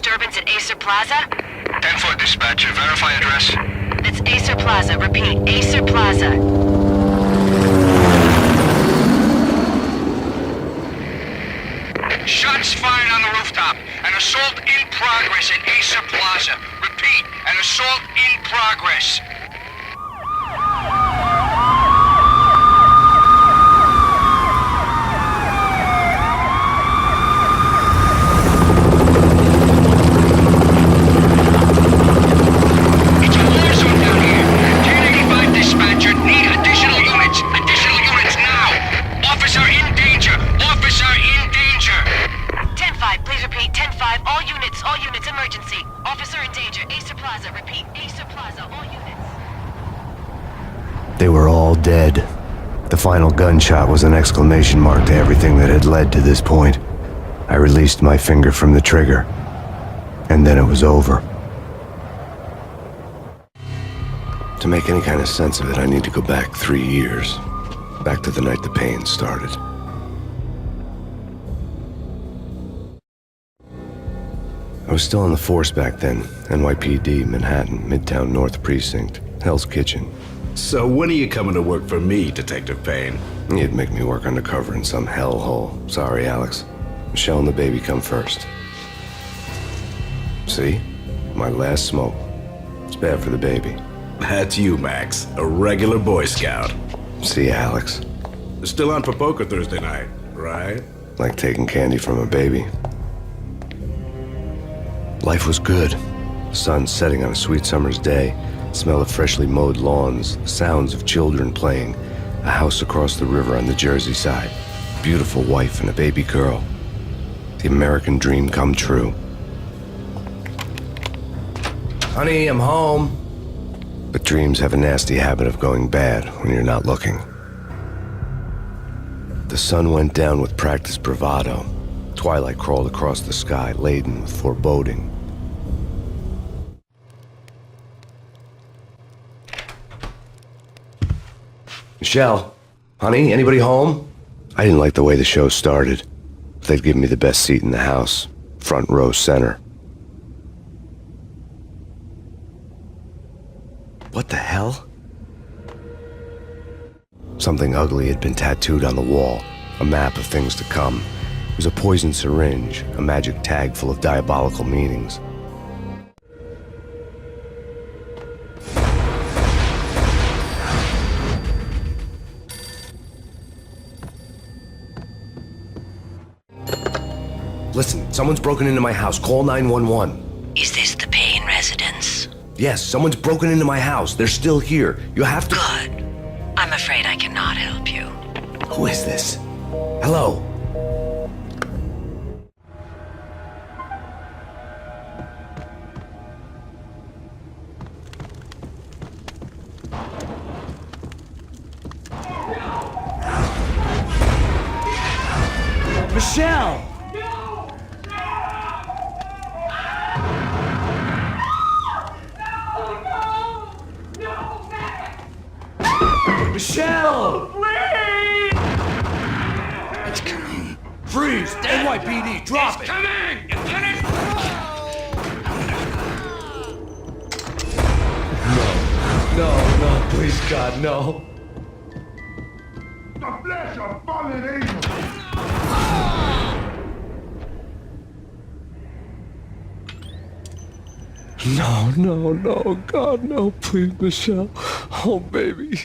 disturbance at Acer Plaza? 10-4 dispatcher, verify address. It's Acer Plaza. Repeat, Acer Plaza. Shots fired on the rooftop. An assault in progress at Acer Plaza. Repeat, an assault in progress. It's a war zone down here. 1085 dispatcher, need additional units. Additional units now. Officer in danger. Officer in danger. 10-5, please repeat. 10-5, all units, emergency. Officer in danger, Acer Plaza. Repeat, Acer Plaza, all units. They were all dead. The final gunshot was an exclamation mark to everything that had led to this point. I released my finger from the trigger, and then it was over. To make any kind of sense of it, I need to go back 3 years. Back to the night the pain started. I was still on the force back then. NYPD, Manhattan, Midtown North Precinct, Hell's Kitchen. So when are you coming to work for me, Detective Payne? You'd make me work undercover in some hellhole. Sorry, Alex. Michelle and the baby come first. See? My last smoke. It's bad for the baby. That's you, Max. A regular Boy Scout. See ya, Alex. Still on for poker Thursday night, right? Like taking candy from a baby. Life was good. The sun setting on a sweet summer's day. Smell of freshly mowed lawns. The sounds of children playing. A house across the river on the Jersey side. Beautiful wife and a baby girl. The American dream come true. Honey, I'm home. But dreams have a nasty habit of going bad when you're not looking. The sun went down with practiced bravado. Twilight crawled across the sky, laden with foreboding. Michelle, honey, anybody home? I didn't like the way the show started. They'd give me the best seat in the house, front row center. What the hell? Something ugly had been tattooed on the wall, a map of things to come. It was a poison syringe, a magic tag full of diabolical meanings. Listen, someone's broken into my house. Call 911. Is this the Payne residence? Yes, someone's broken into my house. They're still here. You have to... Good. I'm afraid I cannot help you. Who is this? Hello? Michelle! Michelle! Please! It's coming. Freeze! NYPD, drop it! Coming! Lieutenant! No, please, God, no. The flesh of fallen angels! No, God, no, please, Michelle. Oh, baby.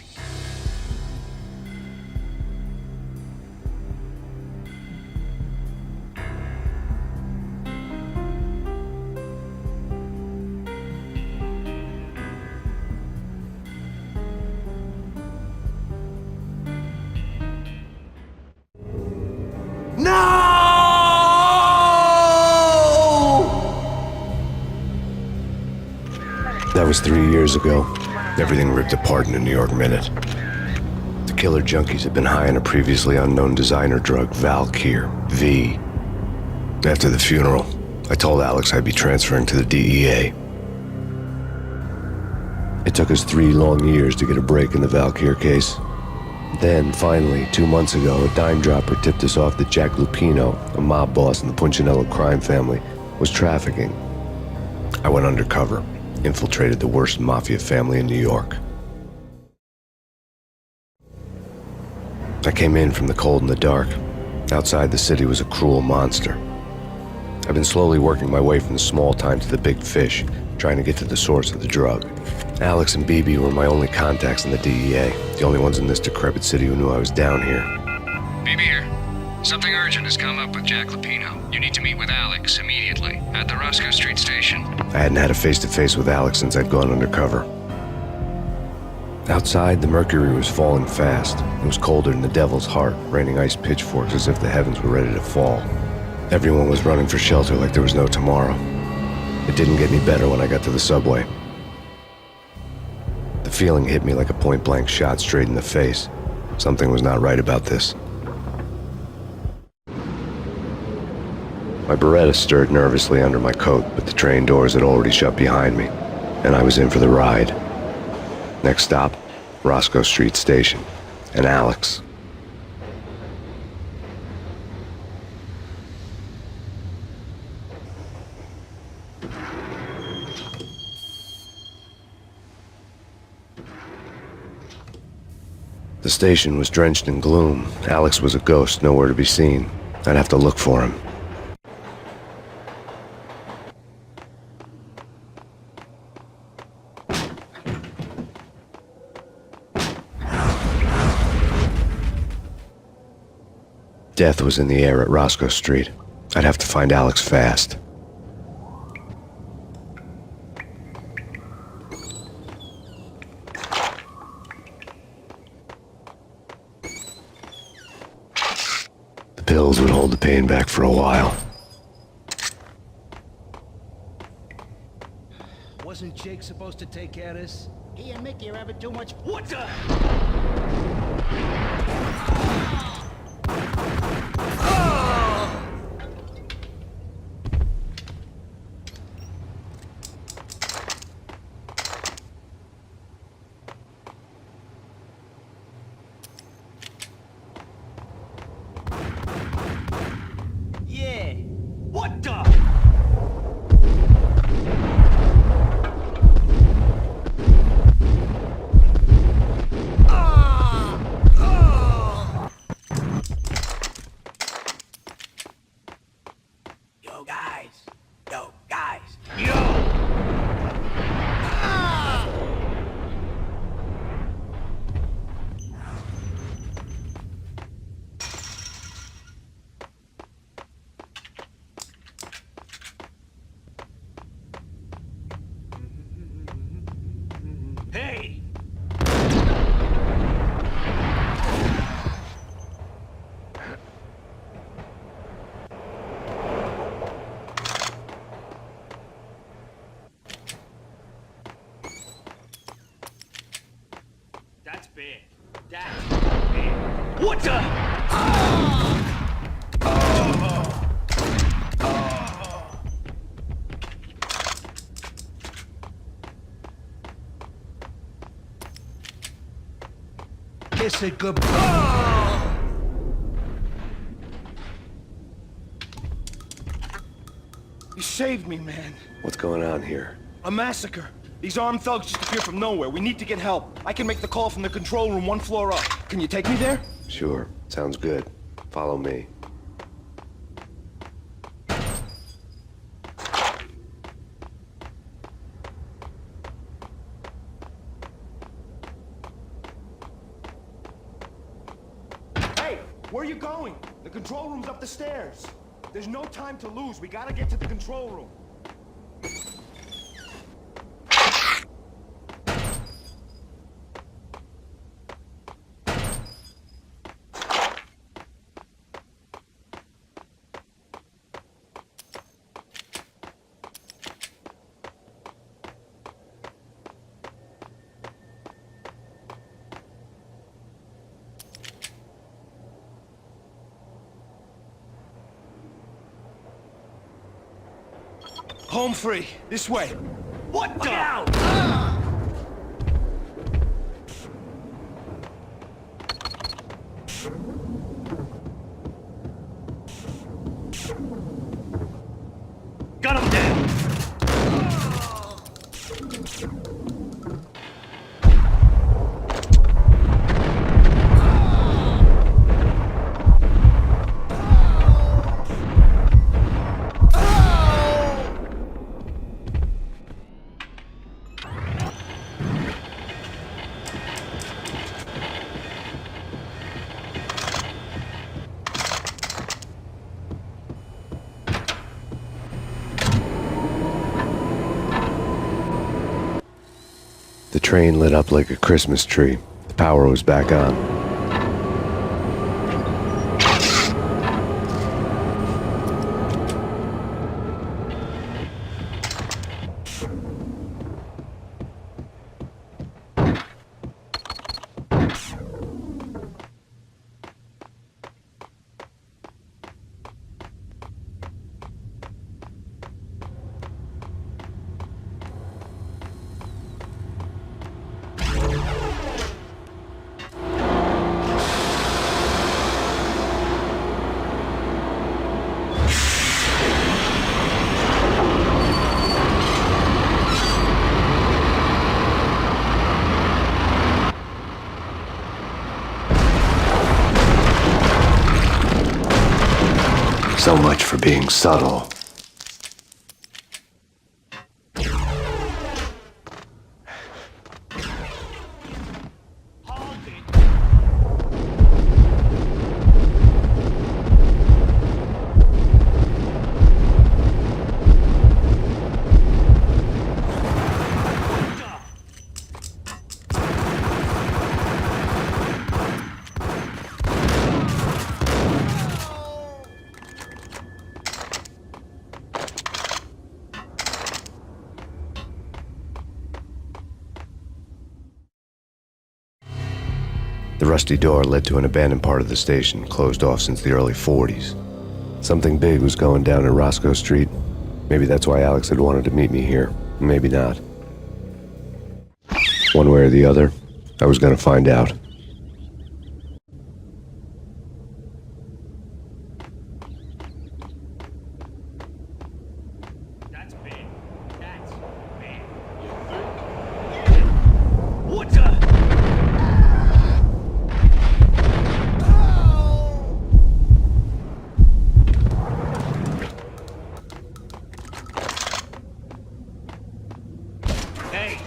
That was 3 years ago. Everything ripped apart in a New York minute. The killer junkies had been high on a previously unknown designer drug, Valkyr, V. After the funeral, I told Alex I'd be transferring to the DEA. It took us 3 long years to get a break in the Valkyr case. Then, finally, 2 months ago, a dime dropper tipped us off that Jack Lupino, a mob boss in the Punchinello crime family, was trafficking I went undercover, infiltrated the worst mafia family in New York. I came in from the cold and the dark. Outside the city was a cruel monster. I've been slowly working my way from the small time to the big fish, trying to get to the source of the drug. Alex and BB were my only contacts in the DEA, the only ones in this decrepit city who knew I was down here. BB here. Something urgent has come up with Jack Lupino. You need to meet with Alex immediately at the Roscoe Street station. I hadn't had a face-to-face with Alex since I'd gone undercover. Outside, the mercury was falling fast. It was colder than the devil's heart, raining ice pitchforks as if the heavens were ready to fall. Everyone was running for shelter like there was no tomorrow. It didn't get any better when I got to the subway. The feeling hit me like a point-blank shot straight in the face. Something was not right about this. My Beretta stirred nervously under my coat, but the train doors had already shut behind me, and I was in for the ride. Next stop, Roscoe Street Station, and Alex. The station was drenched in gloom. Alex was a ghost, nowhere to be seen. I'd have to look for him. Death was in the air at Roscoe Street. I'd have to find Alex fast. The pills would hold the pain back for a while. Wasn't Jake supposed to take care of this? He and Mickey are having too much. What the? Yeah. What the? Yo, guys. Hey! That's big. That's big. What the? Kiss it goodbye. You saved me, man. What's going on here? A massacre. These armed thugs just appeared from nowhere. We need to get help. I can make the call from the control room 1 floor up. Can you take me there? Sure, sounds good. Follow me. Hey, where are you going? The control room's up the stairs. There's no time to lose. We gotta get to the control room. Home free. This way. What the? Out! Got him down. The train lit up like a Christmas tree. The power was back on. So much for being subtle. The rusty door led to an abandoned part of the station, closed off since the early 40s. Something big was going down at Roscoe Street. Maybe that's why Alex had wanted to meet me here. Maybe not. One way or the other, I was going to find out. That's big. That's big. You think? What the? Hey!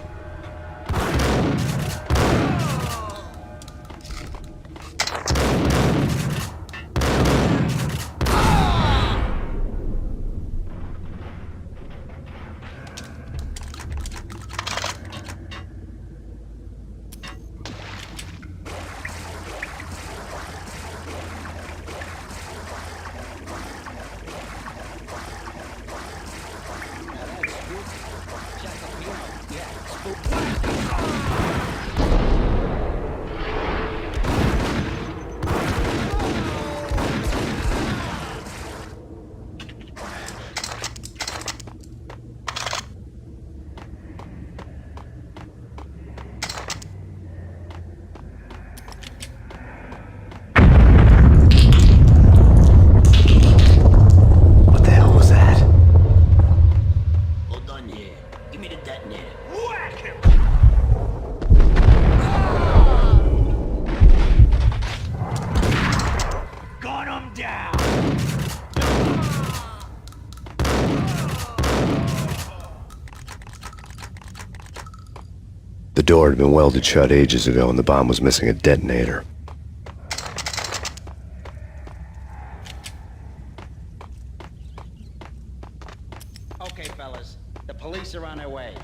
What the hell was that? Hold on here. Give me the detonator. Whack him! Gun him down! The door had been welded shut ages ago and the bomb was missing a detonator. Okay, fellas. The police are on their way.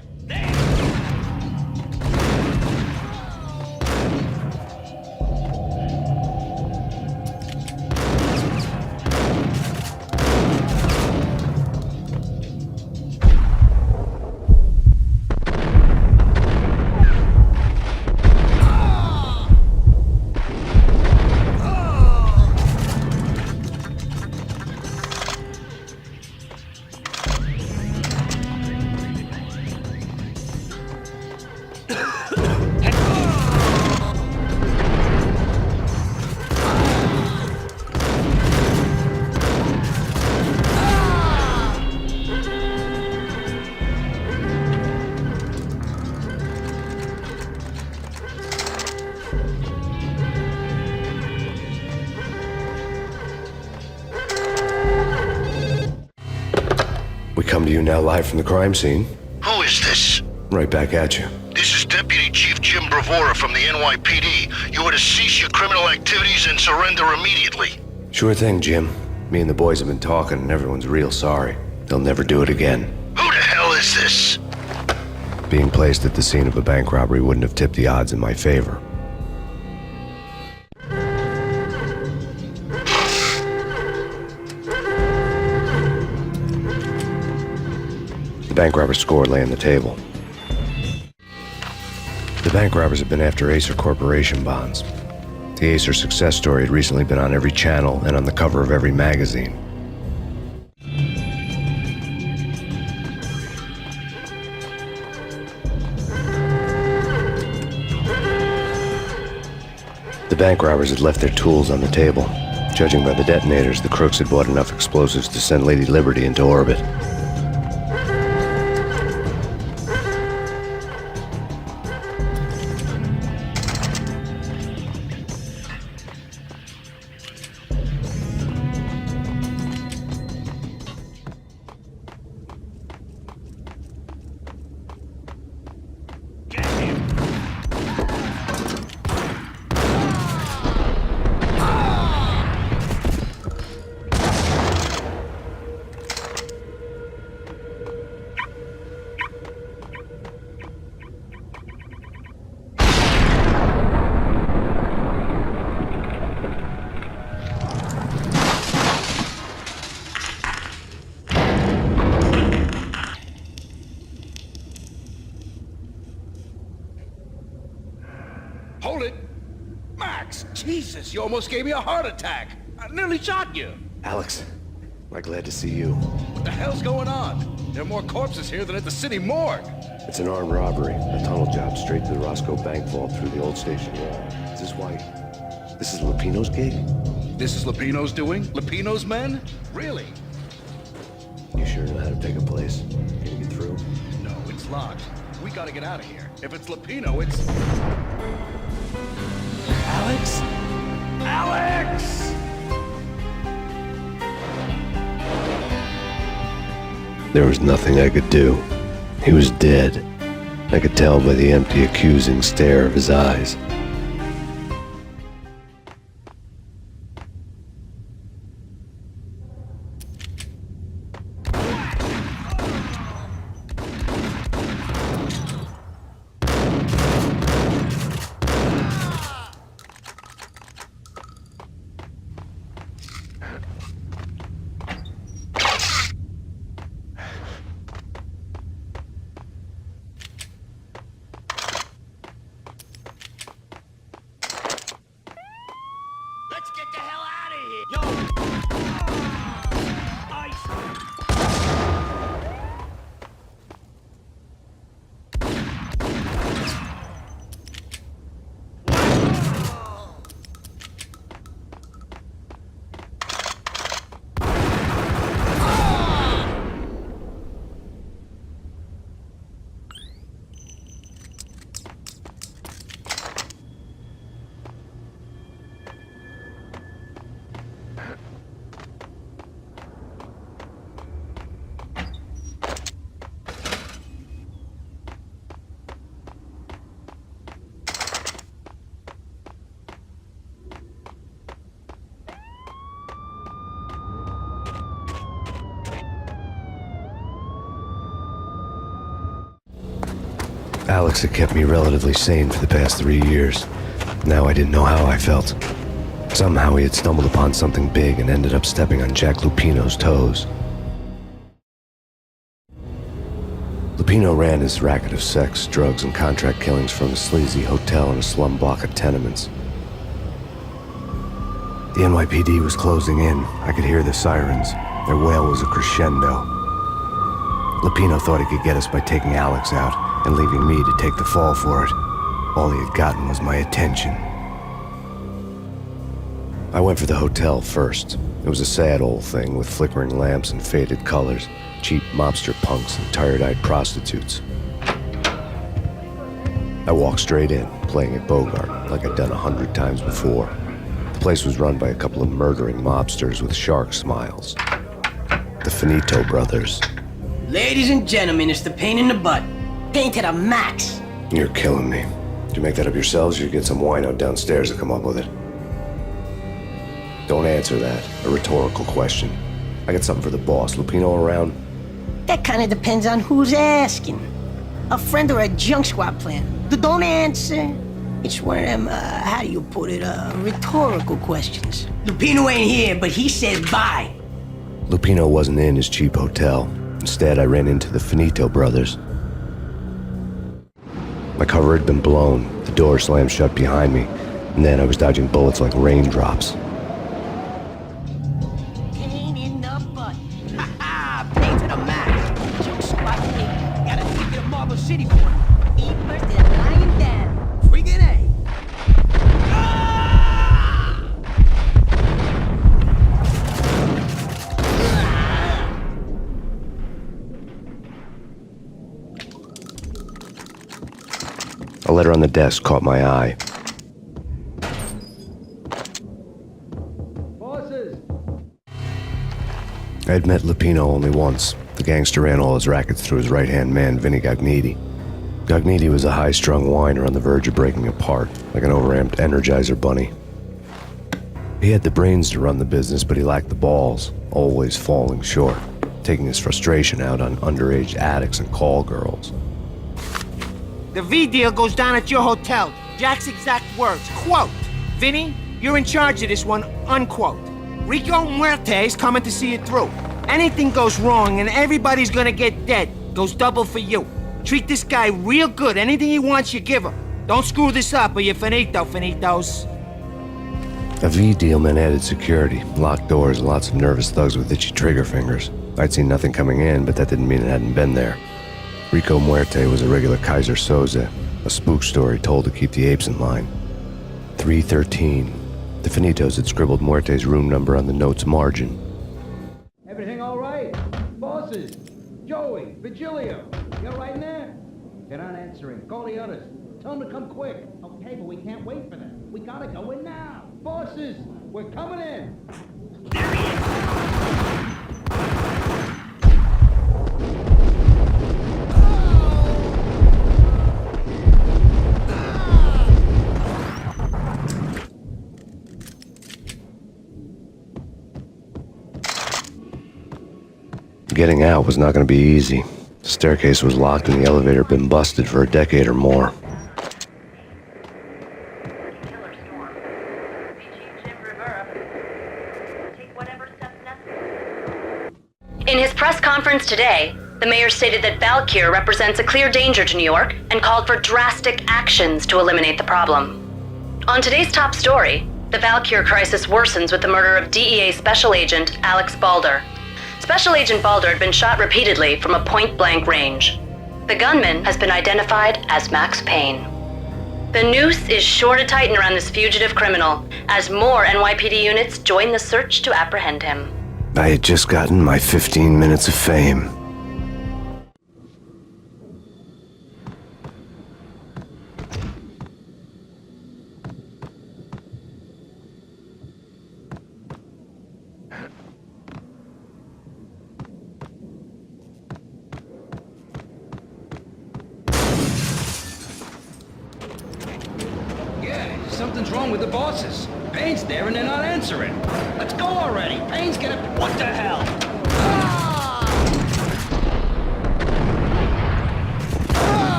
now live from the crime scene. Who is this? Right back at you. This is Deputy Chief Jim Bravura from the NYPD. You are to cease your criminal activities and surrender immediately. Sure thing, Jim. Me and the boys have been talking and everyone's real sorry. They'll never do it again. Who the hell is this? Being placed at the scene of a bank robbery wouldn't have tipped the odds in my favor. The bank robber's score lay on the table. The bank robbers had been after Acer Corporation bonds. The Acer success story had recently been on every channel and on the cover of every magazine. The bank robbers had left their tools on the table. Judging by the detonators, the crooks had bought enough explosives to send Lady Liberty into orbit. Hold it! Max! Jesus, you almost gave me a heart attack! I nearly shot you! Alex, am I glad to see you. What the hell's going on? There are more corpses here than at the city morgue! It's an armed robbery, a tunnel job straight to the Roscoe Bank vault through the old station wall. Is this why? This is Lupino's gig? This is Lupino's doing? Lupino's men? Really? You sure know how to take a place? Can you get through? No, it's locked. We gotta get out of here. If it's Lupino, it's... Alex? Alex! There was nothing I could do. He was dead. I could tell by the empty, accusing stare of his eyes. Let's get the hell out of here! Yo! Alex had kept me relatively sane for the past 3 years. Now I didn't know how I felt. Somehow he had stumbled upon something big and ended up stepping on Jack Lupino's toes. Lupino ran his racket of sex, drugs, and contract killings from a sleazy hotel in a slum block of tenements. The NYPD was closing in. I could hear the sirens. Their wail was a crescendo. Lupino thought he could get us by taking Alex out and leaving me to take the fall for it. All he had gotten was my attention. I went for the hotel first. It was a sad old thing with flickering lamps and faded colors, cheap mobster punks and tired-eyed prostitutes. I walked straight in, playing at Bogart, like I'd done 100 times before. The place was run by a couple of murdering mobsters with shark smiles. The Finito brothers. Ladies and gentlemen, it's the pain in the butt. Pain to the max. You're killing me. Did you make that up yourselves, or you get some wino downstairs to come up with it? Don't answer that. A rhetorical question. I got something for the boss. Lupino around? That kind of depends on who's asking. A friend or a junk squad plan. Don't answer. It's one of them, how do you put it, rhetorical questions. Lupino ain't here, but he said bye. Lupino wasn't in his cheap hotel. Instead, I ran into the Finito brothers. My cover had been blown. The door slammed shut behind me, and then I was dodging bullets like raindrops. Pain in the butt. Ha ha! Pain to the max. Junk squad plan. Got a ticket to Marble City for him. Eat first and lying down. Friggin' A. A letter on the desk caught my eye. Bosses! I had met Lupino only once. The gangster ran all his rackets through his right-hand man, Vinny Gagniti. Gagniti was a high-strung whiner on the verge of breaking apart, like an overamped Energizer bunny. He had the brains to run the business, but he lacked the balls, always falling short, taking his frustration out on underage addicts and call girls. The V deal goes down at your hotel. Jack's exact words, quote, "Vinny, you're in charge of this one," unquote. Rico Muerte's coming to see it through. Anything goes wrong and everybody's gonna get dead. Goes double for you. Treat this guy real good. Anything he wants, you give him. Don't screw this up or you're finito, finitos. A V deal meant added security, locked doors, and lots of nervous thugs with itchy trigger fingers. I'd seen nothing coming in, but that didn't mean it hadn't been there. Rico Muerte was a regular Kaiser Soze, a spook story told to keep the apes in line. 313. The Finitos had scribbled Muerte's room number on the note's margin. Everything all right? Bosses? Joey? Vigilio? You all right in there? They're not answering. Call the others. Tell them to come quick. Okay, but we can't wait for them. We gotta go in now. Bosses, we're coming in. Getting out was not going to be easy. The staircase was locked and the elevator had been busted for a decade or more. In his press conference today, the mayor stated that Valkyr represents a clear danger to New York and called for drastic actions to eliminate the problem. On today's top story, the Valkyr crisis worsens with the murder of DEA Special Agent Alex Balder. Special Agent Balder had been shot repeatedly from a point-blank range. The gunman has been identified as Max Payne. The noose is sure to tighten around this fugitive criminal as more NYPD units join the search to apprehend him. I had just gotten my 15 minutes of fame. Something's wrong with the bosses. Payne's there and they're not answering. Let's go already. Payne's gonna... What the hell?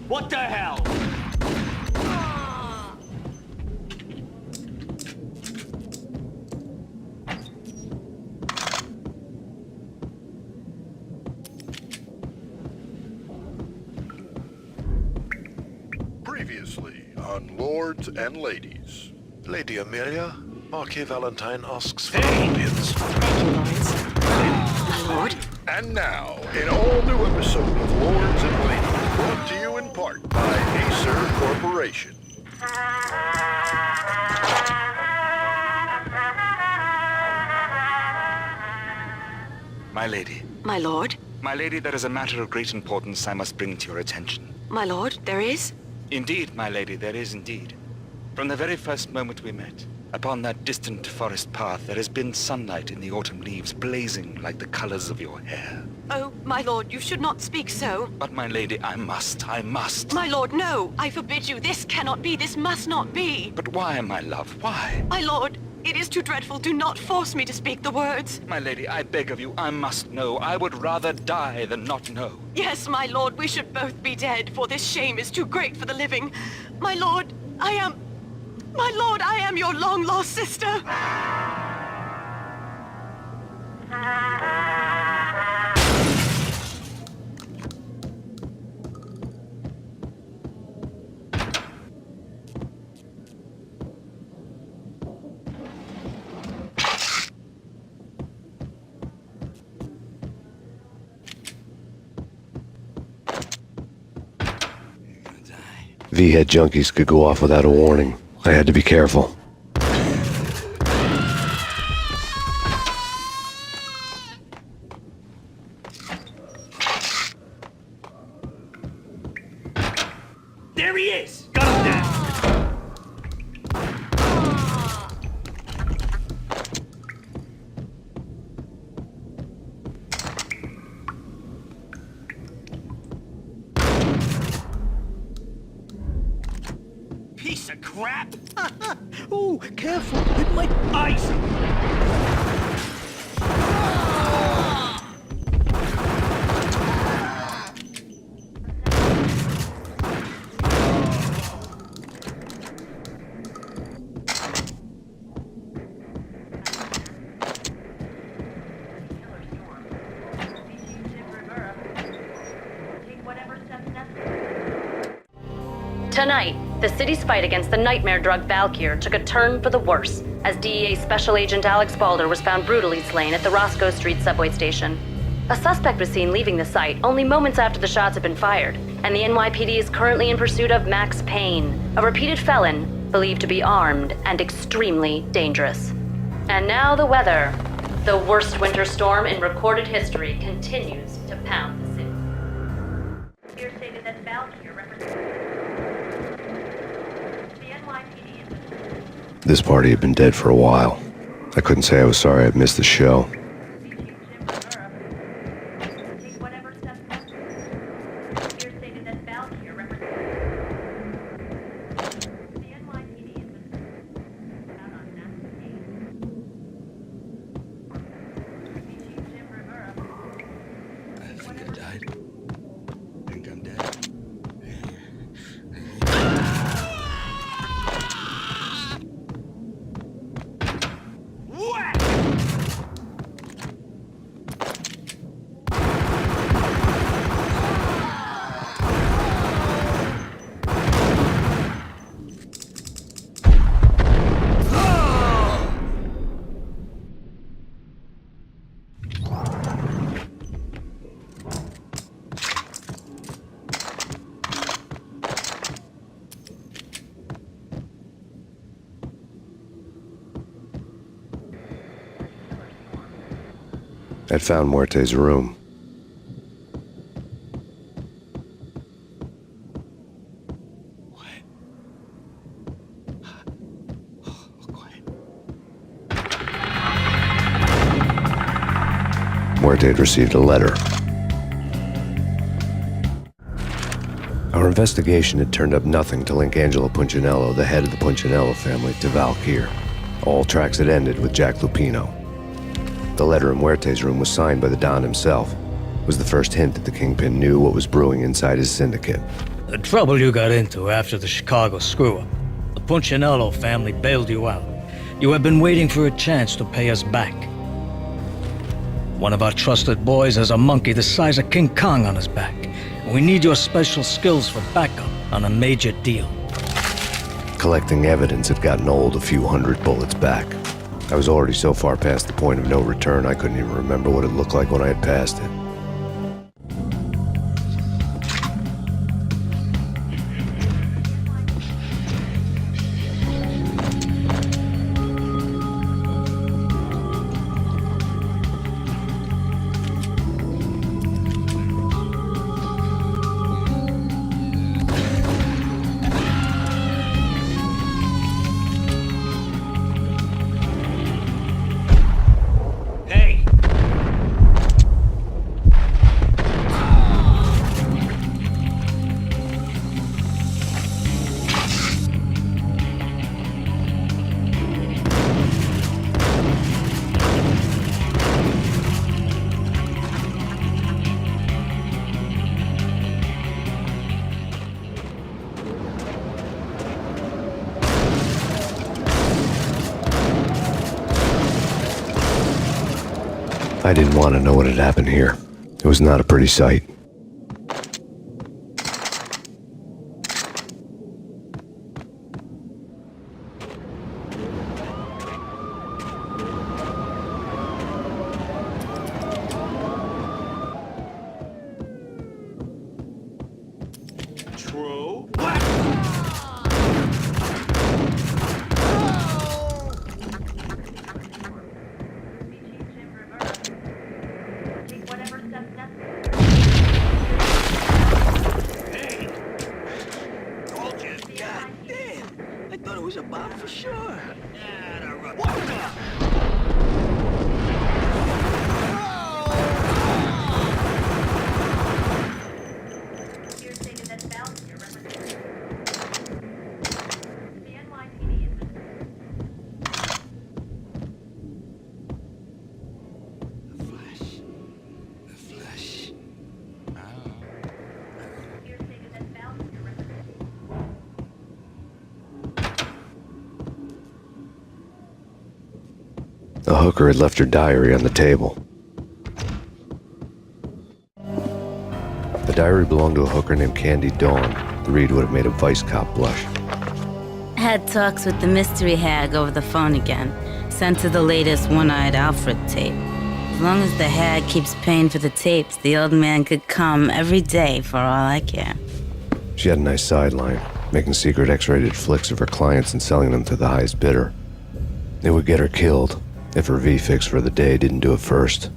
What the hell? Previously on Lords and Ladies. Lady Amelia, Marquis Valentine asks for Hey! audience. Thank you, Lawrence. My lord. And now, an all-new episode of Lords and Ladies, brought to you in part by Acer Corporation. My lady. My lord? My lady, there is a matter of great importance I must bring to your attention. My lord, there is? Indeed, my lady, there is indeed. From the very first moment we met, upon that distant forest path, there has been sunlight in the autumn leaves blazing like the colors of your hair. Oh, my lord, you should not speak so. But my lady, I must. My lord, no! I forbid you. This cannot be. This must not be. But why, my love, why? My lord, it is too dreadful. Do not force me to speak the words. My lady, I beg of you, I must know. I would rather die than not know. Yes, my lord, we should both be dead, for this shame is too great for the living. My lord, I am your long-lost sister. V-head junkies could go off without a warning. I had to be careful. There he is! Got him down! Piece of crap! Ooh, careful. It might... Ice! Tonight, the city's fight against the nightmare drug Valkyr took a turn for the worse as DEA Special Agent Alex Balder was found brutally slain at the Roscoe Street subway station. A suspect was seen leaving the site only moments after the shots had been fired, and the NYPD is currently in pursuit of Max Payne, a repeated felon believed to be armed and extremely dangerous. And now the weather. The worst winter storm in recorded history continues to pound the city. Here stated that Valkyr represents This party had been dead for a while. I couldn't say I was sorry I'd missed the show. I think I died. I think I'm dead. I'd found Muerte's room. Muerte had received a letter. Our investigation had turned up nothing to link Angelo Punchinello, the head of the Punchinello family, to Valkyr. All tracks had ended with Jack Lupino. The letter in Muerte's room was signed by the Don himself. It was the first hint that the Kingpin knew what was brewing inside his syndicate. The trouble you got into after the Chicago screw-up. The Punchinello family bailed you out. You have been waiting for a chance to pay us back. One of our trusted boys has a monkey the size of King Kong on his back. We need your special skills for backup on a major deal. Collecting evidence had gotten old a few hundred bullets back. I was already so far past the point of no return I couldn't even remember what it looked like when I had passed it. I didn't want to know what had happened here. It was not a pretty sight. The hooker had left her diary on the table. The diary belonged to a hooker named Candy Dawn. The read would have made a vice cop blush. Had talks with the mystery hag over the phone again. Sent her the latest One-Eyed Alfred tape. As long as the hag keeps paying for the tapes, the old man could come every day for all I care. She had a nice sideline, making secret X-rated flicks of her clients and selling them to the highest bidder. It would get her killed if her V-fix for the day didn't do it first.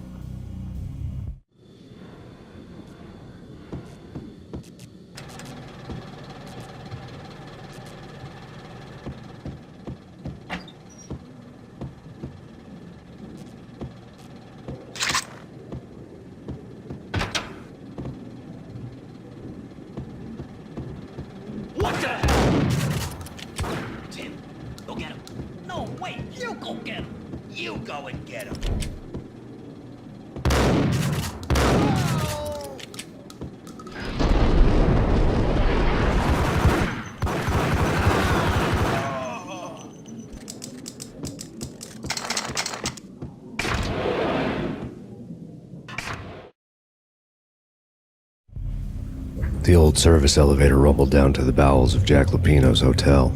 What the hell? Tim, go get him. No, wait, you go get him. You go and get him. The old service elevator rumbled down to the bowels of Jack Lupino's hotel.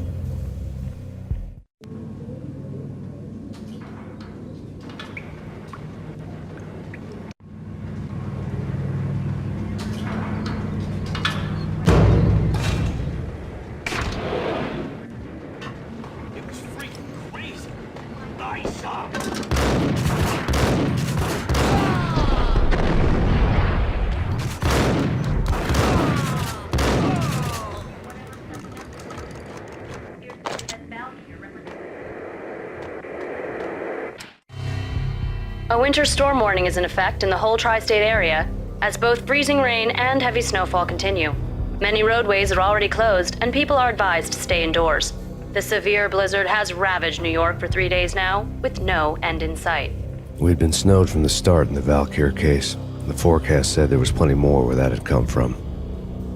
A winter storm warning is in effect in the whole tri-state area, as both freezing rain and heavy snowfall continue. Many roadways are already closed, and people are advised to stay indoors. The severe blizzard has ravaged New York for 3 days now, with no end in sight. We'd been snowed from the start in the Valkyr case. The forecast said there was plenty more where that had come from.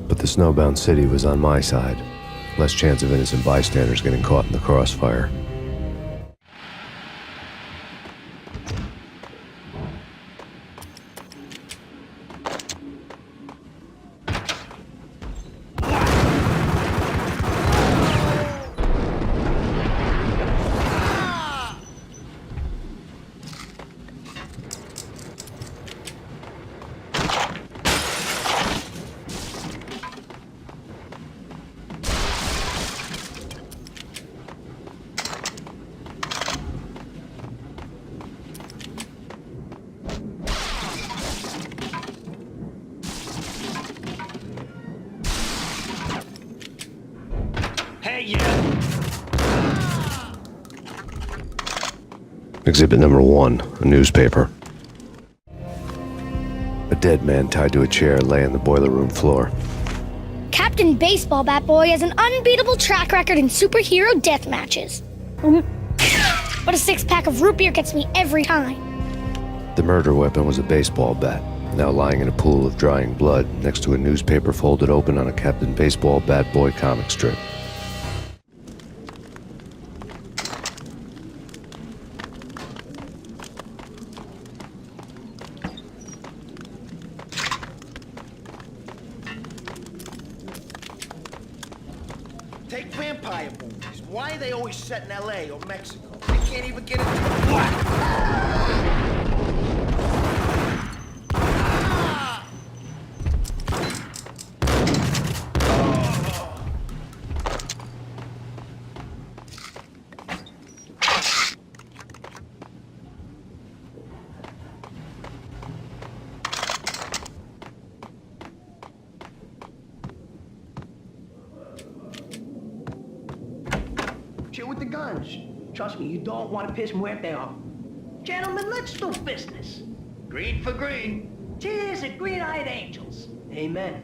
But the snowbound city was on my side. Less chance of innocent bystanders getting caught in the crossfire. Exhibit number 1, a newspaper. A dead man tied to a chair lay on the boiler room floor. Captain Baseball Bat Boy has an unbeatable track record in superhero death matches. But a 6-pack of root beer gets me every time. The murder weapon was a baseball bat, now lying in a pool of drying blood next to a newspaper folded open on a Captain Baseball Bat Boy comic strip. Take vampire movies. Why are they always set in LA or Mexico? They can't even get into the black. Chill with the guns. Trust me, you don't want to piss Muerte off. Gentlemen, let's do business. Green for green. Cheers at green-eyed angels. Amen.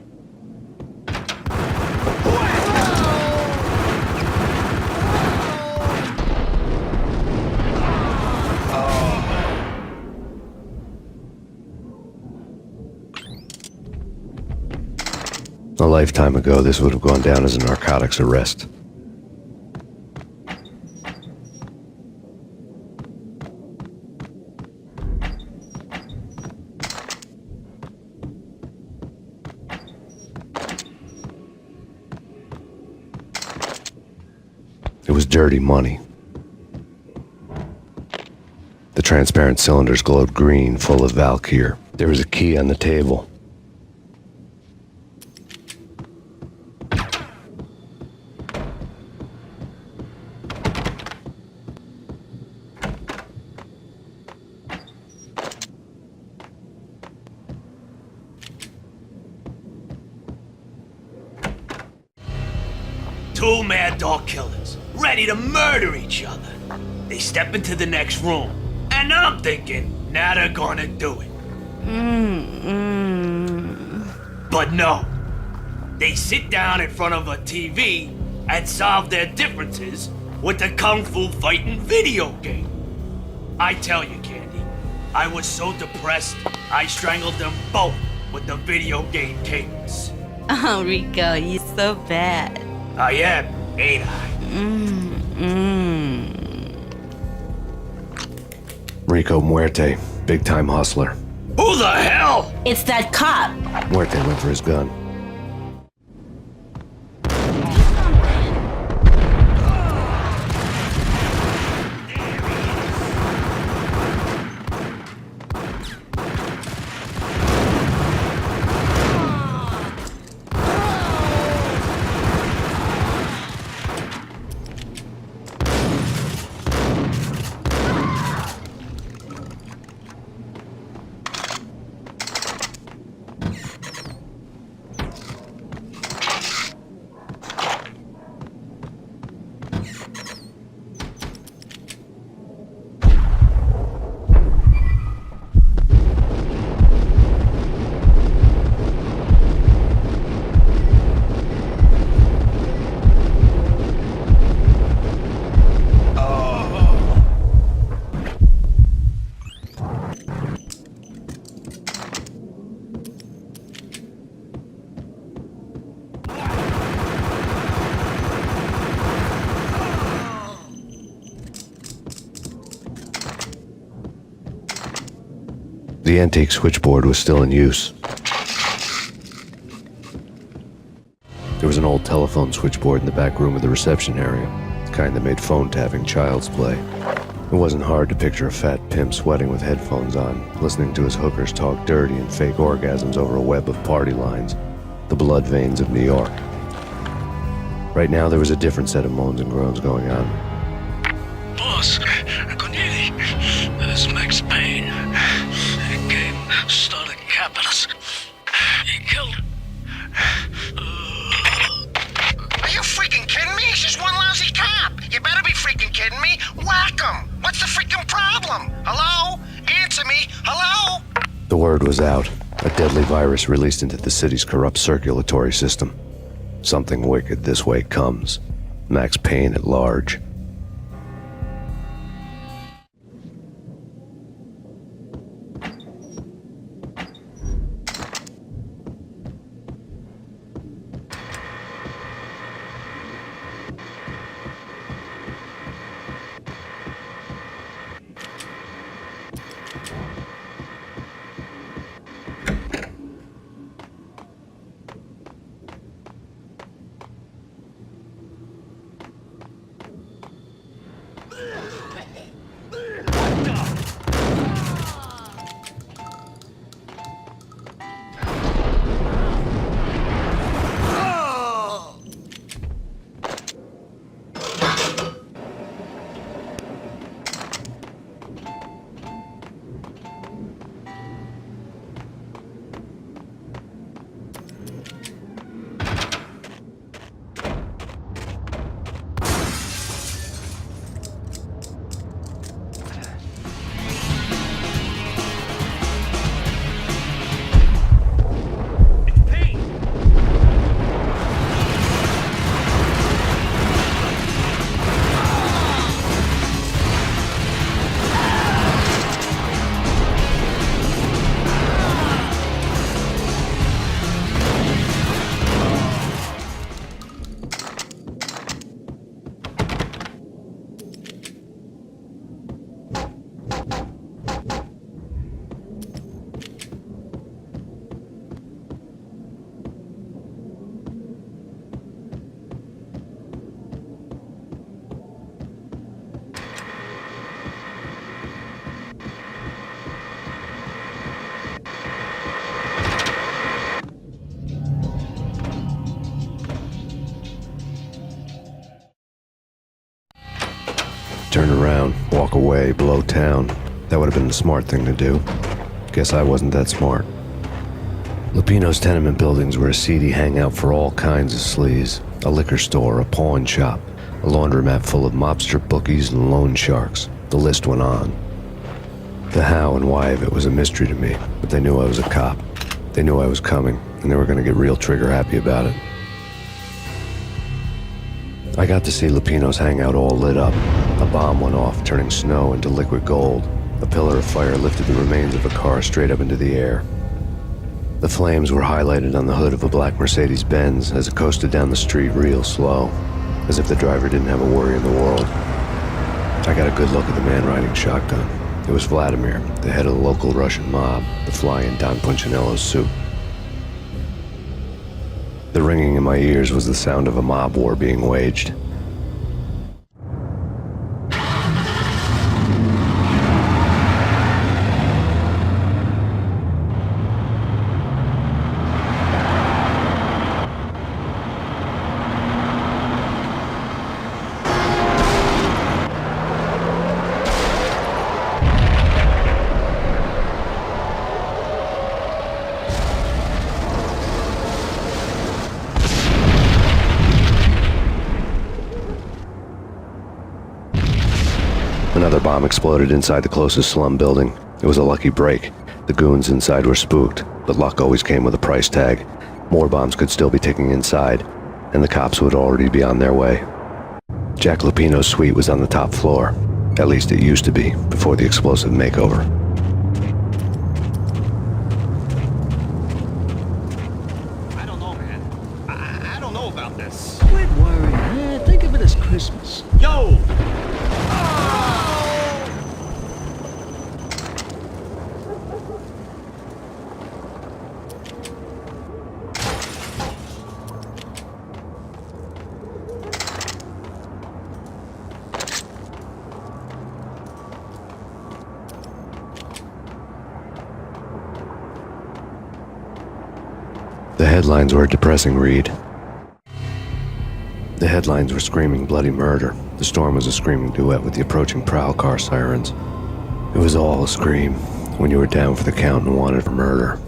A lifetime ago, this would have gone down as a narcotics arrest. It was dirty money. The transparent cylinders glowed green, full of Valkyr. There was a key on the table. Two mad dog killers, ready to murder each other. They step into the next room, and I'm thinking, now they're gonna do it. But no. They sit down in front of a TV and solve their differences with a kung fu fighting video game. I tell you, Candy, I was so depressed, I strangled them both with the video game cables. Oh, Rico, you're so bad. I am, ain't I? Rico Muerte, big-time hustler. Who the hell? It's that cop. Muerte went for his gun. The antique switchboard was still in use. There was an old telephone switchboard in the back room of the reception area, the kind that made phone tapping child's play. It wasn't hard to picture a fat pimp sweating with headphones on, listening to his hookers talk dirty and fake orgasms over a web of party lines, the blood veins of New York. Right now, there was a different set of moans and groans going on. Boss, Corneli, this is Max Payne. He came, started capping us. He killed... Are you freaking kidding me? He's just one lousy cop. You better be freaking kidding me. Whack him. What's the freaking problem? Hello? Answer me. Hello? The word was out. A deadly virus released into the city's corrupt circulatory system. Something wicked this way comes. Max Payne at large. turn around, walk away, blow town. That would have been the smart thing to do. Guess I wasn't that smart. Lupino's tenement buildings were a seedy hangout for all kinds of sleaze. A liquor store, a pawn shop, a laundromat full of mobster bookies and loan sharks. The list went on. The how and why of it was a mystery to me, but they knew I was a cop. They knew I was coming, and they were going to get real trigger happy about it. I got to see Lupino's hangout all lit up. A bomb went off, turning snow into liquid gold. A pillar of fire lifted the remains of a car straight up into the air. The flames were highlighted on the hood of a black Mercedes-Benz as it coasted down the street real slow, as if the driver didn't have a worry in the world. I got a good look at the man riding shotgun. It was Vladimir, the head of the local Russian mob, the fly in Don Punchinello's suit. The ringing in my ears was the sound of a mob war being waged. Another bomb exploded inside the closest slum building. It was a lucky break. The goons inside were spooked, but luck always came with a price tag. More bombs could still be ticking inside, and the cops would already be on their way. Jack Lupino's suite was on the top floor. At least it used to be, before the explosive makeover. I don't know, man. I don't know about this. Quit worrying, man. Think of it as Christmas. Yo! The headlines were a depressing read. The headlines were screaming bloody murder. The storm was a screaming duet with the approaching prowl car sirens. It was all a scream when you were down for the count and wanted for murder.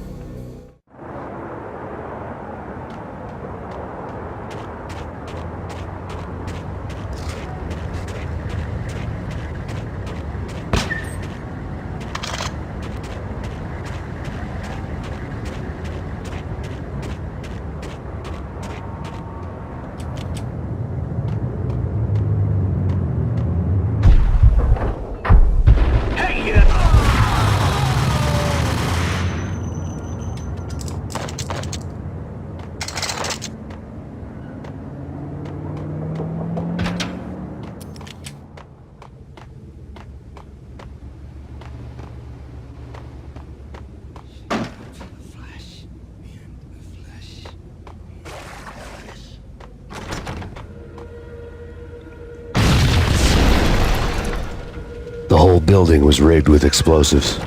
The whole building was rigged with explosives.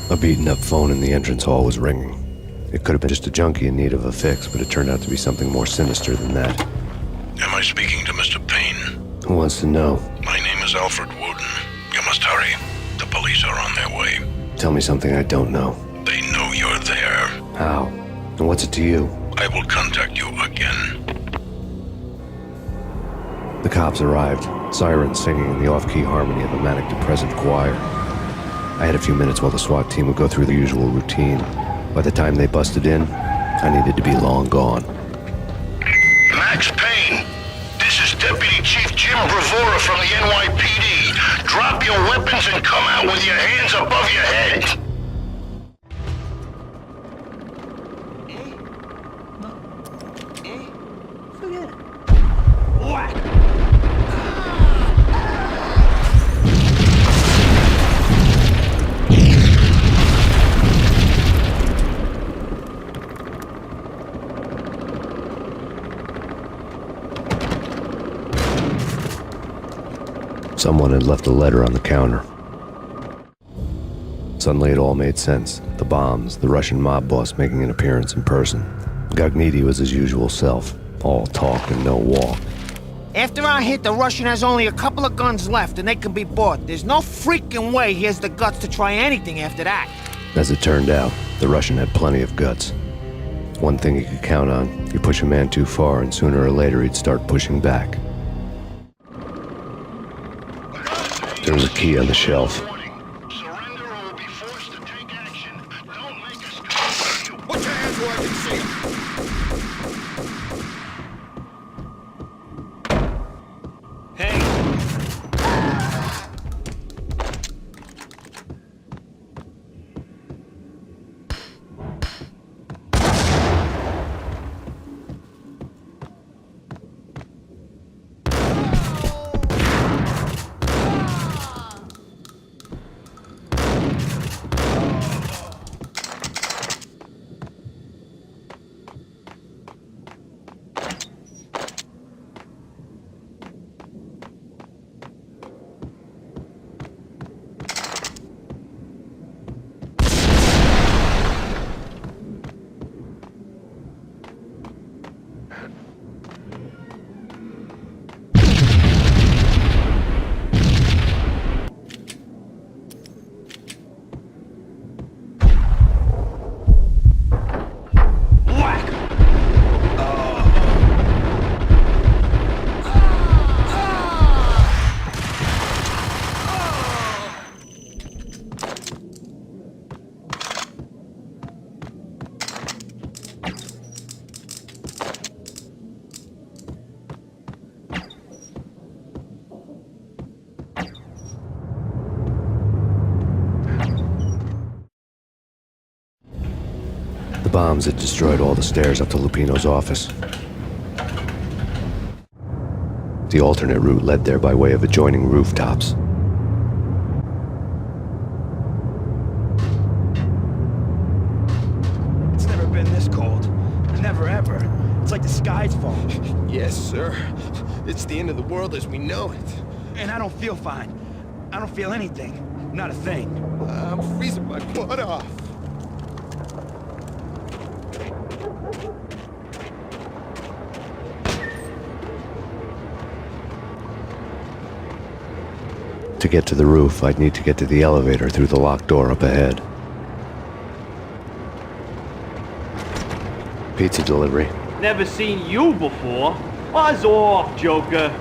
A beaten-up phone in the entrance hall was ringing. It could have been just a junkie in need of a fix, but it turned out to be something more sinister than that. Am I speaking to Mr. Payne? Who wants to know? My name is Alfred Woden. You must hurry. The police are on their way. Tell me something I don't know. They know you're there. How? And what's it to you? I will contact you again. The cops arrived, sirens singing in the off-key harmony of a manic-depressive choir. I had a few minutes while the SWAT team would go through the usual routine. By the time they busted in, I needed to be long gone. Max Payne, this is Deputy Chief Jim Bravura from the NYPD. Drop your weapons and come out with your hands above your head. Someone had left a letter on the counter. Suddenly it all made sense. The bombs, the Russian mob boss making an appearance in person. Gognitti was his usual self, all talk and no walk. After our hit, the Russian has only a couple of guns left and they can be bought. There's no freaking way he has the guts to try anything after that. As it turned out, the Russian had plenty of guts. One thing you could count on, you push a man too far and sooner or later he'd start pushing back. There was a key on the shelf. Put your hands where I can see them. The bombs had destroyed all the stairs up to Lupino's office. The alternate route led there by way of adjoining rooftops. It's never been this cold. Never ever. It's like the sky's falling. Yes, sir. It's the end of the world as we know it. And I don't feel fine. I don't feel anything. Not a thing. I'm freezing my butt off. To get to the roof, I'd need to get to the elevator through the locked door up ahead. Pizza delivery. Never seen you before. Buzz off, Joker.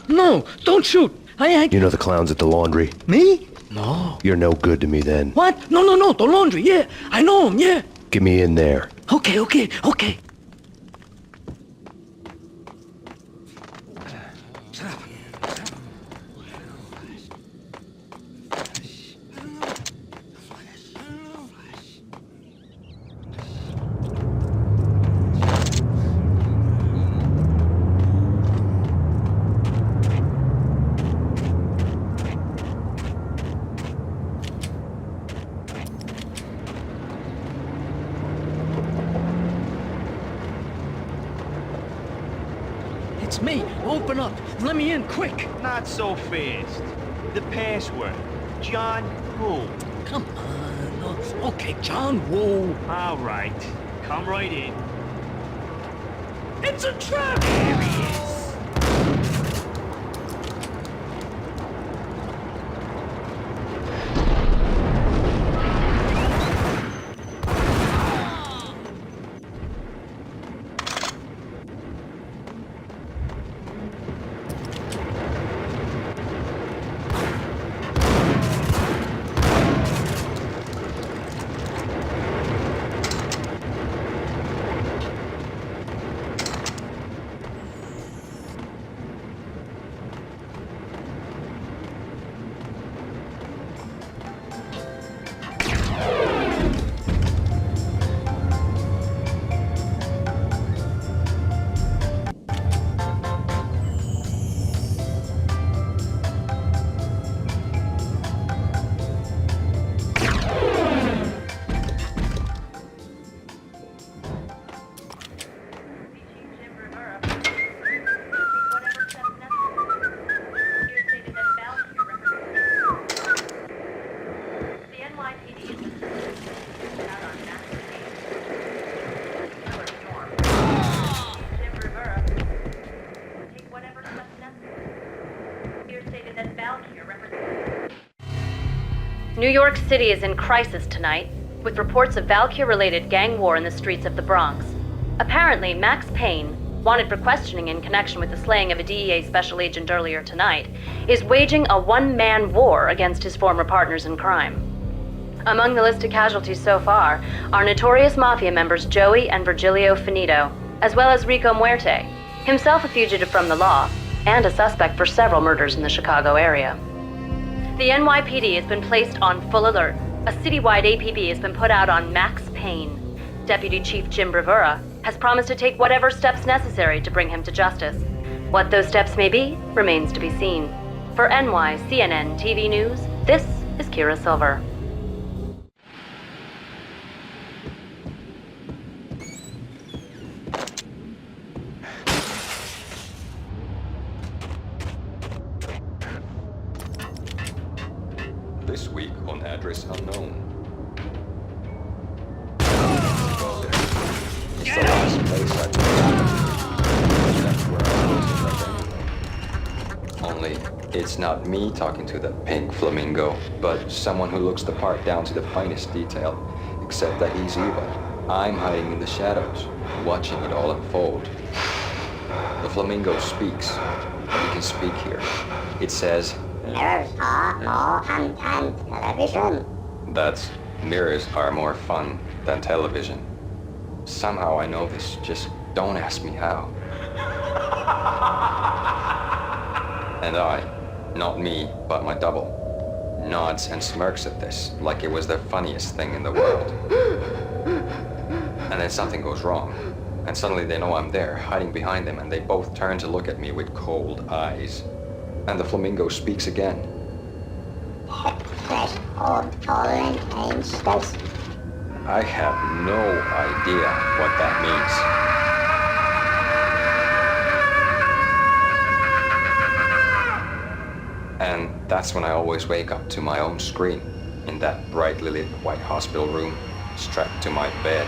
No, don't shoot! I ain't... You know the clowns at the laundry? Me? No. You're no good to me then. What? No, the laundry, yeah. I know him, yeah. Get me in there. Okay. It's me. Open up. Let me in, quick. Not so fast. The password. John who? Come on. Okay, John Woo. All right. Come right in. It's a trap! There he is. New York City is in crisis tonight, with reports of Valkyr-related gang war in the streets of the Bronx. Apparently, Max Payne, wanted for questioning in connection with the slaying of a DEA special agent earlier tonight, is waging a one-man war against his former partners in crime. Among the listed casualties so far are notorious mafia members Joey and Virgilio Finito, as well as Rico Muerte, himself a fugitive from the law, and a suspect for several murders in the Chicago area. The NYPD has been placed on full alert. A citywide APB has been put out on Max Payne. Deputy Chief Jim Bravura has promised to take whatever steps necessary to bring him to justice. What those steps may be remains to be seen. For NYCNN TV News, this is Kira Silver. This week on Address Unknown. It's the last place I've been. That's where I was in Only, it's not me talking to the pink flamingo, but someone who looks the part down to the finest detail. Except that he's evil. I'm hiding in the shadows, watching it all unfold. The flamingo speaks. You can speak here. It says, "Mirrors are more fun than television." That's, mirrors are more fun than television. Somehow I know this, just don't ask me how. And I, not me, but my double, nods and smirks at this like it was the funniest thing in the world. And then something goes wrong, and suddenly they know I'm there, hiding behind them, and they both turn to look at me with cold eyes. And the flamingo speaks again. I have no idea what that means. And that's when I always wake up to my own screen, in that brightly lit white hospital room, strapped to my bed.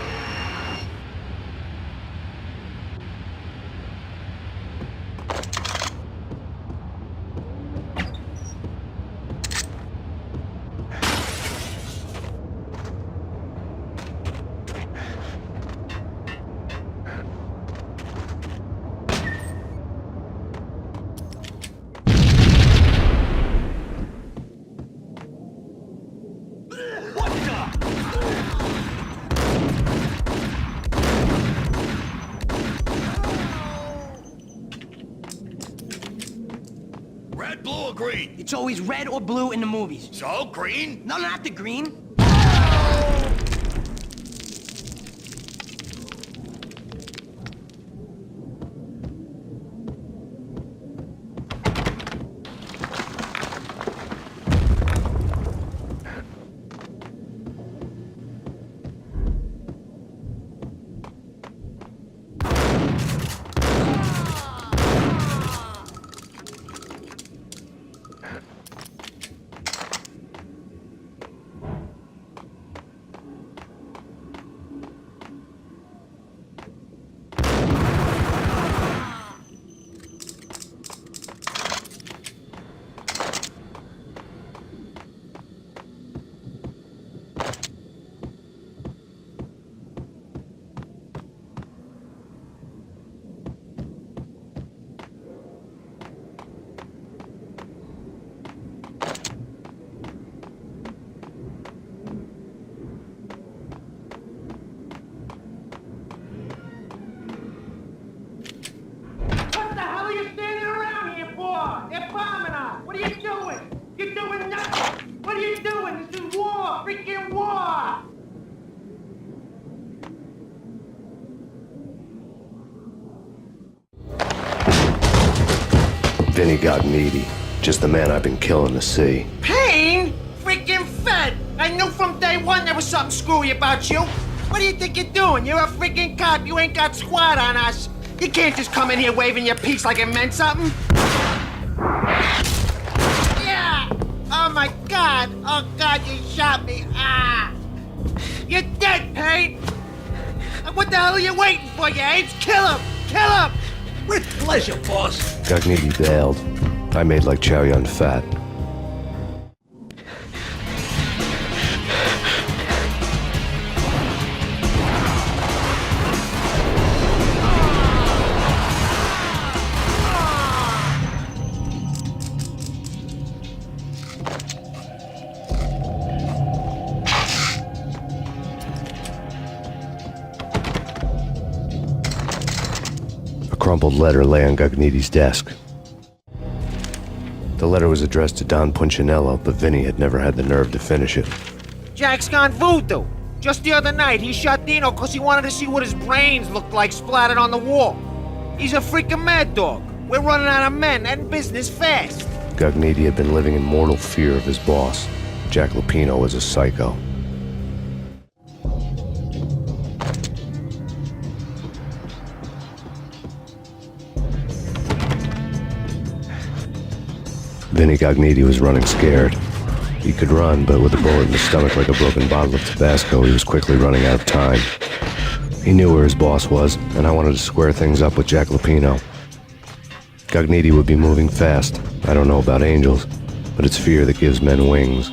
green? It's always red or blue in the movies. So, green? No, not the green. What the hell are you standing around here for? They're bombing us. What are you doing? You're doing nothing. What are you doing? This is war. Freaking war. Vinny got needy. Just the man I've been killing to see. Payne? Freaking fed. I knew from day one there was something screwy about you. What do you think you're doing? You're a freaking cop. You ain't got squad on us. You can't just come in here waving your piece like it meant something. Yeah! Oh my God! Oh God, you shot me! Ah! You're dead, Payne! What the hell are you waiting for, you apes? Kill him! Kill him! With pleasure, boss. Gognitti bailed. I made like Chow Yun Fat. A crumpled letter lay on Gognitti's desk. The letter was addressed to Don Punchinello, but Vinny had never had the nerve to finish it. Jack's gone voodoo. Just the other night, he shot Dino because he wanted to see what his brains looked like splattered on the wall. He's a freaking mad dog. We're running out of men and business fast. Gognitti had been living in mortal fear of his boss. Jack Lupino was a psycho. Vinny Gognitti was running scared. He could run, but with a bullet in his stomach like a broken bottle of Tabasco, he was quickly running out of time. He knew where his boss was, and I wanted to square things up with Jack Lupino. Gognitti would be moving fast. I don't know about angels, but it's fear that gives men wings.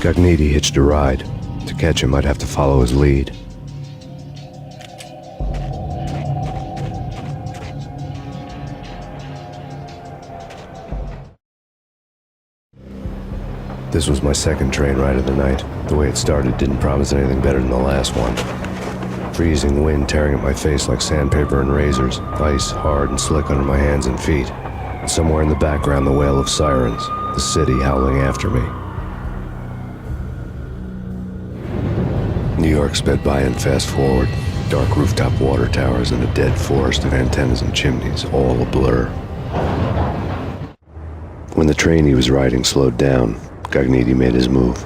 Gognitti hitched a ride. To catch him, I'd have to follow his lead. This was my second train ride of the night. The way it started didn't promise anything better than the last one. Freezing wind tearing at my face like sandpaper and razors, ice hard and slick under my hands and feet. And somewhere in the background, the wail of sirens, the city howling after me. New York sped by in fast forward. Dark rooftop water towers and a dead forest of antennas and chimneys, all a blur. When the train he was riding slowed down, Gognitti made his move.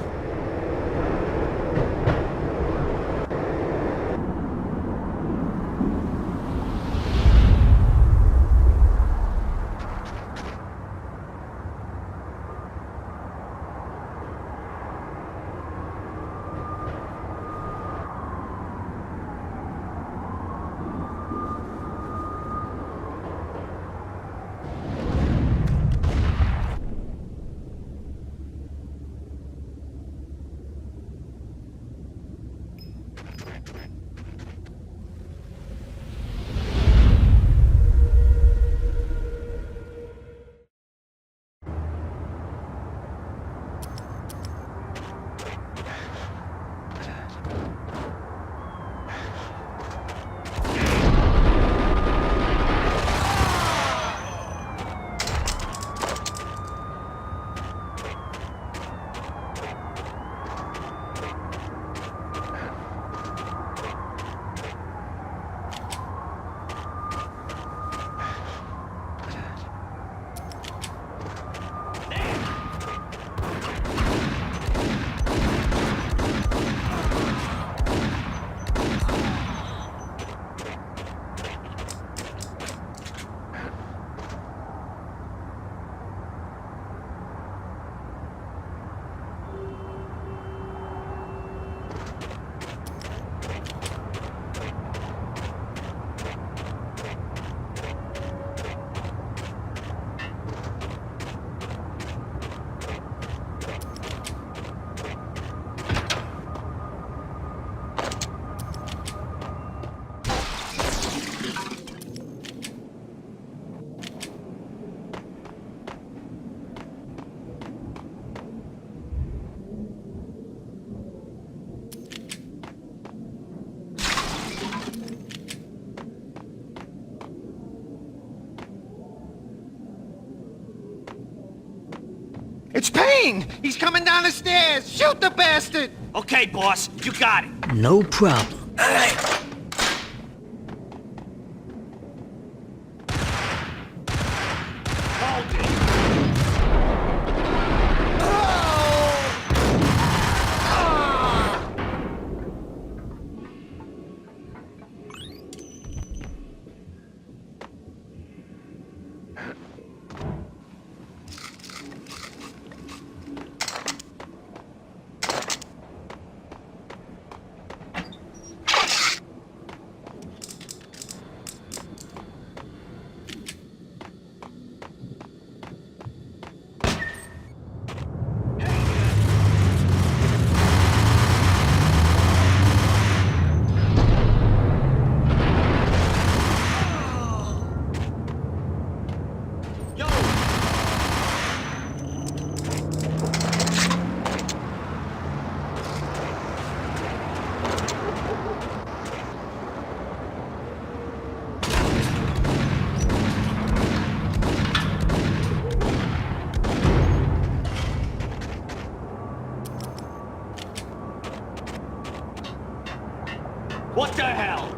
It's Payne! He's coming down the stairs! Shoot the bastard! Okay, boss, you got it. No problem. What the hell?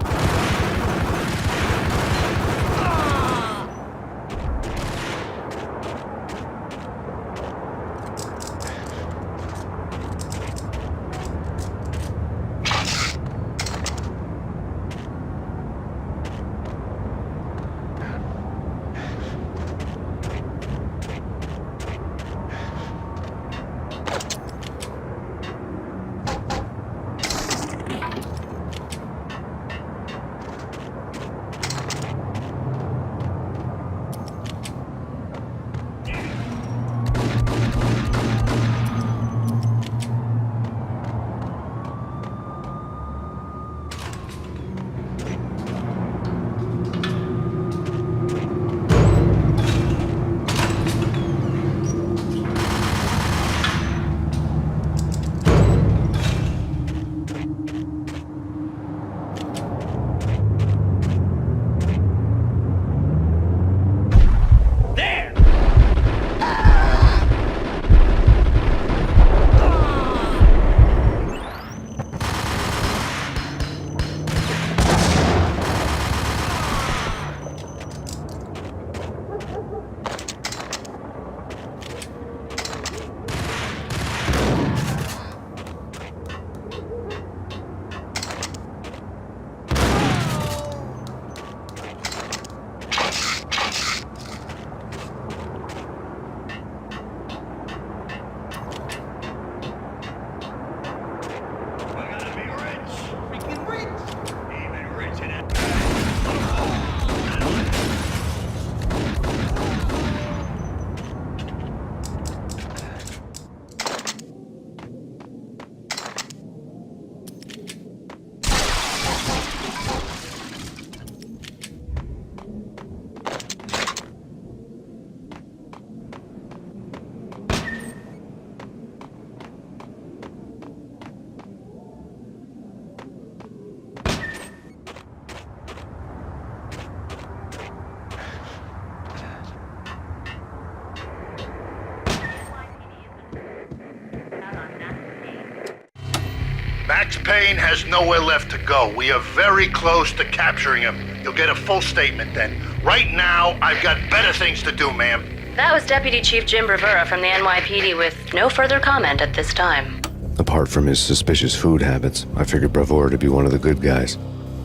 Max Payne has nowhere left to go. We are very close to capturing him. You'll get a full statement then. Right now, I've got better things to do, ma'am. That was Deputy Chief Jim Rivera from the NYPD with no further comment at this time. Apart from his suspicious food habits, I figured Bravura to be one of the good guys.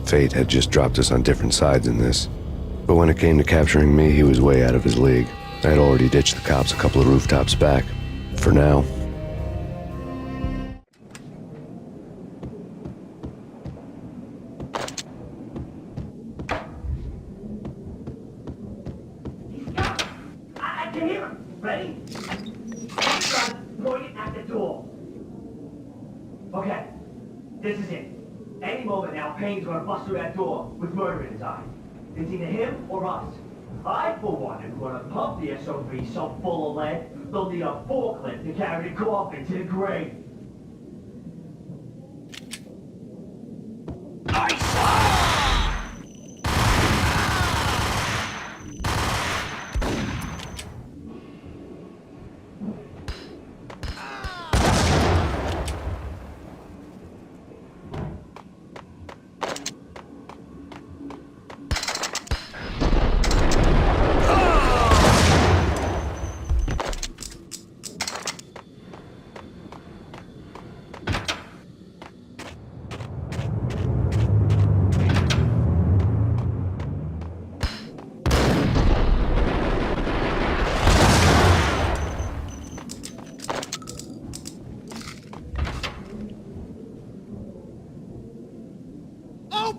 Fate had just dropped us on different sides in this. But when it came to capturing me, he was way out of his league. I had already ditched the cops a couple of rooftops back. For now. I can hear him. Ready? Point it at the door. Okay, this is it. Any moment now, Payne's gonna bust through that door with murder in his eye. It's either him or us. I, for one, am gonna pump the SOB so full of lead, they'll need a forklift to carry the coffin to the grave.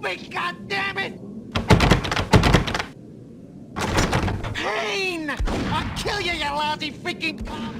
me, goddammit! Payne! I'll kill you, you lousy freaking cop!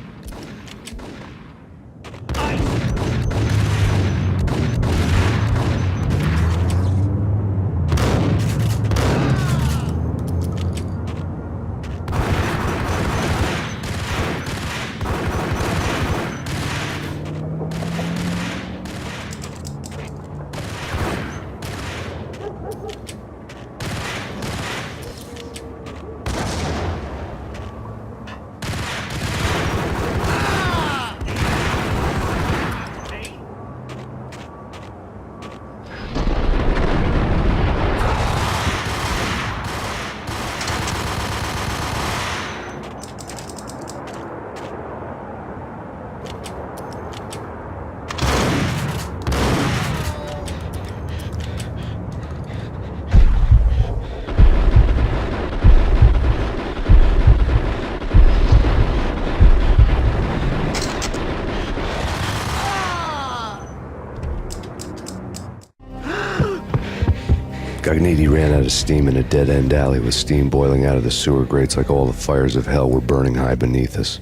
Gagniti ran out of steam in a dead-end alley with steam boiling out of the sewer grates like all the fires of hell were burning high beneath us.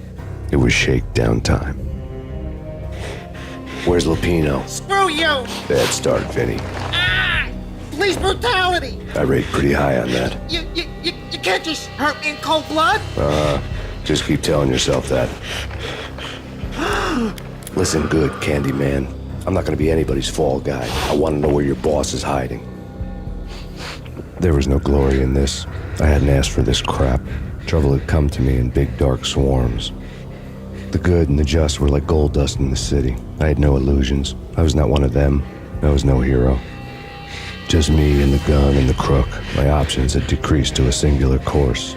It was shakedown time. Where's Lupino? Screw you! Bad start, Vinny. Ah! Police brutality! I rate pretty high on that. You can't just hurt me in cold blood? Just keep telling yourself that. Listen good, Candyman. I'm not gonna be anybody's fall guy. I want to know where your boss is hiding. There was no glory in this. I hadn't asked for this crap. Trouble had come to me in big dark swarms. The good and the just were like gold dust in the city. I had no illusions. I was not one of them. I was no hero. Just me and the gun and the crook. My options had decreased to a singular course.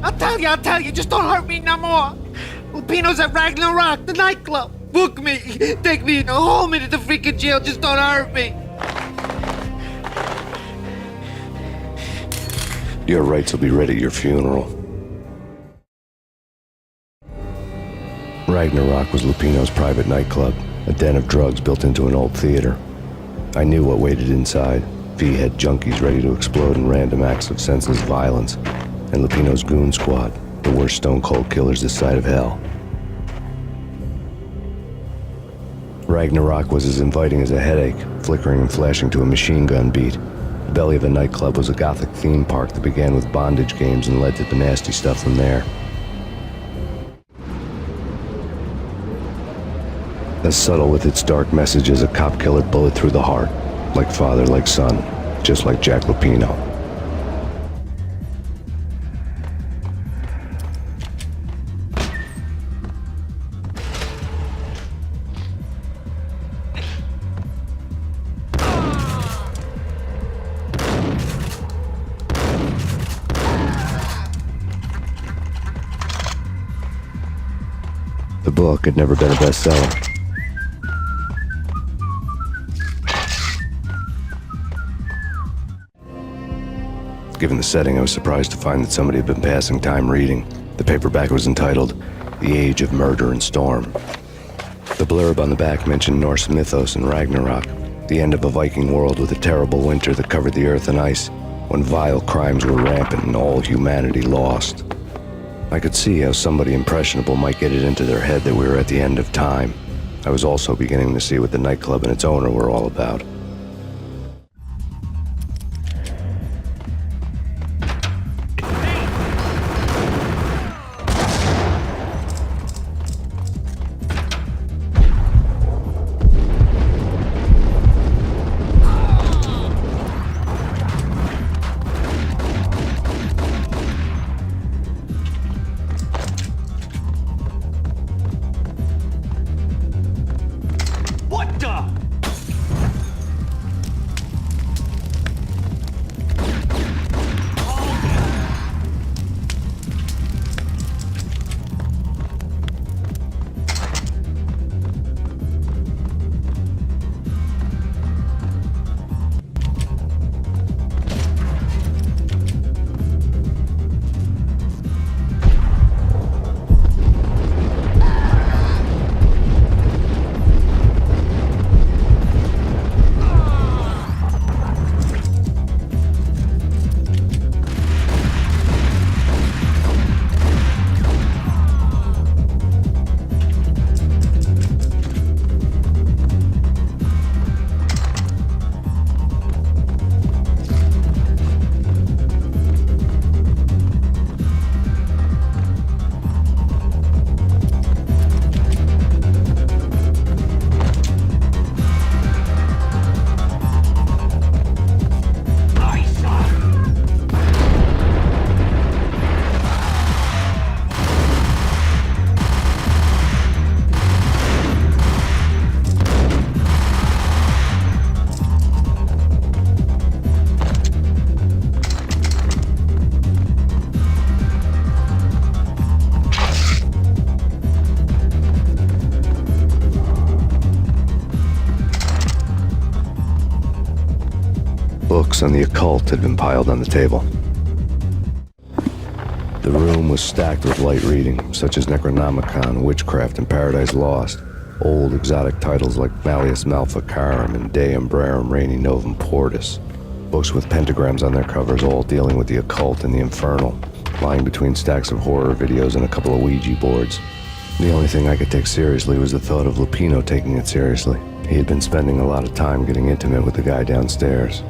I'll tell you, just don't hurt me no more. Lupino's at Ragnarok, the nightclub. Book me, take me, hold me to the freaking jail, just don't hurt me. Your rights will be ready at your funeral. Ragnarok was Lupino's private nightclub, a den of drugs built into an old theater. I knew what waited inside. V had junkies ready to explode in random acts of senseless violence, and Lupino's goon squad, the worst stone-cold killers this side of hell. Ragnarok was as inviting as a headache, flickering and flashing to a machine gun beat. The belly of the nightclub was a gothic theme park that began with bondage games and led to the nasty stuff from there. As subtle with its dark message as a cop killer bullet through the heart, like father, like son, just like Jack Lupino. The book had never been a bestseller. Given the setting, I was surprised to find that somebody had been passing time reading. The paperback was entitled The Age of Murder and Storm. The blurb on the back mentioned Norse mythos and Ragnarok, the end of a Viking world with a terrible winter that covered the earth in ice, when vile crimes were rampant and all humanity lost. I could see how somebody impressionable might get it into their head that we were at the end of time. I was also beginning to see what the nightclub and its owner were all about. books on the occult had been piled on the table. The room was stacked with light reading, such as Necronomicon, Witchcraft, and Paradise Lost. Old exotic titles like Malleus Maleficarum and De Umbrarum Reini Novum Portus. Books with pentagrams on their covers, all dealing with the occult and the infernal, lying between stacks of horror videos and a couple of Ouija boards. The only thing I could take seriously was the thought of Lupino taking it seriously. He had been spending a lot of time getting intimate with the guy downstairs.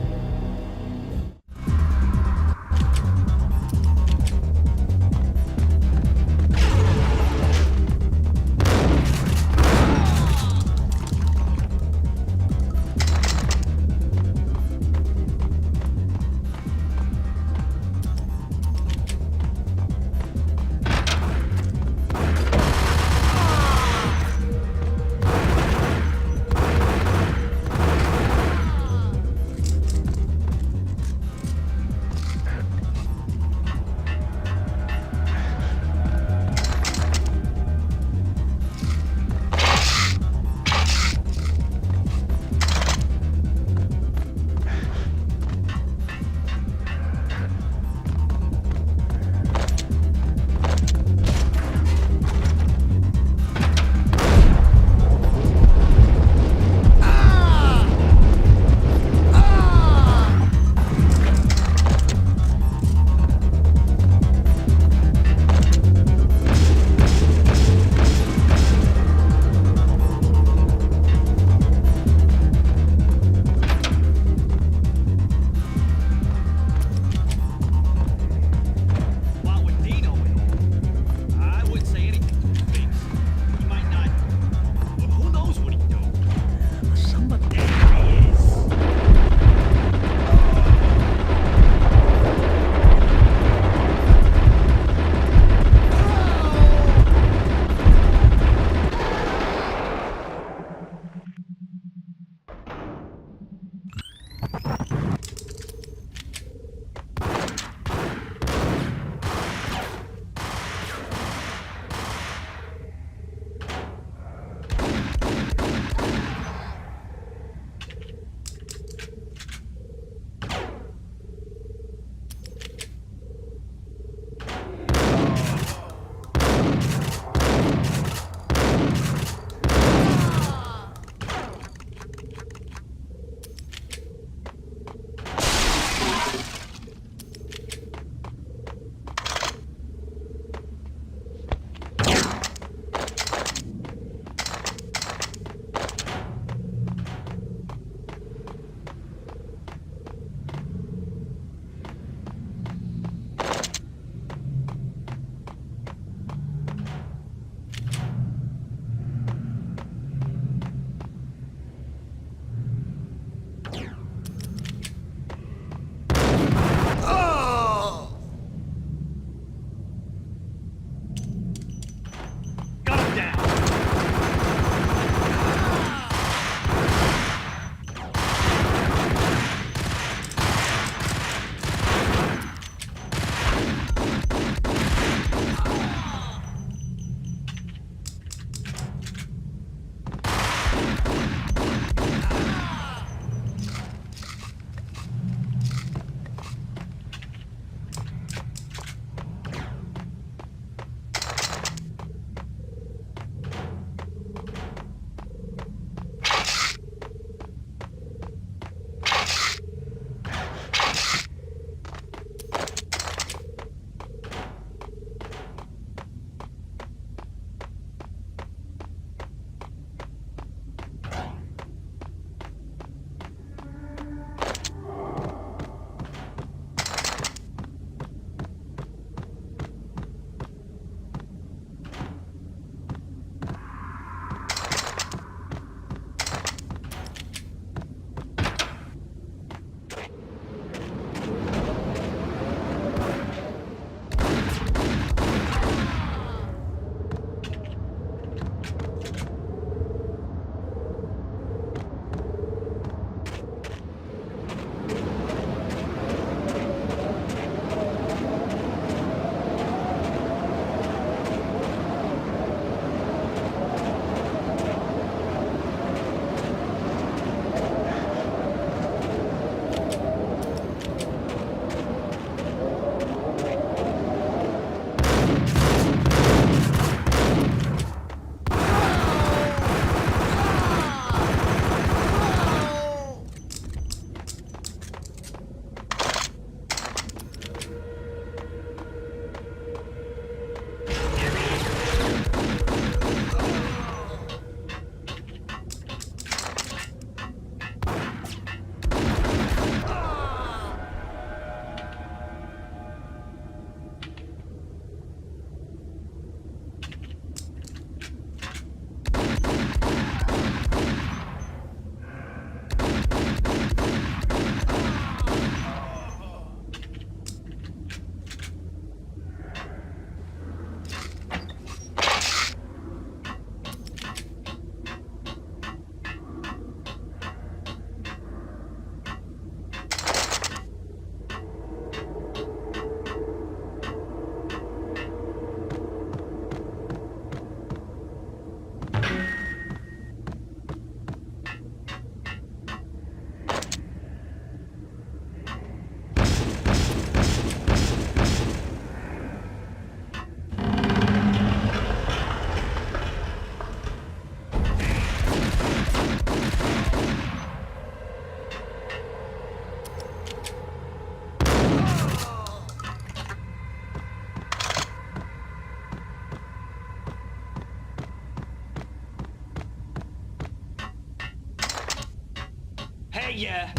Hey, yeah.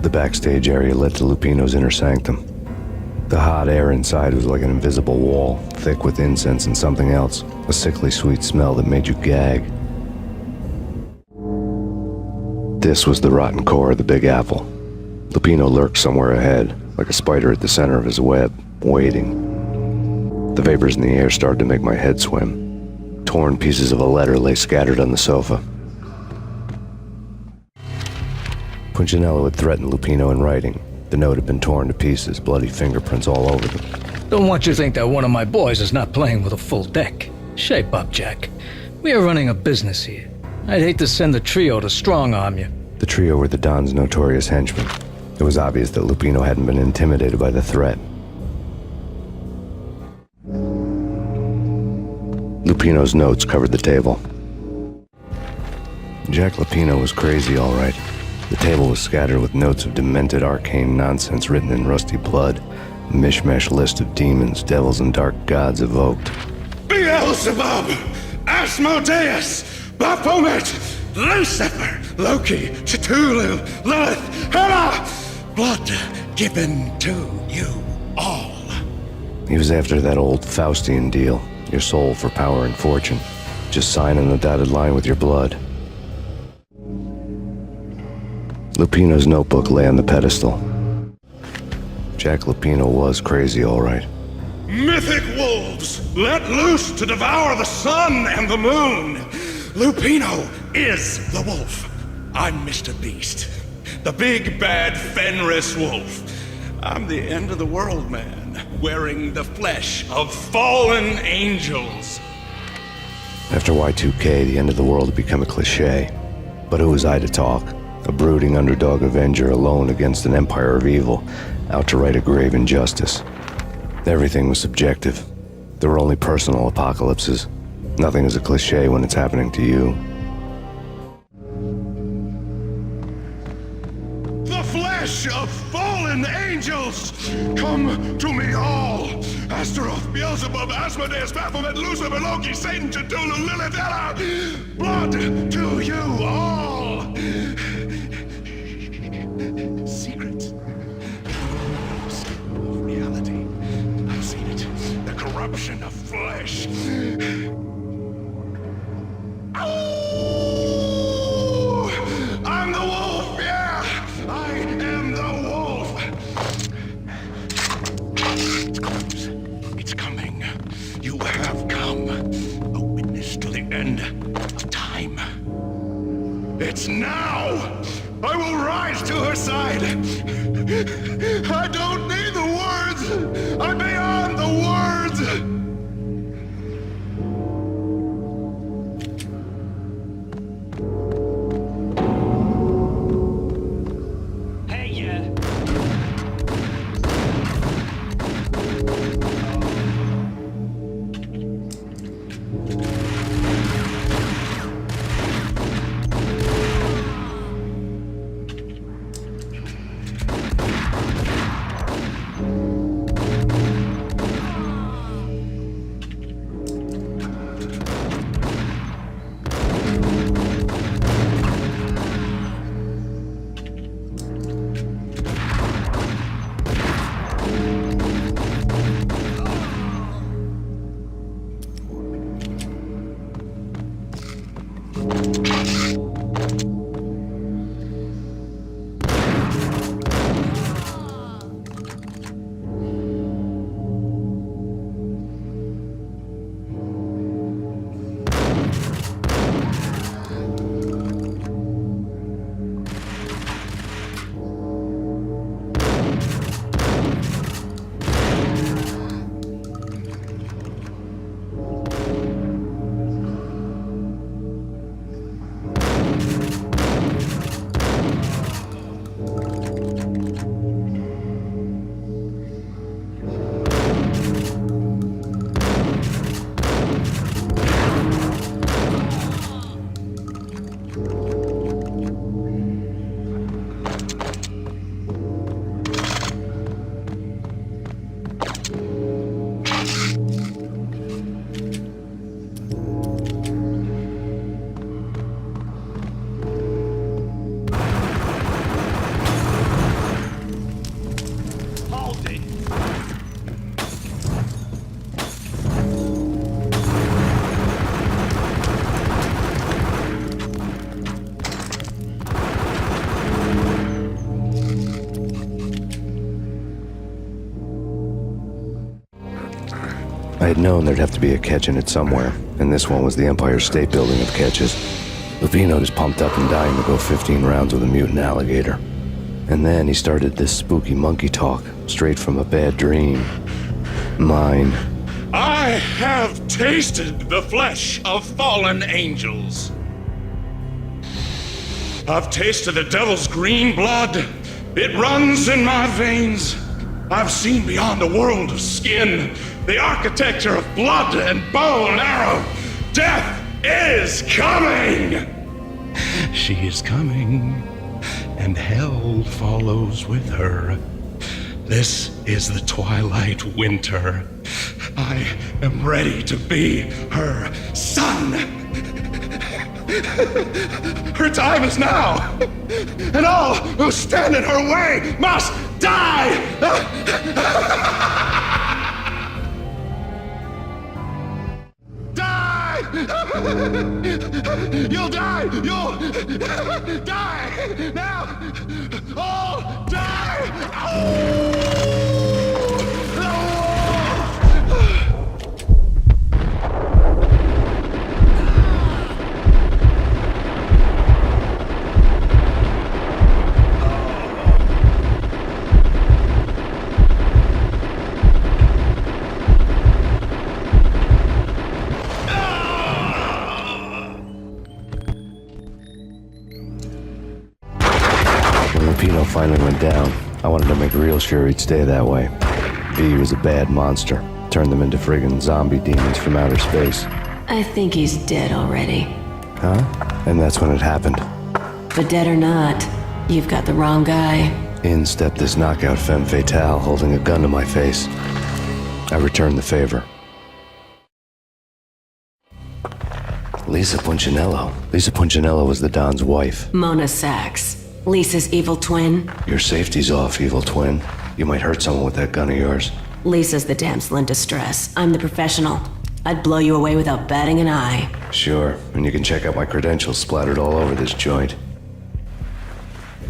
The backstage area led to Lupino's inner sanctum. The hot air inside was like an invisible wall, thick with incense and something else, a sickly sweet smell that made you gag. This was the rotten core of the Big Apple. Lupino lurked somewhere ahead, like a spider at the center of his web, waiting. The vapors in the air started to make my head swim. Torn pieces of a letter lay scattered on the sofa. Punchinello had threatened Lupino in writing. The note had been torn to pieces, bloody fingerprints all over them. Don't want you to think that one of my boys is not playing with a full deck. Shape up, Jack. We are running a business here. I'd hate to send the trio to strong-arm you. The trio were the Don's notorious henchmen. It was obvious that Lupino hadn't been intimidated by the threat. Lupino's notes covered the table. Jack Lupino was crazy, all right. The table was scattered with notes of demented arcane nonsense written in rusty blood, a mishmash list of demons, devils, and dark gods evoked. Beelzebub, Asmodeus, Baphomet, Lucifer, Loki, Cthulhu, Lilith, Hela, blood given to you all. He was after that old Faustian deal, your soul for power and fortune. Just sign on the dotted line with your blood. Lupino's notebook lay on the pedestal. Jack Lupino was crazy, all right. Mythic wolves, let loose to devour the sun and the moon. Lupino is the wolf. I'm Mr. Beast, the big bad Fenris wolf. I'm the end of the world man, wearing the flesh of fallen angels. After Y2K, the end of the world had become a cliché. But who was I to talk? A brooding underdog avenger alone against an empire of evil, out to right a grave injustice. Everything was subjective. There were only personal apocalypses. Nothing is a cliché when it's happening to you. The flesh of fallen angels! Come to me all! Astaroth, Beelzebub, Asmodeus, Baphomet, Lucifer, Loki, Satan, Cthulhu, Lilith, Hela! Blood to you all! Secret. Of reality. I've seen it. The corruption of flesh. Oh! I'm the wolf, yeah! I am the wolf! It's close. It's coming. You have come. A witness to the end of time. It's now! I will rise to her side! I don't need the words! I'm beyond the words! Hey, yeah. I had known there'd have to be a catch in it somewhere, and this one was the Empire State Building of catches. Lupino was pumped up and dying to go 15 rounds with a mutant alligator. And then he started this spooky monkey talk, straight from a bad dream. Mine. I have tasted the flesh of fallen angels. I've tasted the devil's green blood. It runs in my veins. I've seen beyond a world of skin, the architecture of blood and bow and arrow. Death is coming! She is coming, and hell follows with her. This is the twilight winter. I am ready to be her son. Her time is now, and all who stand in her way must die! Die! You'll die! You'll die! Now! All die! Finally went down. I wanted to make real sure he'd stay that way. V was a bad monster. Turned them into friggin' zombie demons from outer space. I think he's dead already. Huh? And that's when it happened. But dead or not, you've got the wrong guy. In stepped this knockout femme fatale holding a gun to my face. I returned the favor. Lisa Punchinello. Lisa Punchinello was the Don's wife. Mona Sachs. Lisa's evil twin. Your safety's off, evil twin. You might hurt someone with that gun of yours. Lisa's the damsel in distress. I'm the professional. I'd blow you away without batting an eye. Sure, and you can check out my credentials splattered all over this joint.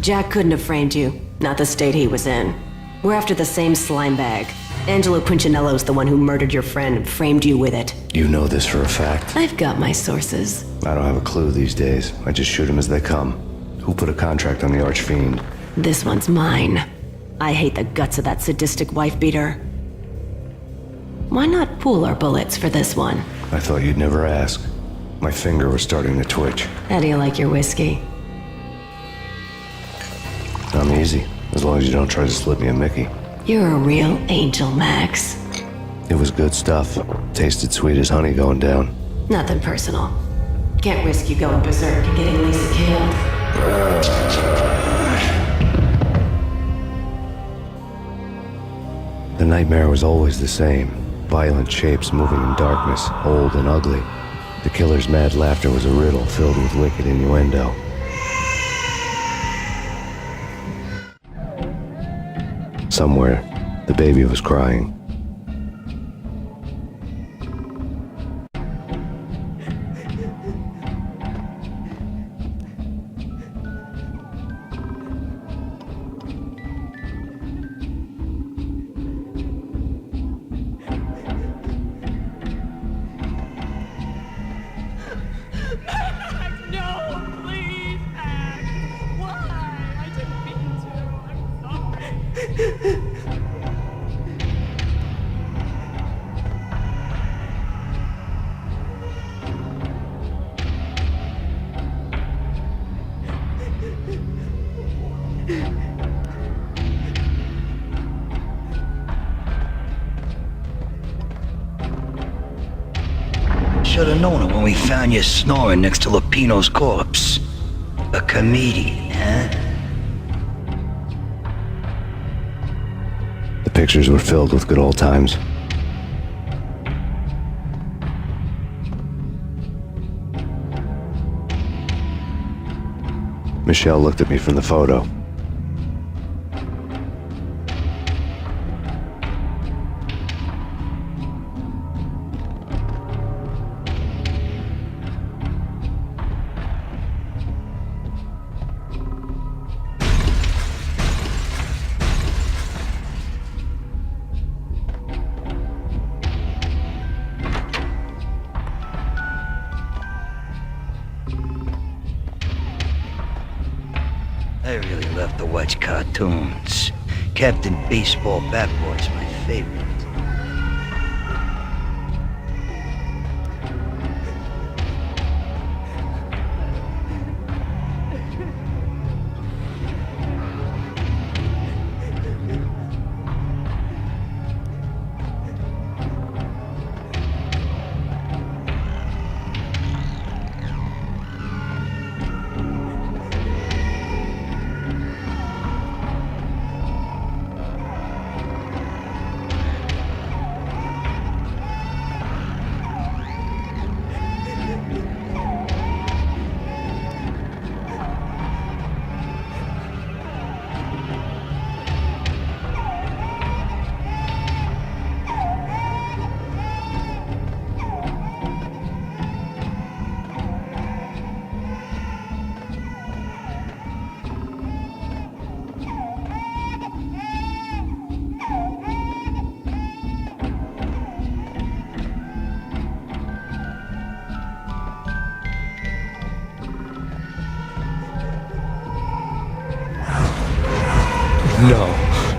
Jack couldn't have framed you. Not the state he was in. We're after the same slime bag. Angelo Punchinello's the one who murdered your friend and framed you with it. You know this for a fact? I've got my sources. I don't have a clue these days. I just shoot them as they come. Who put a contract on the Archfiend? This one's mine. I hate the guts of that sadistic wife-beater. Why not pool our bullets for this one? I thought you'd never ask. My finger was starting to twitch. How do you like your whiskey? I'm easy, as long as you don't try to slip me a Mickey. You're a real angel, Max. It was good stuff. Tasted sweet as honey going down. Nothing personal. Can't risk you going berserk and getting Lisa killed. The nightmare was always the same. Violent shapes moving in darkness, old and ugly. The killer's mad laughter was a riddle filled with wicked innuendo. Somewhere, the baby was crying. should have known it when we found you snoring next to Lupino's corpse. A comedian, huh? The pictures were filled with good old times. Michelle looked at me from the photo. I really love to watch cartoons. Captain Baseball Bat Boy's my favorite.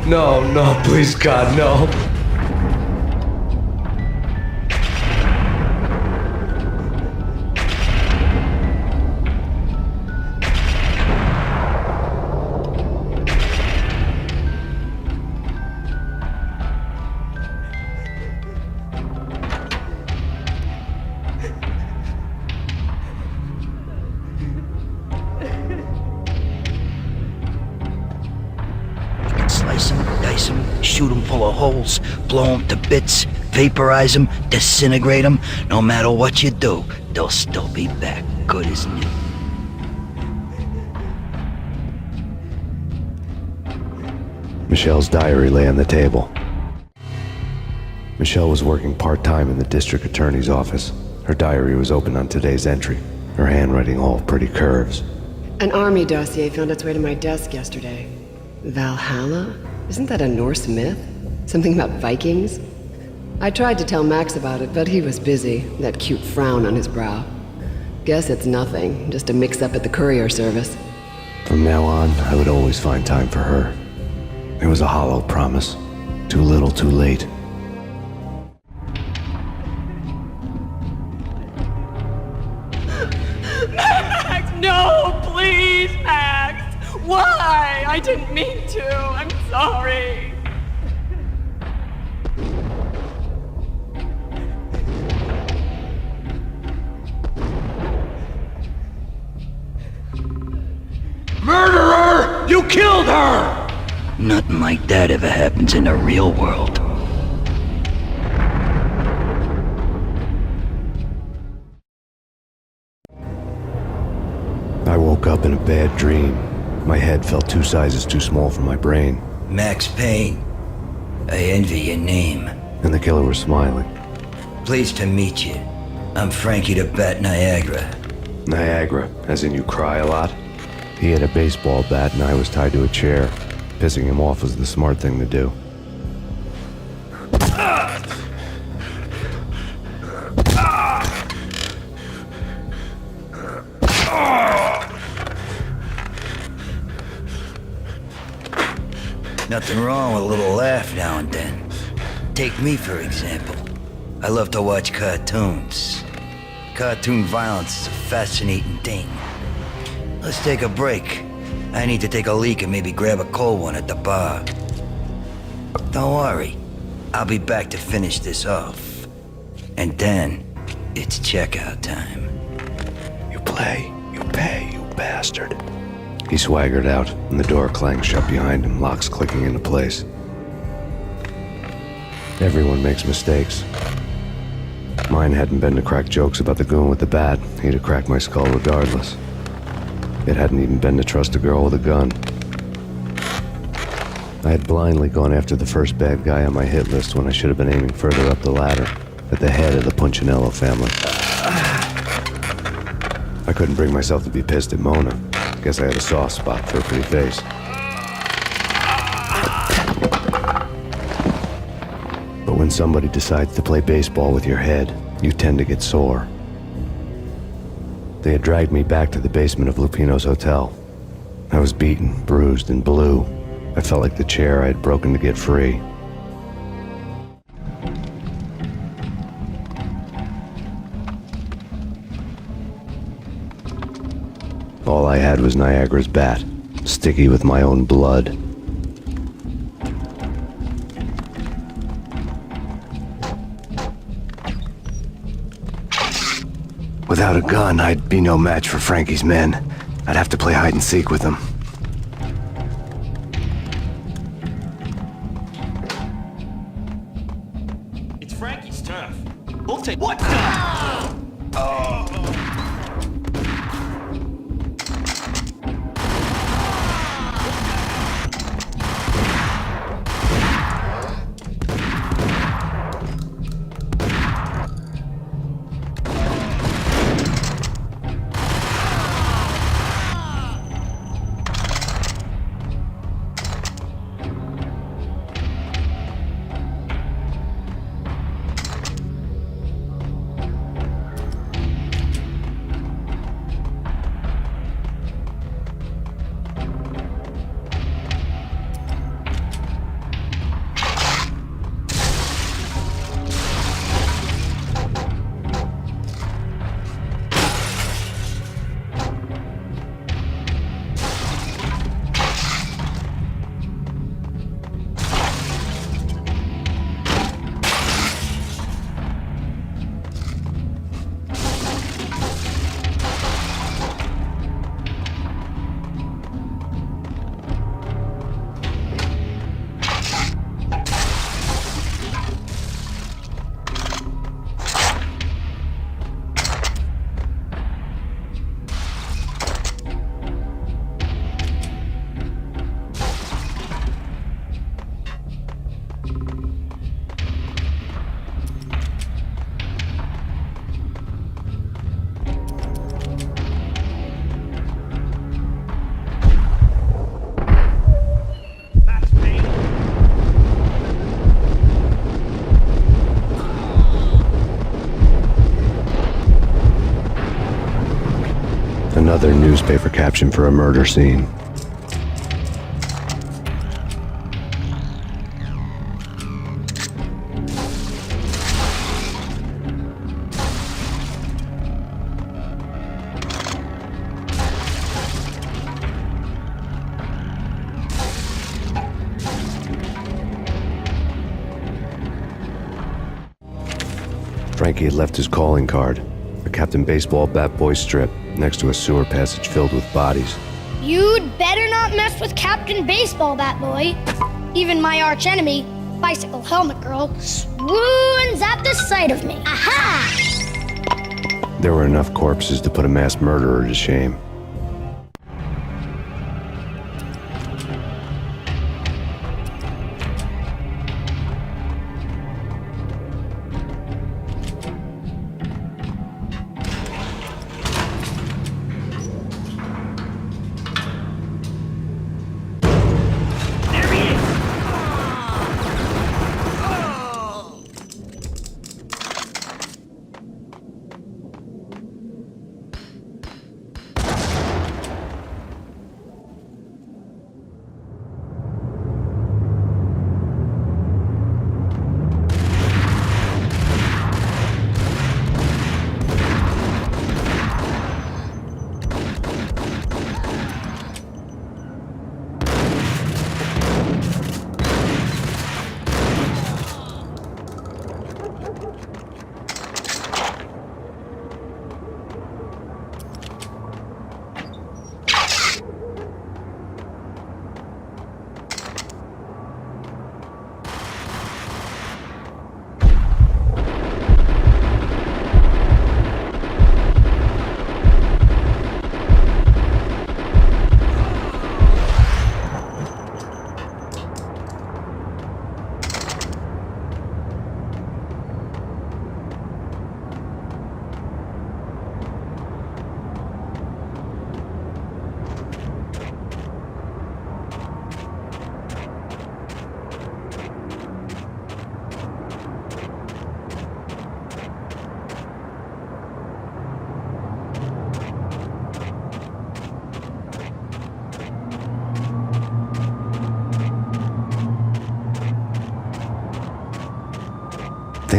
No, please God, no. Slice them, dice them, shoot them full of holes, blow them to bits, vaporize them, disintegrate them. No matter what you do, they'll still be back, good as new. Michelle's diary lay on the table. Michelle was working part-time in the district attorney's office. Her diary was open on today's entry, her handwriting all pretty curves. An army dossier found its way to my desk yesterday. Valhalla? Isn't that a Norse myth? Something about Vikings? I tried to tell Max about it, but he was busy, that cute frown on his brow. Guess it's nothing, just a mix-up at the courier service. From now on, I would always find time for her. It was a hollow promise. Too little, too late. Max, no, please, Max. Why? I didn't mean to. I'm sorry. Murderer! You killed her! Nothing like that ever happens in the real world. I woke up in a bad dream. My head felt 2 sizes too small for my brain. Max Payne. I envy your name. And the killer was smiling. Pleased to meet you. I'm Frankie the Bat Niagara. Niagara, as in you cry a lot? He had a baseball bat and I was tied to a chair. Pissing him off was the smart thing to do. Nothing wrong with a little laugh now and then. Take me, for example. I love to watch cartoons. Cartoon violence is a fascinating thing. Let's take a break. I need to take a leak and maybe grab a cold one at the bar. Don't worry. I'll be back to finish this off. And then, It's checkout time. You play, you pay, you bastard. He swaggered out, and the door clanged shut behind him, locks clicking into place. Everyone makes mistakes. Mine hadn't been to crack jokes about the goon with the bat. He'd have cracked my skull regardless. It hadn't even been to trust a girl with a gun. I had blindly gone after the first bad guy on my hit list when I should have been aiming further up the ladder, at the head of the Punchinello family. I couldn't bring myself to be pissed at Mona. Guess I had a soft spot for a pretty face. But when somebody decides to play baseball with your head, you tend to get sore. They had dragged me back to the basement of Lupino's hotel. I was beaten, bruised, and blue. I felt like the chair I had broken to get free. All I had was Niagara's bat, sticky with my own blood. Without a gun, I'd be no match for Frankie's men. I'd have to play hide and seek with them. It's Frankie's turf. We'll take. What the? Max Payne. Another newspaper caption for a murder scene. Frankie had left his calling card, a Captain Baseball bat boy strip, next to a sewer passage filled with bodies. You'd better not mess with Captain Baseball Bat Boy. Even my archenemy, Bicycle Helmet Girl, swoons at the sight of me. Aha! There were enough corpses to put a mass murderer to shame.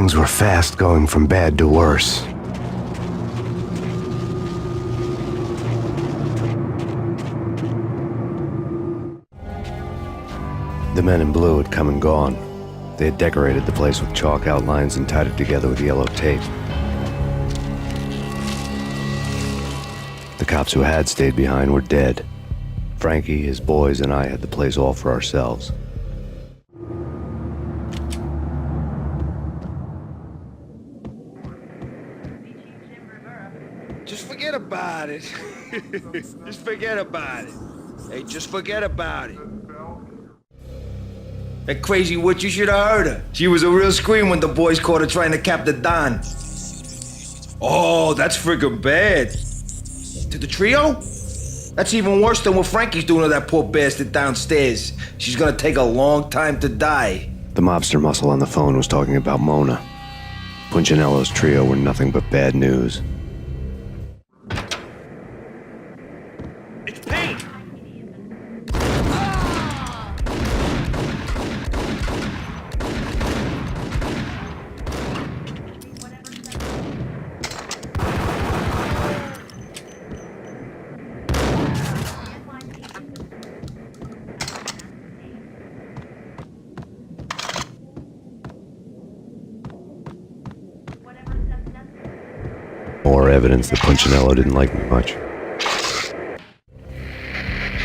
Things were fast going from bad to worse. The men in blue had come and gone. They had decorated the place with chalk outlines and tied it together with yellow tape. The cops who had stayed behind were dead. Frankie, his boys, and I had the place all for ourselves. Just forget about it. Just forget about it. Hey, just forget about it. That crazy witch, you should have heard her. She was a real scream when the boys caught her trying to cap the Don. Oh, that's friggin' bad. To the trio? That's even worse than what Frankie's doing to that poor bastard downstairs. She's gonna take a long time to die. The mobster muscle on the phone was talking about Mona. Punchinello's trio were nothing but bad news. It's Payne! More evidence that Punchinello didn't like me much.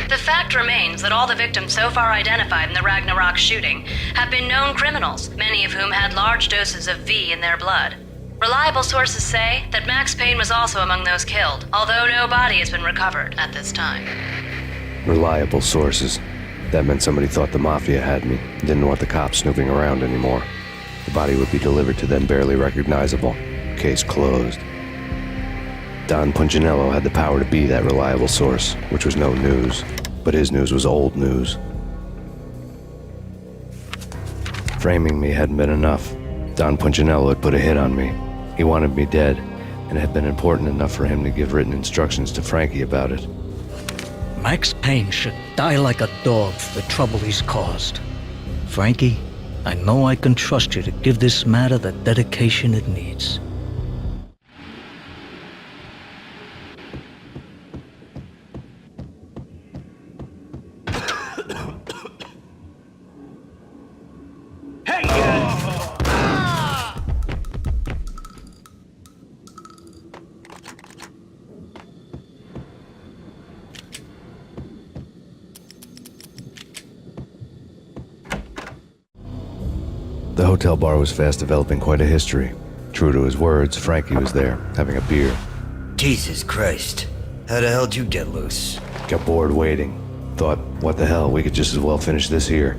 The fact remains that all the victims so far identified in the Ragnarok shooting have been known criminals, many of whom had large doses of V in their blood. Reliable sources say that Max Payne was also among those killed, although no body has been recovered at this time. Reliable sources. That meant somebody thought the Mafia had me, and didn't want the cops snooping around anymore. The body would be delivered to them barely recognizable. Case closed. Don Punchinello had the power to be that reliable source, which was no news. But his news was old news. Framing me hadn't been enough. Don Punchinello had put a hit on me. He wanted me dead, and it had been important enough for him to give written instructions to Frankie about it. Max Payne should die like a dog for the trouble he's caused. Frankie, I know I can trust you to give this matter the dedication it needs. The hotel bar was fast developing quite a history. True to his words, Frankie was there, having a beer. Jesus Christ. How the hell did you get loose? Got bored waiting. Thought, what the hell, we could just as well finish this here.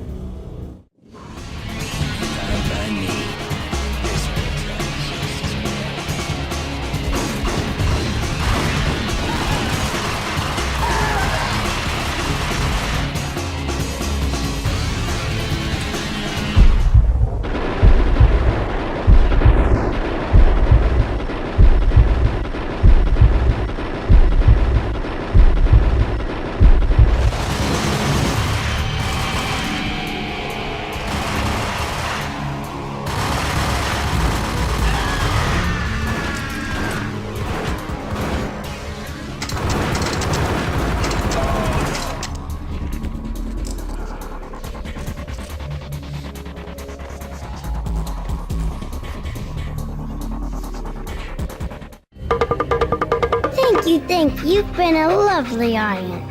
Thank you. You've been a lovely audience.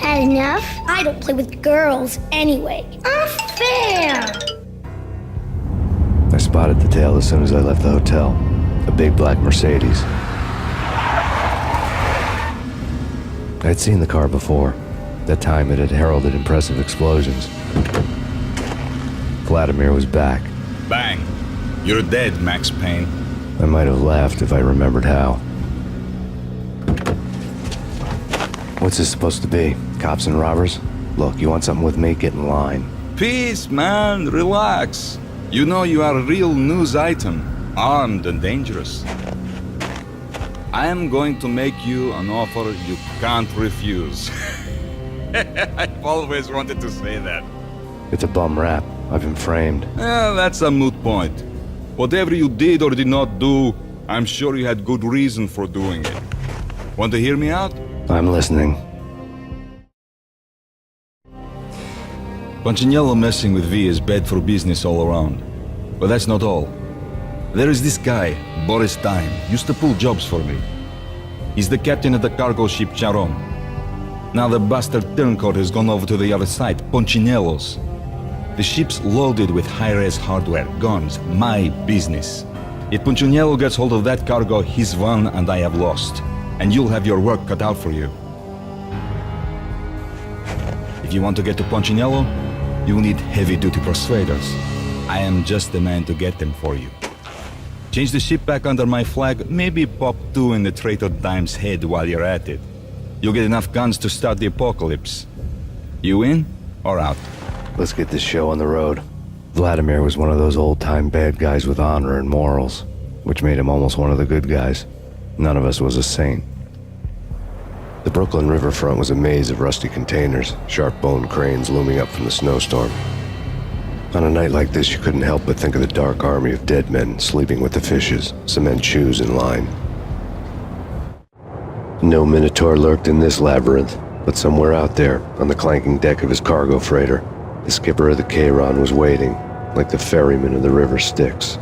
Had enough? I don't play with girls anyway. Unfair! I spotted the tail as soon as I left the hotel. A big black Mercedes. I'd seen the car before. That time it had heralded impressive explosions. Vladimir was back. Bang. You're dead, Max Payne. I might have laughed if I remembered how. What's this supposed to be? Cops and robbers? Look, you want something with me? Get in line. Peace, man. Relax. You know you are a real news item. Armed and dangerous. I am going to make you an offer you can't refuse. I've always wanted to say that. It's a bum rap. I've been framed. That's a moot point. Whatever you did or did not do, I'm sure you had good reason for doing it. Want to hear me out? I'm listening. Punchinello messing with V is bad for business all around. But that's not all. There is this guy, Boris Time, used to pull jobs for me. He's the captain of the cargo ship Charon. Now the bastard turncoat has gone over to the other side, Punchinello's. The ship's loaded with high-res hardware, guns, my business. If Punchinello gets hold of that cargo, he's won and I have lost. And you'll have your work cut out for you. If you want to get to Punchinello, you'll need heavy-duty persuaders. I am just the man to get them for you. Change the ship back under my flag, maybe pop 2 in the traitor Dime's head while you're at it. You'll get enough guns to start the apocalypse. You in or out? Let's get this show on the road. Vladimir was one of those old-time bad guys with honor and morals, which made him almost one of the good guys. None of us was a saint. The Brooklyn riverfront was a maze of rusty containers, sharp-boned cranes looming up from the snowstorm. On a night like this, you couldn't help but think of the dark army of dead men sleeping with the fishes, cement shoes in line. No Minotaur lurked in this labyrinth, but somewhere out there, on the clanking deck of his cargo freighter, the skipper of the Chiron was waiting, like the ferryman of the river Styx.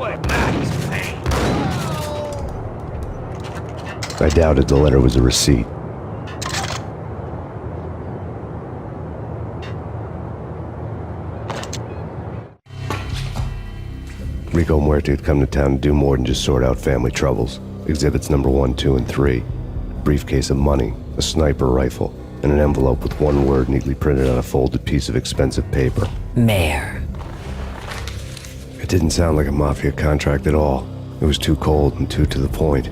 way, Max Payne. I doubted the letter was a receipt. Rico Muerte had come to town to do more than just sort out family troubles. Exhibits number 1, 2, and 3. A briefcase of money, a sniper rifle, and an envelope with one word neatly printed on a folded piece of expensive paper. Mayor. It didn't sound like a mafia contract at all. It was too cold and too to the point.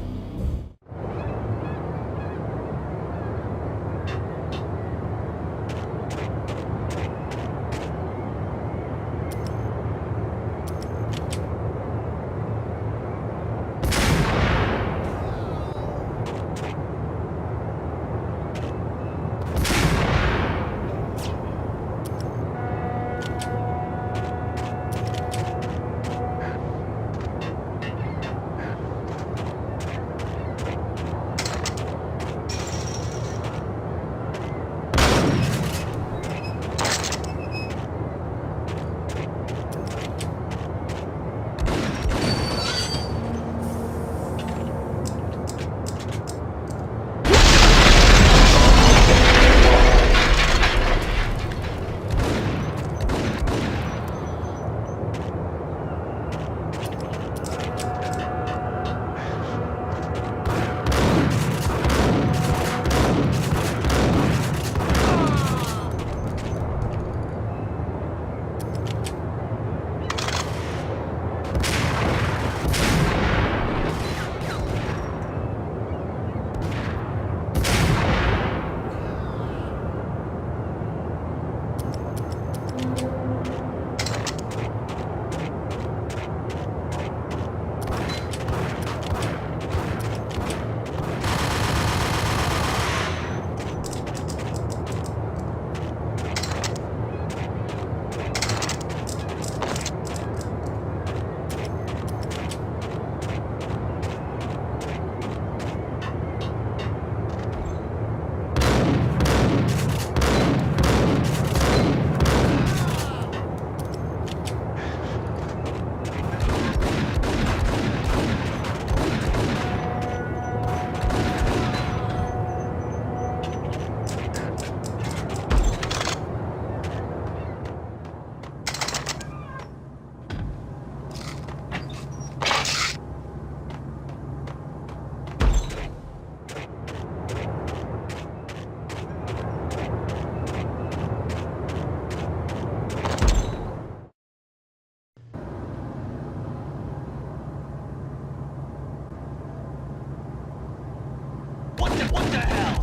What the hell?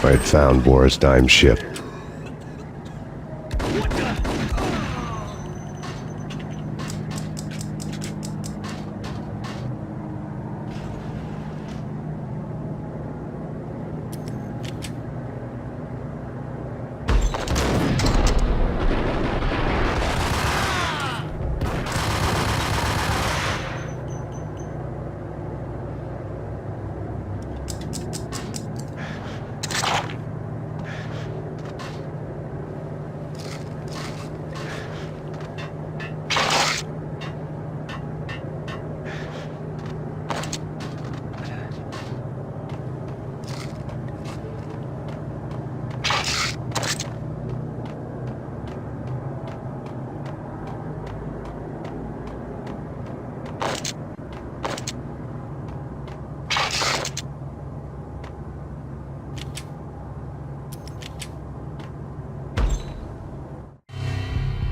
I had found Boris Dime's ship.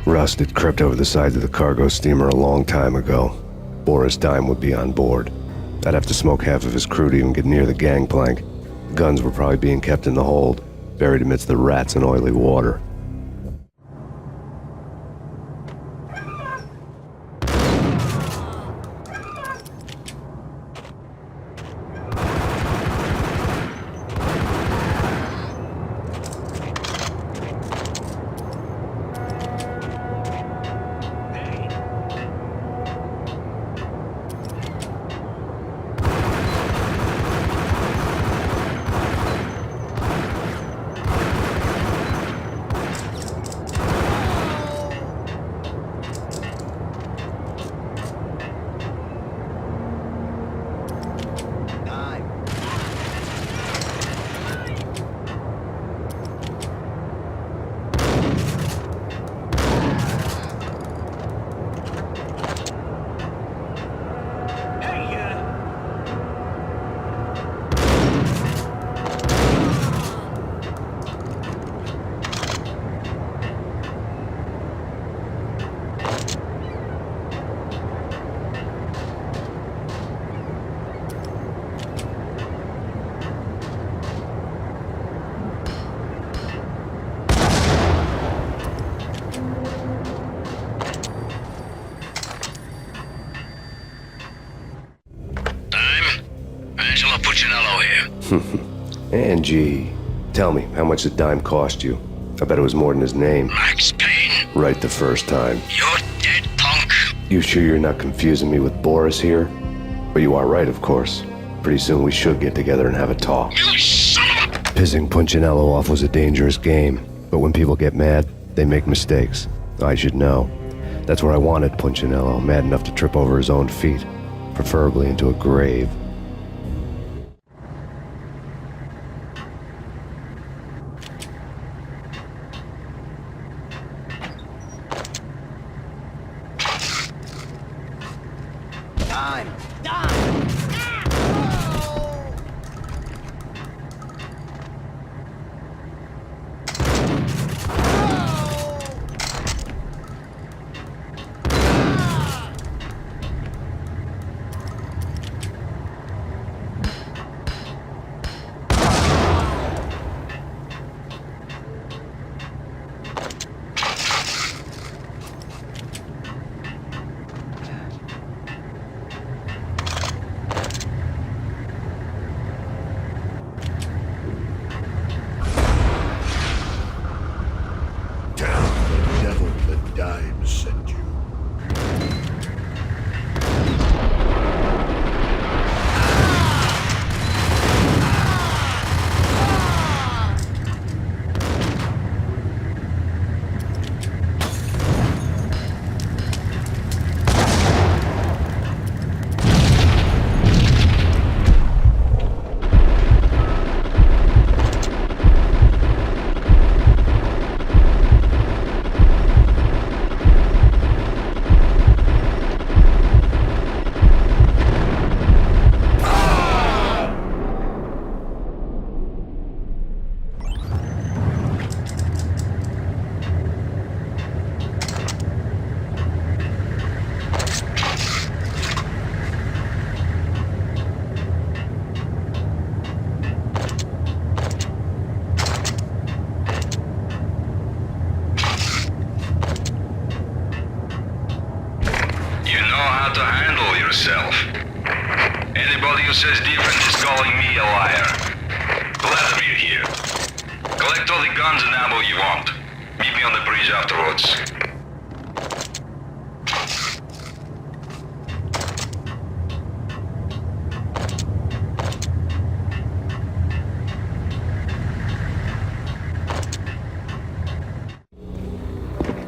Rust had crept over the sides of the cargo steamer a long time ago. Boris Dime would be on board. I'd have to smoke half of his crew to even get near the gangplank. The guns were probably being kept in the hold, buried amidst the rats and oily water. Angie, tell me, how much did Dime cost you? I bet it was more than his name. Max Payne. Right the first time. You're dead, punk. You sure you're not confusing me with Boris here? But you are right, of course. Pretty soon we should get together and have a talk. You son of a... Pissing Punchinello off was a dangerous game, but when people get mad, they make mistakes. I should know. That's where I wanted Punchinello, mad enough to trip over his own feet, preferably into a grave. says different is calling me a liar. Glad of you here. Collect all the guns and ammo you want. Meet me on the bridge afterwards.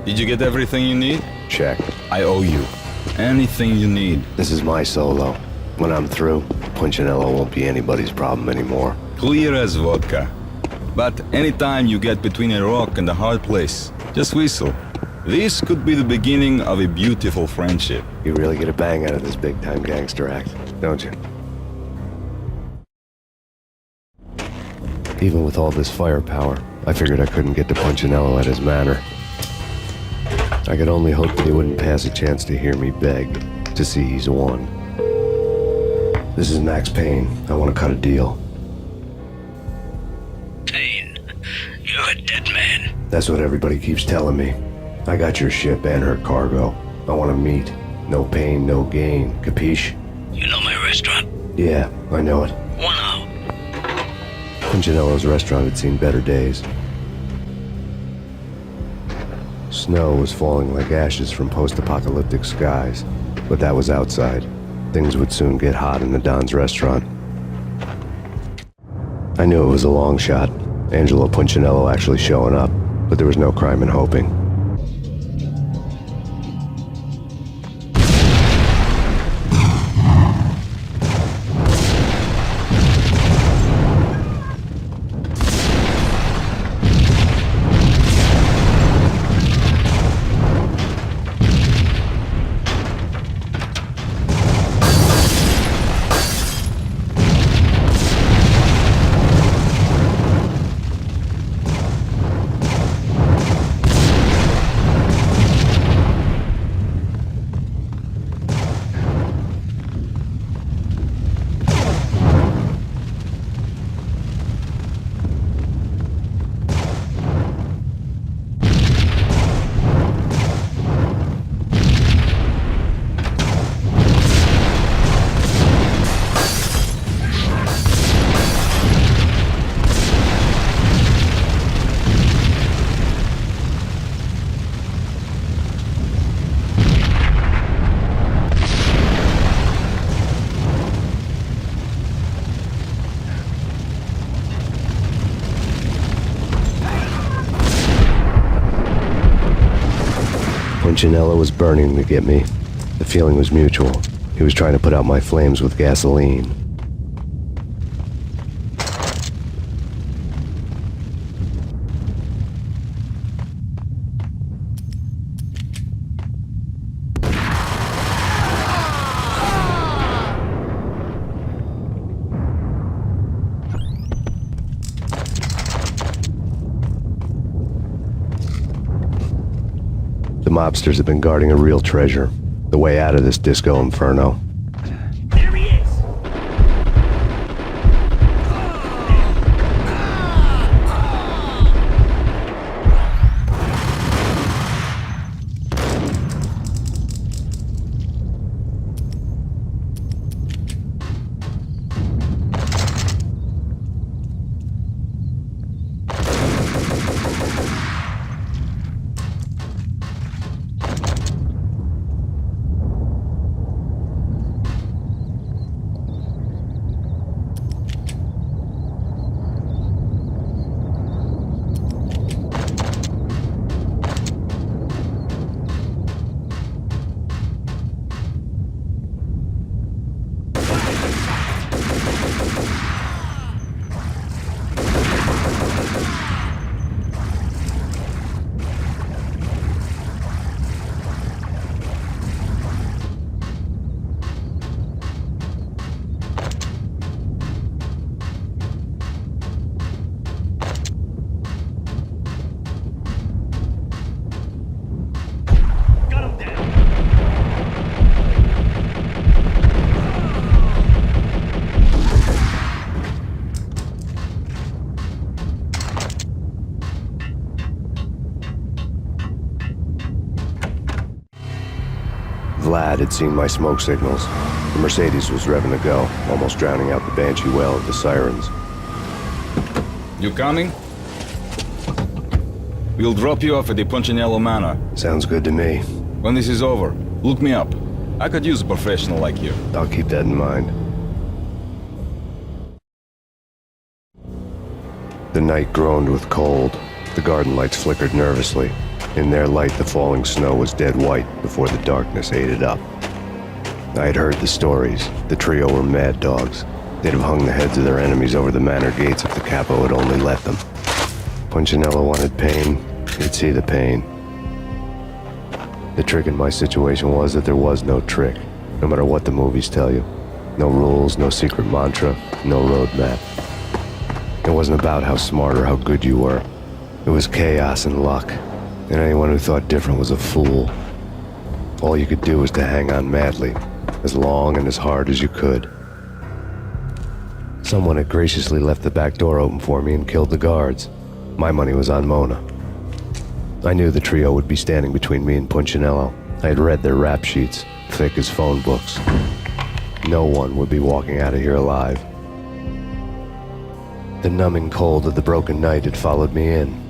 Did you get everything you need? Check. I owe you. Anything you need. This is my solo. When I'm through, Punchinello won't be anybody's problem anymore. Clear as vodka. But anytime you get between a rock and a hard place, just whistle. This could be the beginning of a beautiful friendship. You really get a bang out of this big-time gangster act, don't you? Even with all this firepower, I figured I couldn't get to Punchinello at his manor. I could only hope that he wouldn't pass a chance to hear me beg, to see he's won. This is Max Payne. I want to cut a deal. Payne, you're a dead man. That's what everybody keeps telling me. I got your ship and her cargo. I want to meet. No pain, no gain. Capiche? You know my restaurant? Yeah, I know it. 1 hour. Punchinello's restaurant had seen better days. Snow was falling like ashes from post-apocalyptic skies, but that was outside. Things would soon get hot in the Don's restaurant. I knew it was a long shot, Angelo Punchinello actually showing up, but there was no crime in hoping. Punchinello was burning to get me. The feeling was mutual. He was trying to put out my flames with gasoline. The mobsters have been guarding a real treasure. The way out of this disco inferno. There he is! Vlad had seen my smoke signals. The Mercedes was revving to go, almost drowning out the banshee wail of the sirens. You coming? We'll drop you off at the Punchinello Manor. Sounds good to me. When this is over, look me up. I could use a professional like you. I'll keep that in mind. The night groaned with cold. The garden lights flickered nervously. In their light, the falling snow was dead white before the darkness ate it up. I had heard the stories. The trio were mad dogs. They'd have hung the heads of their enemies over the manor gates if the capo had only let them. Punchinello wanted pain. He'd see the pain. The trick in my situation was that there was no trick, no matter what the movies tell you. No rules, no secret mantra, no roadmap. It wasn't about how smart or how good you were. It was chaos and luck, and anyone who thought different was a fool. All you could do was to hang on madly, as long and as hard as you could. Someone had graciously left the back door open for me and killed the guards. My money was on Mona. I knew the trio would be standing between me and Punchinello. I had read their rap sheets, thick as phone books. No one would be walking out of here alive. The numbing cold of the broken night had followed me in.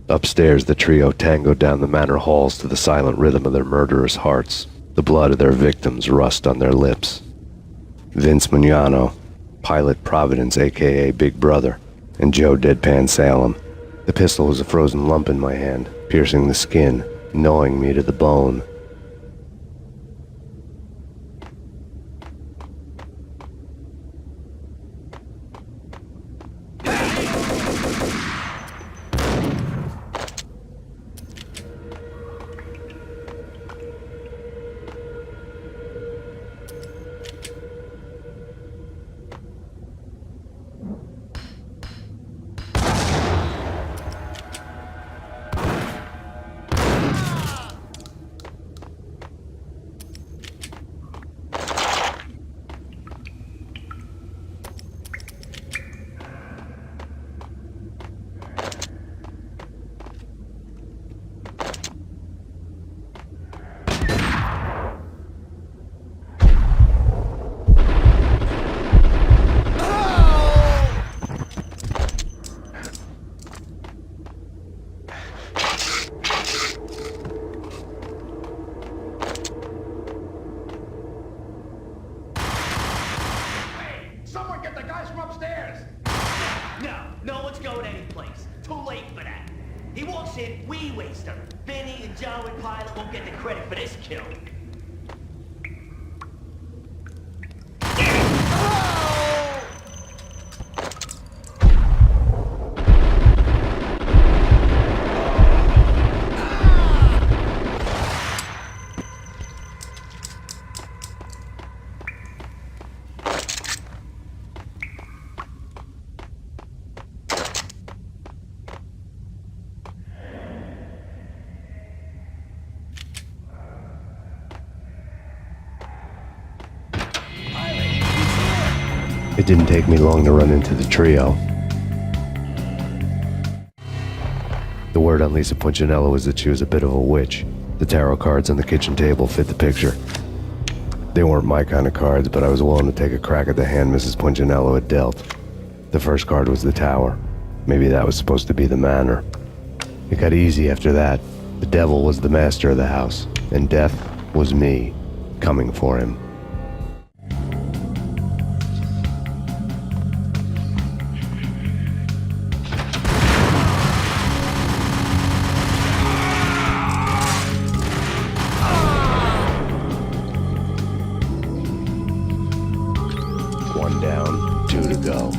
Upstairs, the trio tangoed down the manor halls to the silent rhythm of their murderous hearts. The blood of their victims rust on their lips. Vince Mugnano, Pilot Providence, a.k.a. Big Brother, and Joe Deadpan Salem. The pistol was a frozen lump in my hand, piercing the skin, gnawing me to the bone. No one's going anyplace. Too late for that. He walks in, we waste him. Vinny and Joe and Pilot won't get the credit for this kill. It didn't take me long to run into the trio. The word on Lisa Punchinello was that she was a bit of a witch. The tarot cards on the kitchen table fit the picture. They weren't my kind of cards, but I was willing to take a crack at the hand Mrs. Punchinello had dealt. The first card was the tower. Maybe that was supposed to be the manor. It got easy after that. The devil was the master of the house, and death was me, coming for him. One down, two to go.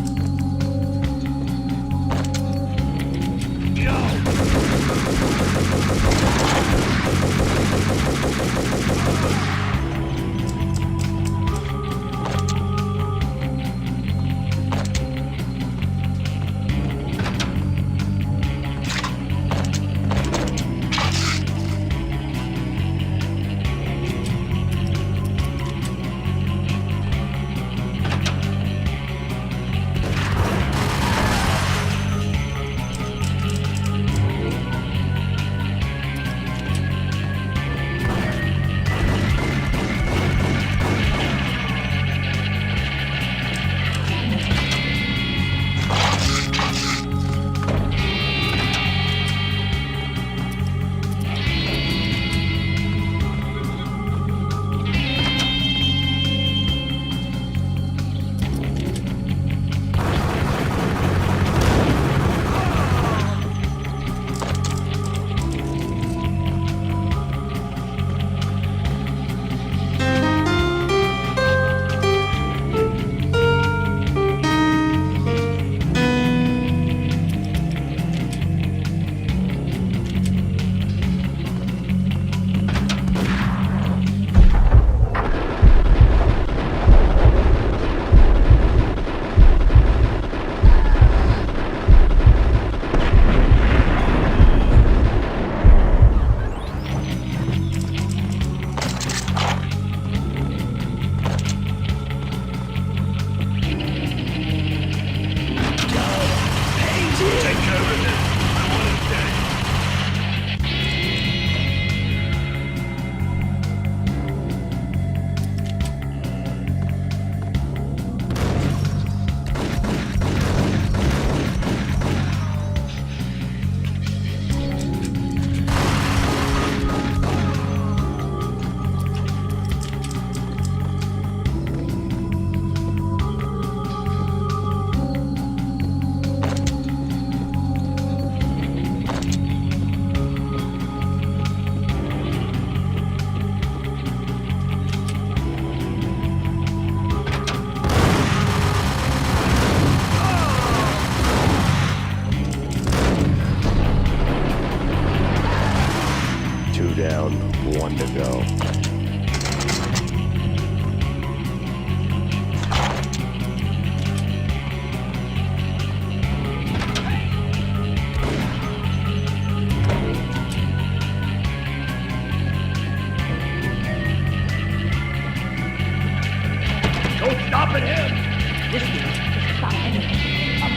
This way. Stop anything. Up.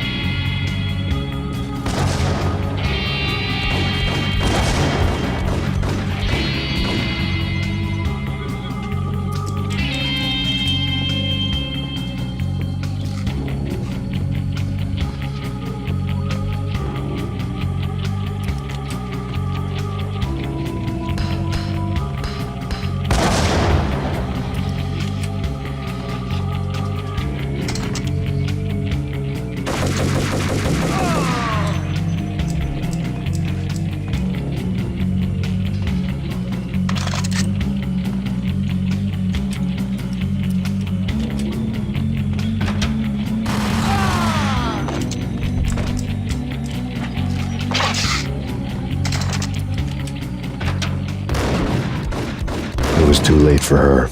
It was too late for her.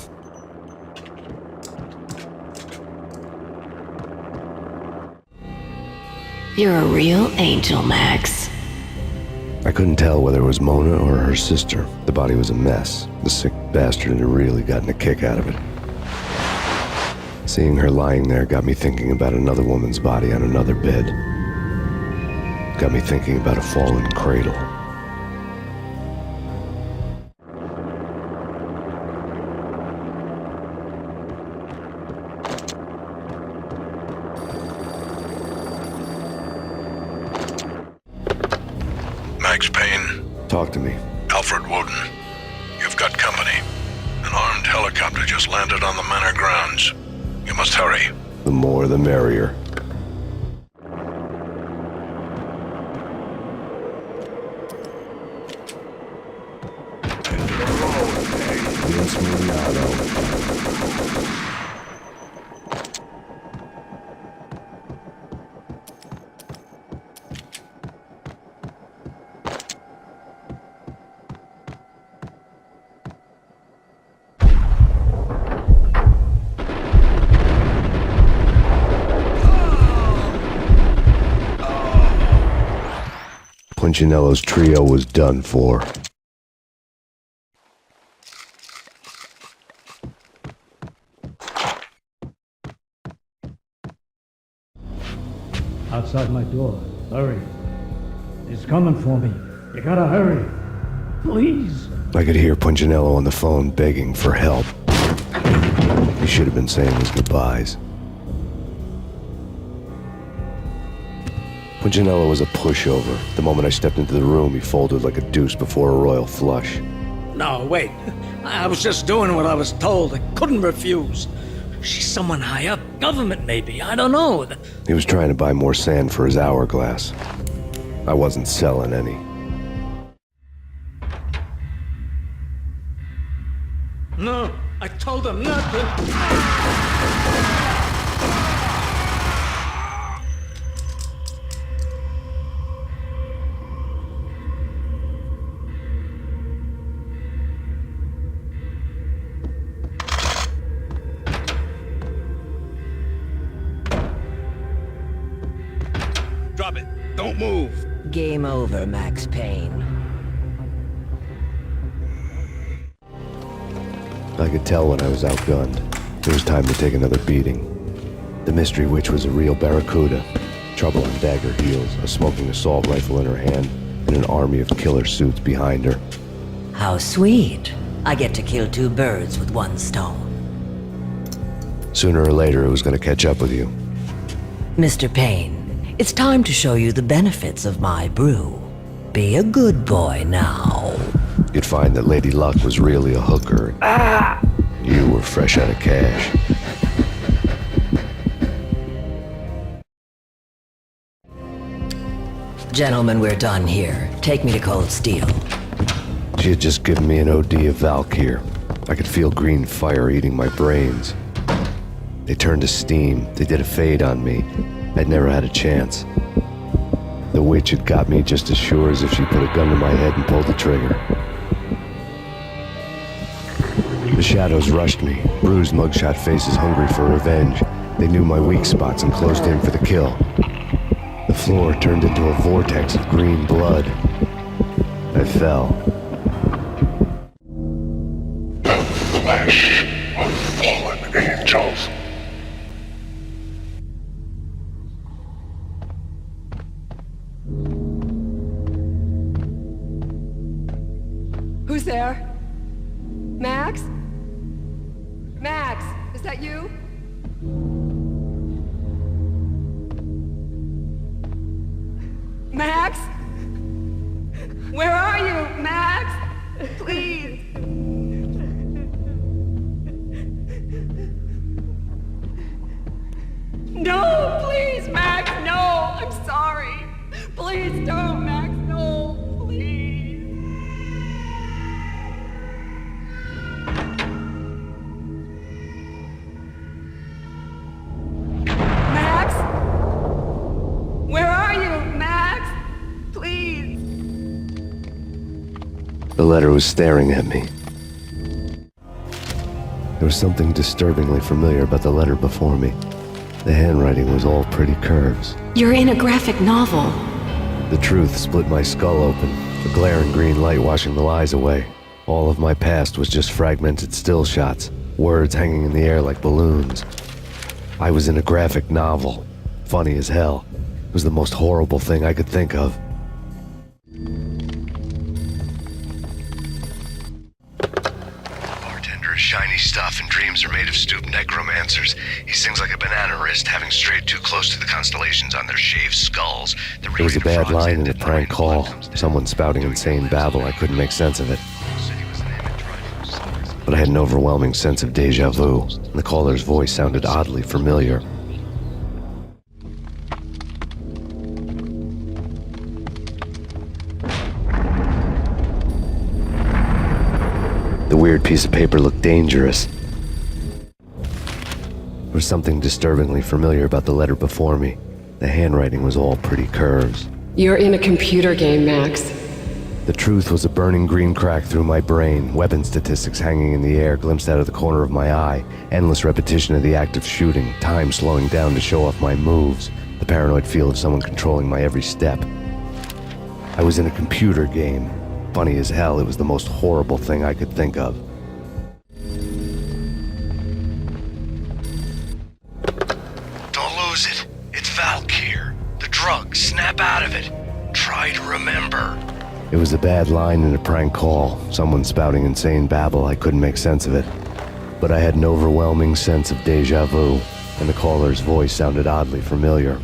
You're a real angel, Max. I couldn't tell whether it was Mona or her sister. The body was a mess. The sick bastard had really gotten a kick out of it. Seeing her lying there got me thinking about another woman's body on another bed. Got me thinking about a fallen cradle. Max Payne. Talk to me. Alfred Woden. You've got company. An armed helicopter just landed on the manor grounds. You must hurry. The more the merrier. Punchinello's trio was done for. Outside my door. Hurry. He's coming for me. You gotta hurry. Please. I could hear Punchinello on the phone begging for help. He should have been saying his goodbyes. Punchinello was a pushover. The moment I stepped into the room, he folded like a deuce before a royal flush. No, wait. I was just doing what I was told. I couldn't refuse. She's someone high up. Government, maybe. I don't know. He was trying to buy more sand for his hourglass. I wasn't selling any. No, I told him not to. Drop it. Don't move. Game over, Max Payne. I could tell when I was outgunned. It was time to take another beating. The mystery witch was a real barracuda. Trouble on dagger heels, a smoking assault rifle in her hand, and an army of killer suits behind her. How sweet. I get to kill two birds with one stone. Sooner or later, it was going to catch up with you. Mr. Payne, it's time to show you the benefits of my brew. Be a good boy now. You'd find that Lady Luck was really a hooker. You were fresh out of cash. Gentlemen, we're done here. Take me to Cold Steel. She had just given me an OD of Valkyr. I could feel green fire eating my brains. They turned to steam. They did a fade on me. I'd never had a chance. The witch had got me just as sure as if she put a gun to my head and pulled the trigger. The shadows rushed me, bruised mugshot faces hungry for revenge. They knew my weak spots and closed in for the kill. The floor turned into a vortex of green blood. I fell. The flesh of fallen angels. there? Max? Max, is that you? Max? Where are you, Max? Please. No, please, Max, no. I'm sorry. Please don't, Max, no, please. Max? Where are you, Max? Please. The letter was staring at me. There was something disturbingly familiar about the letter before me. The handwriting was all pretty curves. You're in a graphic novel. The truth split my skull open, the glaring green light washing the lies away. All of my past was just fragmented still shots, words hanging in the air like balloons. I was in a graphic novel. Funny as hell. It was the most horrible thing I could think of. Bartender is shiny stuff and dreams are made of stooped necromancers. He sings like a banana wrist, having strayed too close to the constellations on their shaved skulls. There was a bad line in a prank call. Someone spouting insane babble. I couldn't make sense of it. But I had an overwhelming sense of deja vu. The caller's voice sounded oddly familiar. The weird piece of paper looked dangerous. There was something disturbingly familiar about the letter before me. The handwriting was all pretty curves. You're in a computer game, Max. The truth was a burning green crack through my brain, weapon statistics hanging in the air, glimpsed out of the corner of my eye, endless repetition of the act of shooting, time slowing down to show off my moves, the paranoid feel of someone controlling my every step. I was in a computer game. Funny as hell, it was the most horrible thing I could think of. Don't lose it. It's Valkyr. The drug. Snap out of it. Try to remember. It was a bad line in a prank call, someone spouting insane babble. I couldn't make sense of it. But I had an overwhelming sense of deja vu, and the caller's voice sounded oddly familiar.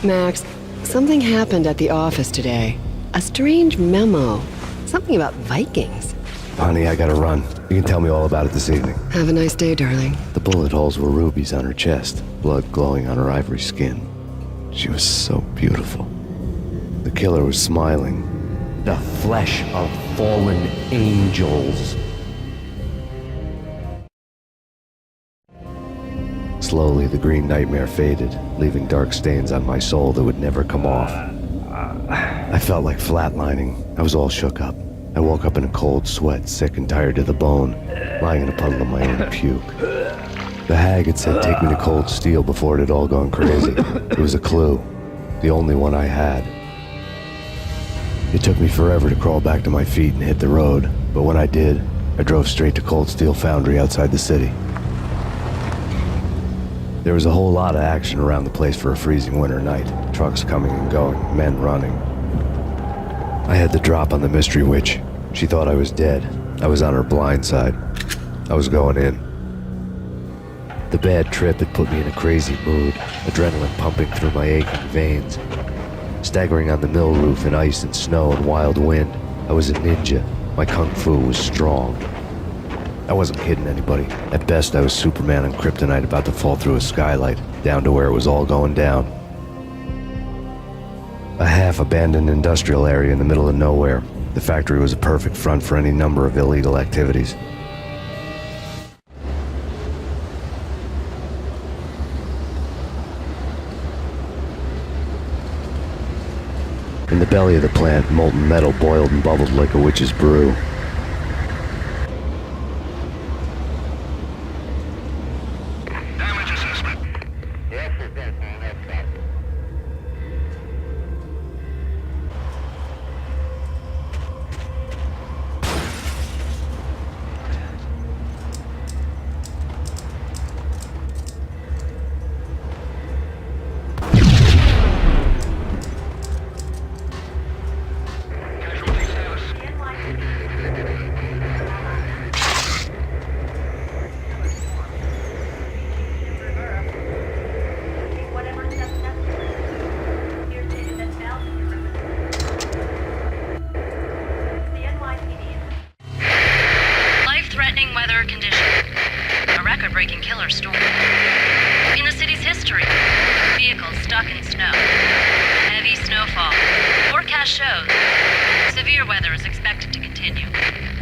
Max, something happened at the office today. A strange memo. Something about Vikings. Honey, I gotta run. You can tell me all about it this evening. Have a nice day, darling. The bullet holes were rubies on her chest, blood glowing on her ivory skin. She was so beautiful. The killer was smiling. The flesh of fallen angels. Slowly, the green nightmare faded, leaving dark stains on my soul that would never come off. I felt like flatlining. I was all shook up. I woke up in a cold sweat, sick and tired to the bone, lying in a puddle of my own puke. The hag had said take me to Cold Steel before it had all gone crazy. It was a clue, the only one I had. It took me forever to crawl back to my feet and hit the road, but when I did, I drove straight to Cold Steel Foundry outside the city. There was a whole lot of action around the place for a freezing winter night. Trucks coming and going, men running. I had the drop on the mystery witch. She thought I was dead. I was on her blind side. I was going in. The bad trip had put me in a crazy mood, adrenaline pumping through my aching veins. Staggering on the mill roof in ice and snow and wild wind, I was a ninja. My kung fu was strong. I wasn't kidding anybody. At best, I was Superman on Kryptonite about to fall through a skylight, down to where it was all going down. A half-abandoned industrial area in the middle of nowhere. The factory was a perfect front for any number of illegal activities. In the belly of the plant, molten metal boiled and bubbled like a witch's brew. Life-threatening weather conditions. A record-breaking killer storm. In the city's history, vehicles stuck in snow. Heavy snowfall. Forecast shows severe weather is expected to continue.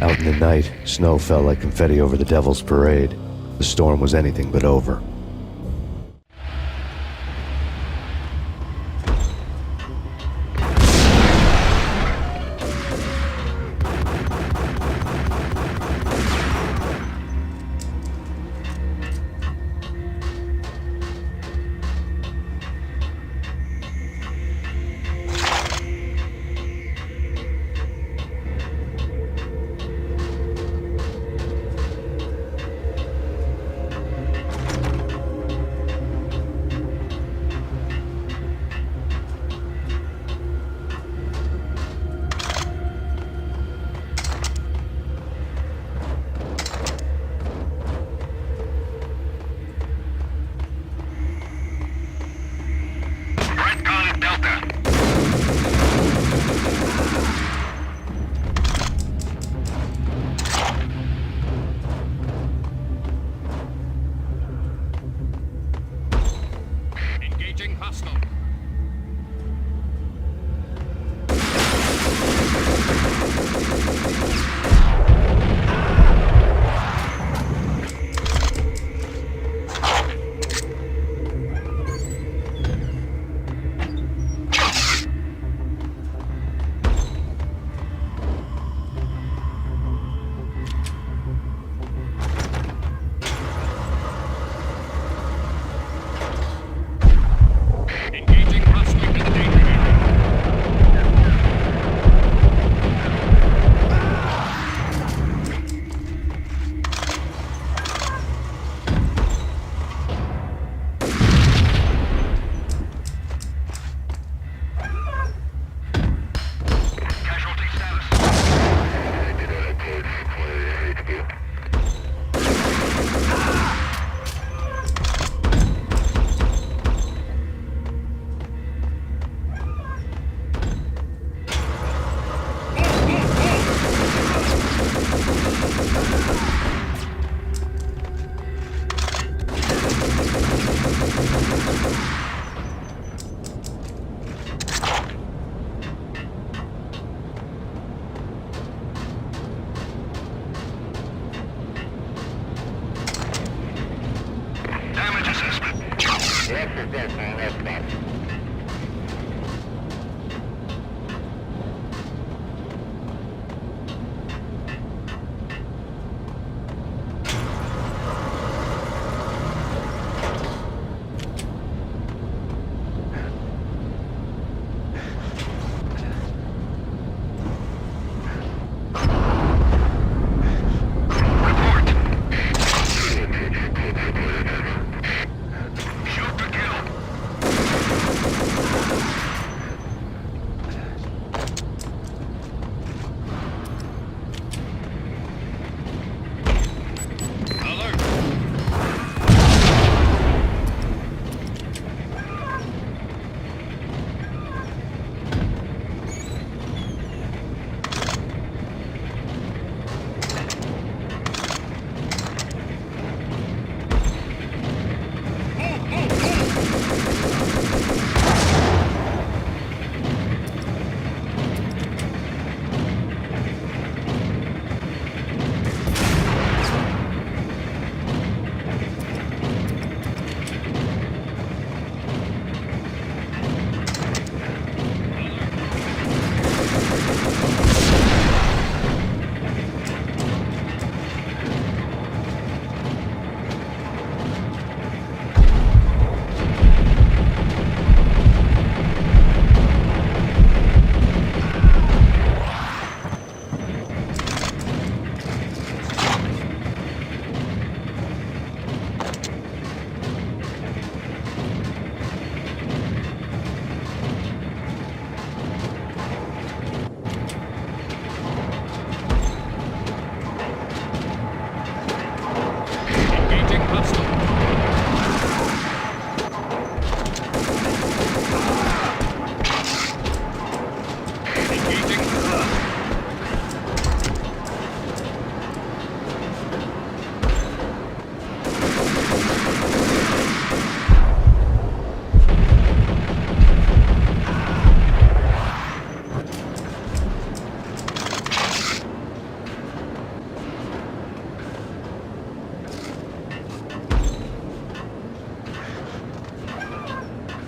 Out in the night, snow fell like confetti over the Devil's Parade. The storm was anything but over.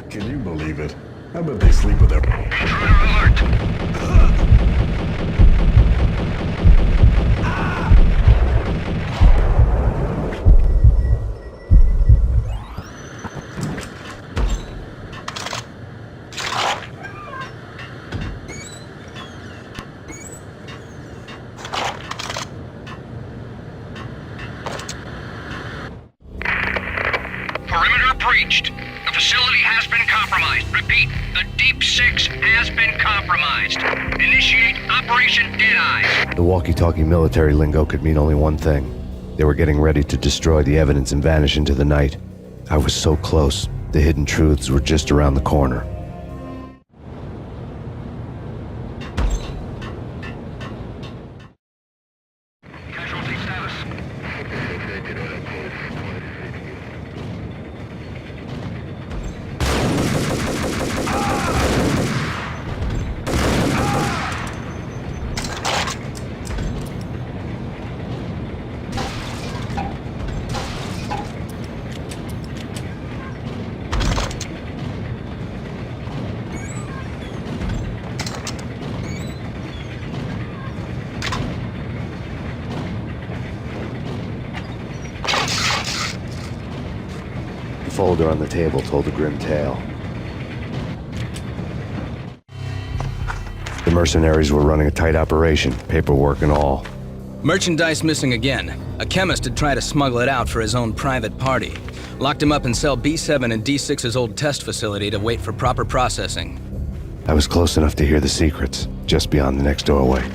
Can you believe it? I bet they sleep with their... Perimeter breached. The facility has been compromised. Repeat, the Deep Six has been compromised. Initiate Operation Deadeye. The walkie-talkie military lingo could mean only one thing. They were getting ready to destroy the evidence and vanish into the night. I was so close. The hidden truths were just around the corner. Casualty status. The folder on the table told a grim tale. The mercenaries were running a tight operation, paperwork and all. Merchandise missing again. A chemist had tried to smuggle it out for his own private party. Locked him up in cell B7 in D6's old test facility to wait for proper processing. I was close enough to hear the secrets, just beyond the next doorway.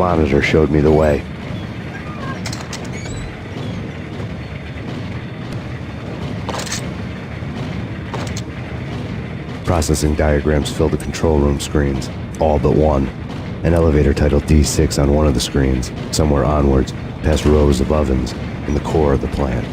monitor showed me the way. Processing diagrams filled the control room screens, all but one. An elevator titled D6 on one of the screens, somewhere onwards, past rows of ovens, in the core of the plant.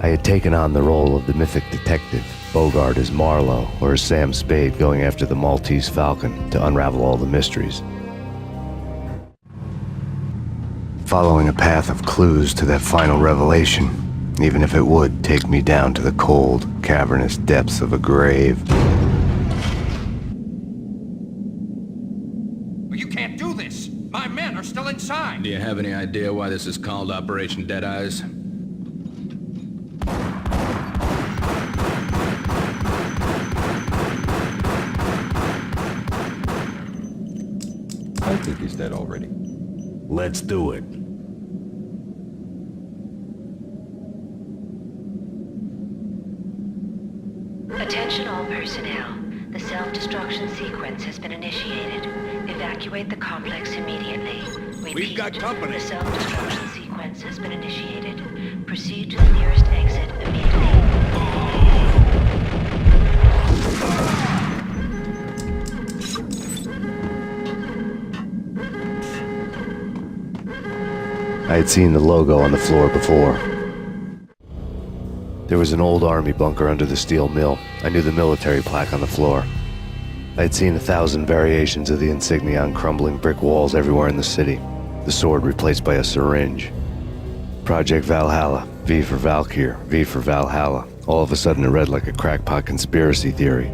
I had taken on the role of the mythic detective, Bogart as Marlowe or as Sam Spade going after the Maltese Falcon to unravel all the mysteries. Following a path of clues to that final revelation, even if it would take me down to the cold, cavernous depths of a grave. You can't do this! My men are still inside! Do you have any idea why this is called Operation Deadeyes? I think he's dead already. Let's do it. Attention all personnel. The self-destruction sequence has been initiated. Evacuate the complex immediately. Repeat, We've got company. The self-destruction sequence has been initiated. Proceed to the nearest exit immediately. I had seen the logo on the floor before. There was an old army bunker under the steel mill. I knew the military plaque on the floor. I had seen 1,000 variations of the insignia on crumbling brick walls everywhere in the city. The sword replaced by a syringe. Project Valhalla, V for Valkyr, V for Valhalla. All of a sudden it read like a crackpot conspiracy theory.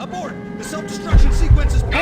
Abort! The self-destruction sequence is pulled!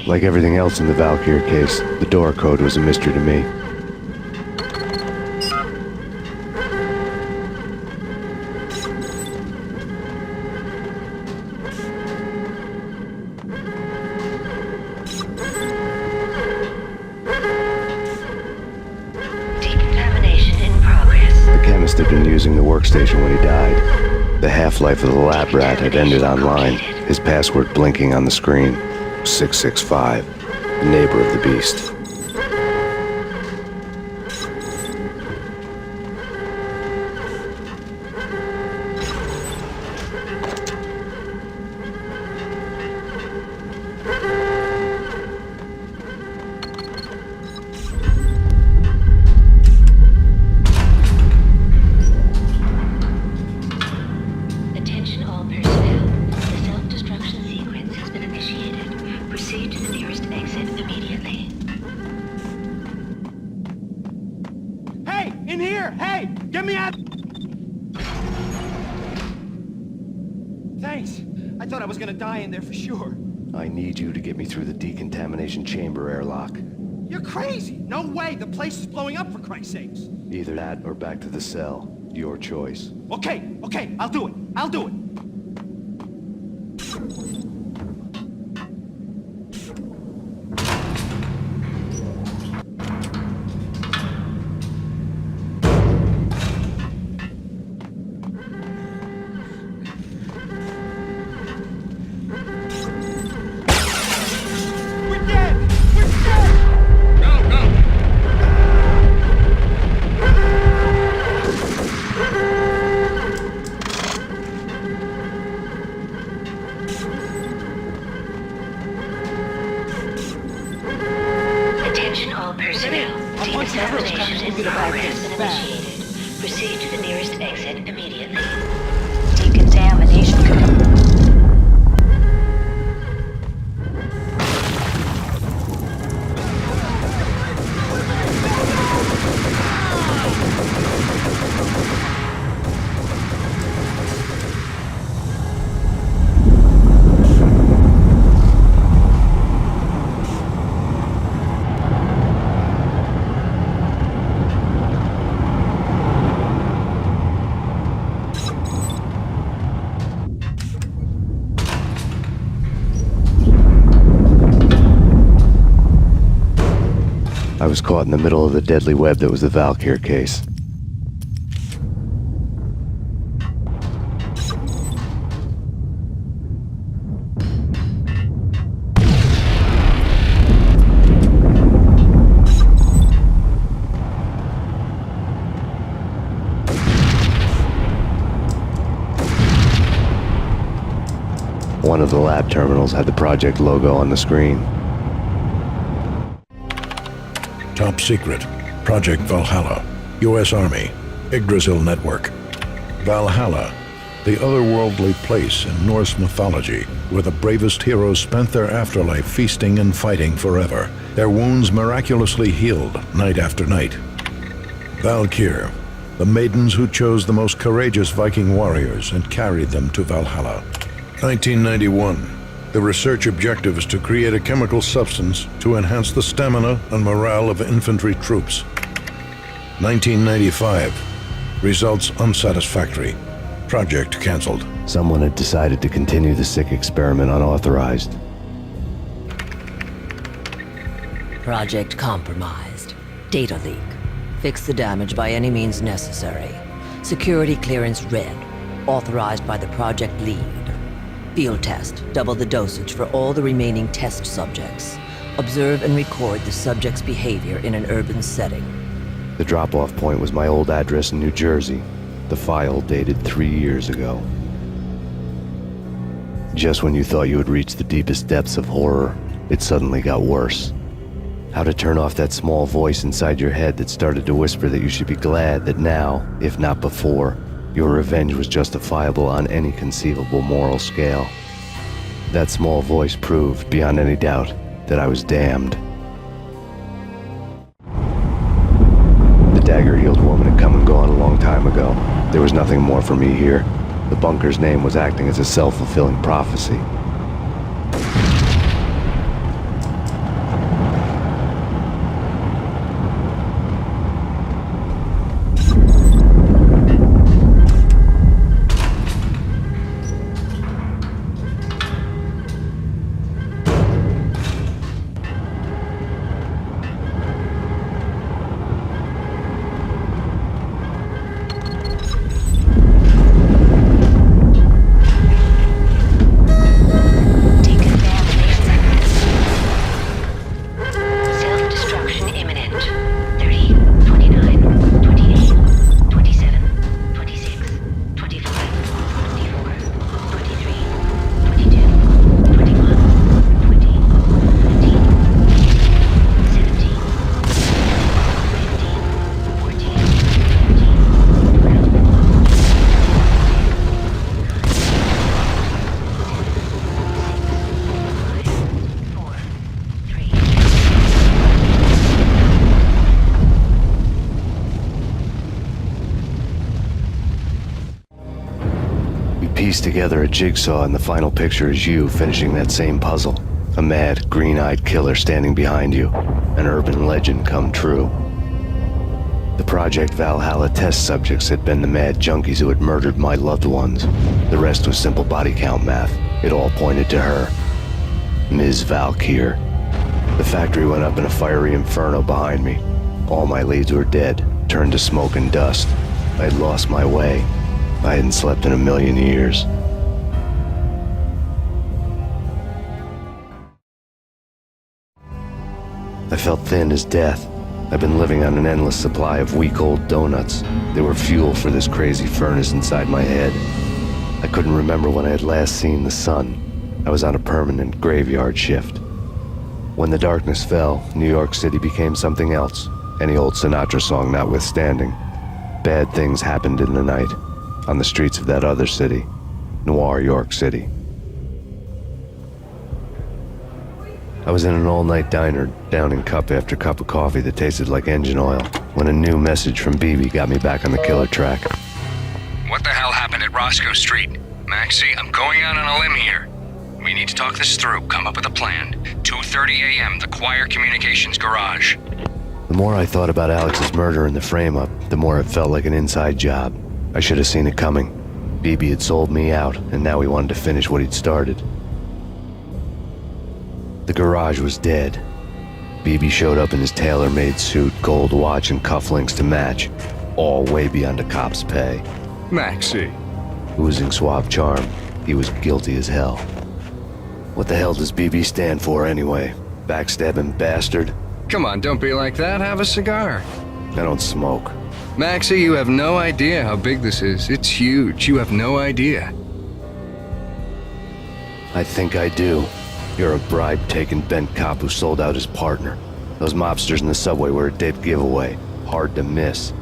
Like everything else in the Valkyr case, the door code was a mystery to me. Decontamination in progress. The chemist had been using the workstation when he died. The half-life of the lab rat had ended online, his password blinking on the screen. 665, the neighbor of the beast. Attention all personnel. The self-destruction sequence has been initiated. Proceed to the nearest exit immediately. Hey! In here! Hey! Get me out! Thanks. I thought I was gonna die in there for sure. I need you to get me through the decontamination chamber airlock. You're crazy! No way! The place is blowing up, for Christ's sakes! Either that or back to the cell. Your choice. Okay, I'll do it. I'll do it. We're dead! We're dead! Go! Attention all personnel. Decontamination in progress has been initiated. Proceed to the nearest exit immediately. Decontamination complete. was caught in the middle of the deadly web that was the Valkyr case. One of the lab terminals had the project logo on the screen. Top secret. Project Valhalla. U.S. Army. Yggdrasil Network. Valhalla. The otherworldly place in Norse mythology where the bravest heroes spent their afterlife feasting and fighting forever. Their wounds miraculously healed night after night. Valkyr. The maidens who chose the most courageous Viking warriors and carried them to Valhalla. 1991. The research objective is to create a chemical substance to enhance the stamina and morale of infantry troops. 1995. Results unsatisfactory. Project cancelled. Someone had decided to continue the sick experiment unauthorized. Project compromised. Data leak. Fix the damage by any means necessary. Security clearance red. Authorized by the project lead. Field test. Double the dosage for all the remaining test subjects. Observe and record the subject's behavior in an urban setting. The drop-off point was my old address in New Jersey. The file dated 3 years ago. Just when you thought you had reached the deepest depths of horror, it suddenly got worse. How to turn off that small voice inside your head that started to whisper that you should be glad that now, if not before, your revenge was justifiable on any conceivable moral scale. That small voice proved, beyond any doubt, that I was damned. The dagger-heeled woman had come and gone a long time ago. There was nothing more for me here. The bunker's name was acting as a self-fulfilling prophecy. Piece together a jigsaw, and the final picture is you finishing that same puzzle. A mad, green-eyed killer standing behind you. An urban legend come true. The Project Valhalla test subjects had been the mad junkies who had murdered my loved ones. The rest was simple body count math. It all pointed to her. Ms. Valkyr. The factory went up in a fiery inferno behind me. All my leads were dead, turned to smoke and dust. I had lost my way. I hadn't slept in a million years. I felt thin as death. I've been living on an endless supply of week-old donuts. They were fuel for this crazy furnace inside my head. I couldn't remember when I had last seen the sun. I was on a permanent graveyard shift. When the darkness fell, New York City became something else, any old Sinatra song notwithstanding. Bad things happened in the night. On the streets of that other city, Noir, York City. I was in an all-night diner, downing cup after cup of coffee that tasted like engine oil, when a new message from BB got me back on the killer track. What the hell happened at Roscoe Street? Maxie, I'm going out on a limb here. We need to talk this through, come up with a plan. 2:30 a.m., the Choir Communications Garage. The more I thought about Alex's murder and the frame-up, the more it felt like an inside job. I should have seen it coming. BB had sold me out, and now he wanted to finish what he'd started. The garage was dead. BB showed up in his tailor-made suit, gold watch, and cufflinks to match, all way beyond a cop's pay. Maxie. Oozing suave charm, he was guilty as hell. What the hell does BB stand for anyway? Backstabbing bastard? Come on, don't be like that. Have a cigar. I don't smoke. Maxie, you have no idea how big this is. It's huge. You have no idea. I think I do. You're a bribe-taking bent cop who sold out his partner. Those mobsters in the subway were a dead giveaway. Hard to miss.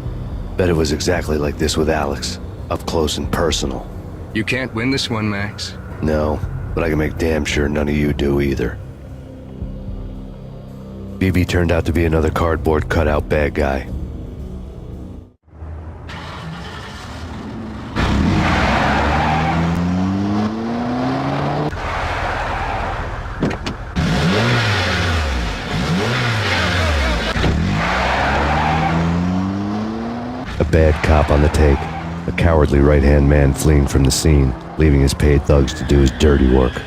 Bet it was exactly like this with Alex. Up close and personal. You can't win this one, Max. No, but I can make damn sure none of you do either. BB turned out to be another cardboard cutout bad guy. A bad cop on the take, a cowardly right-hand man fleeing from the scene, leaving his paid thugs to do his dirty work.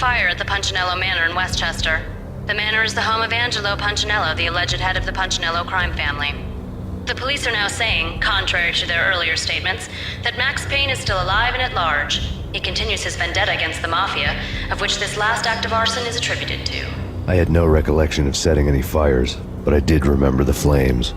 fire at the Punchinello Manor in Westchester. The manor is the home of Angelo Punchinello, the alleged head of the Punchinello crime family. The police are now saying, contrary to their earlier statements, that Max Payne is still alive and at large. He continues his vendetta against the Mafia, of which this last act of arson is attributed to. I had no recollection of setting any fires, but I did remember the flames.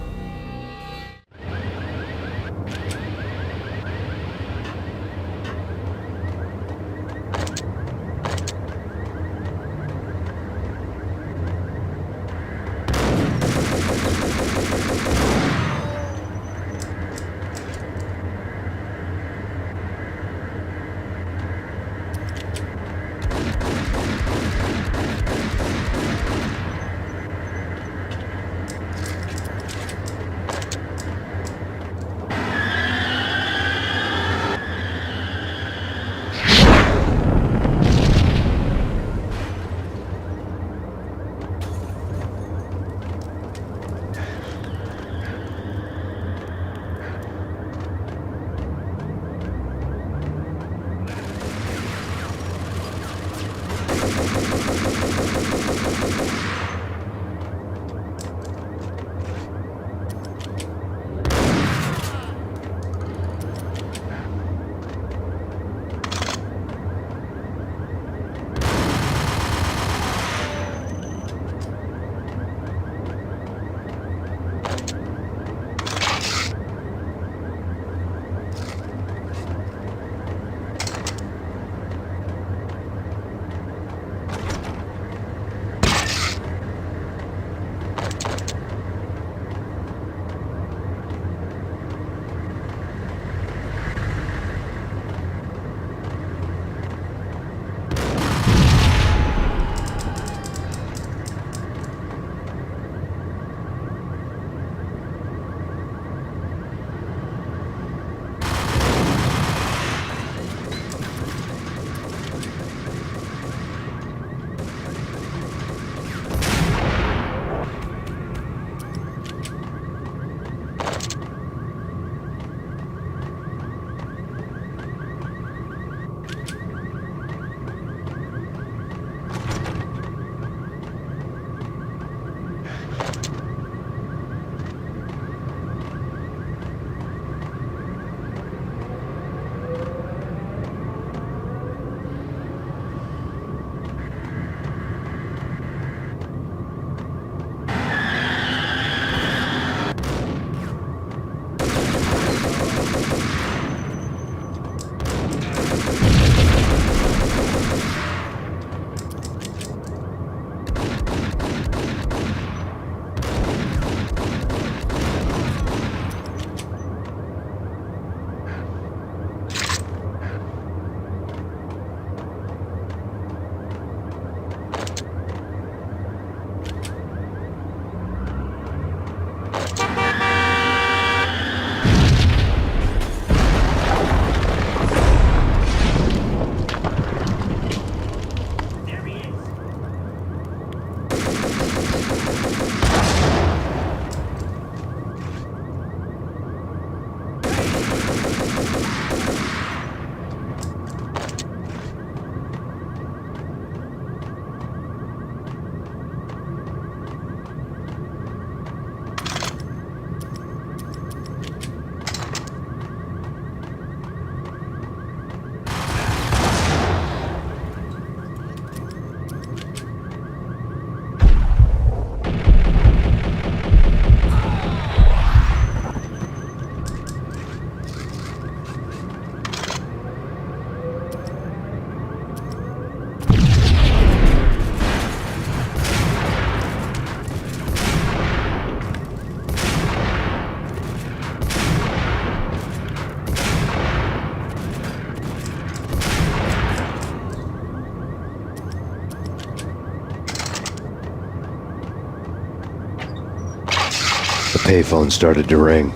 The payphone started to ring.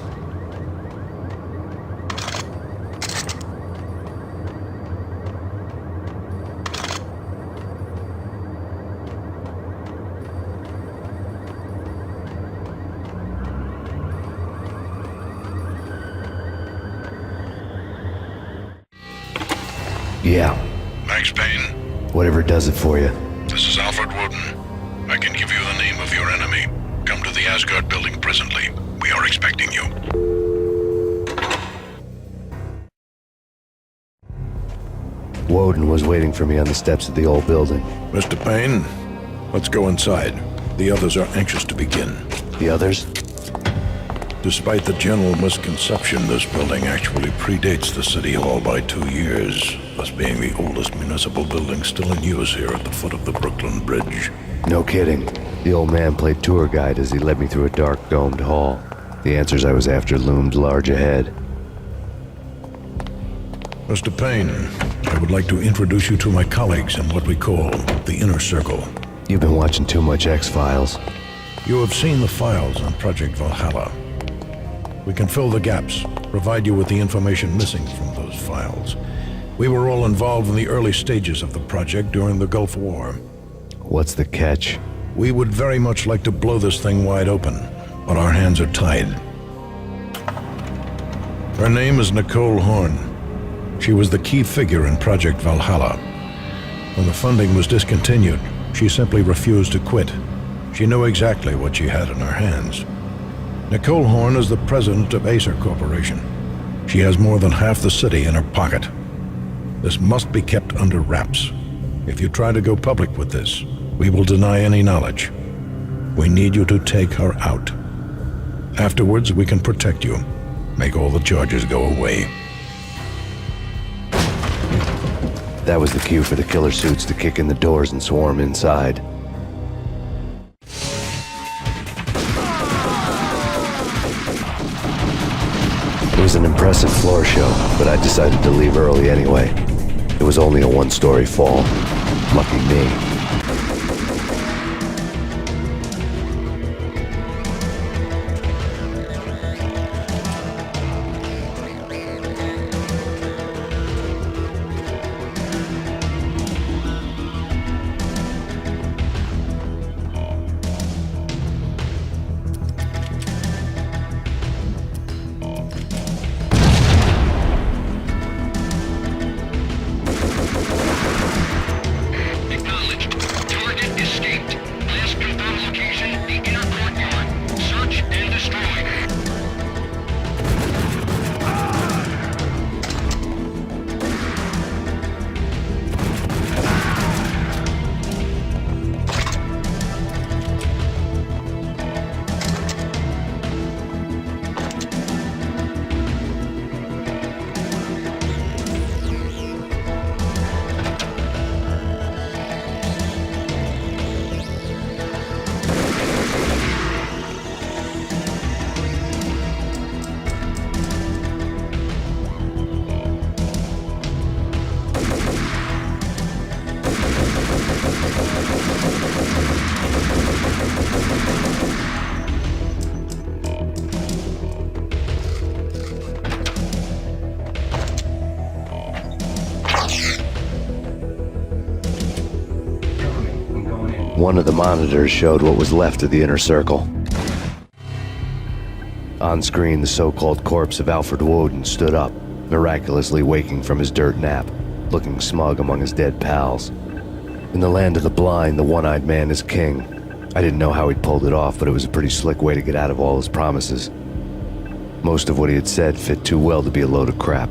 Yeah. Max Payne? Whatever does it for you. This is Alfred Woden. I can give you the name of your enemy. Come to the Asgard building presently. We are expecting you. Woden was waiting for me on the steps of the old building. Mr. Payne, let's go inside. The others are anxious to begin. The others? Despite the general misconception, this building actually predates the City Hall by 2 years, thus being the oldest municipal building still in use here at the foot of the Brooklyn Bridge. No kidding. The old man played tour guide as he led me through a dark, domed hall. The answers I was after loomed large ahead. Mr. Payne, I would like to introduce you to my colleagues in what we call the Inner Circle. You've been watching too much X-Files. You have seen the files on Project Valhalla. We can fill the gaps, provide you with the information missing from those files. We were all involved in the early stages of the project during the Gulf War. What's the catch? We would very much like to blow this thing wide open, but our hands are tied. Her name is Nicole Horn. She was the key figure in Project Valhalla. When the funding was discontinued, she simply refused to quit. She knew exactly what she had in her hands. Nicole Horn is the president of Acer Corporation. She has more than half the city in her pocket. This must be kept under wraps. If you try to go public with this, we will deny any knowledge. We need you to take her out. Afterwards, we can protect you. Make all the charges go away. That was the cue for the killer suits to kick in the doors and swarm inside. It was an impressive floor show, but I decided to leave early anyway. It was only a one-story fall. Lucky me. One of the monitors showed what was left of the Inner Circle. On screen, the so-called corpse of Alfred Woden stood up, miraculously waking from his dirt nap, looking smug among his dead pals. In the land of the blind, the one-eyed man is king. I didn't know how he'd pulled it off, but it was a pretty slick way to get out of all his promises. Most of what he had said fit too well to be a load of crap.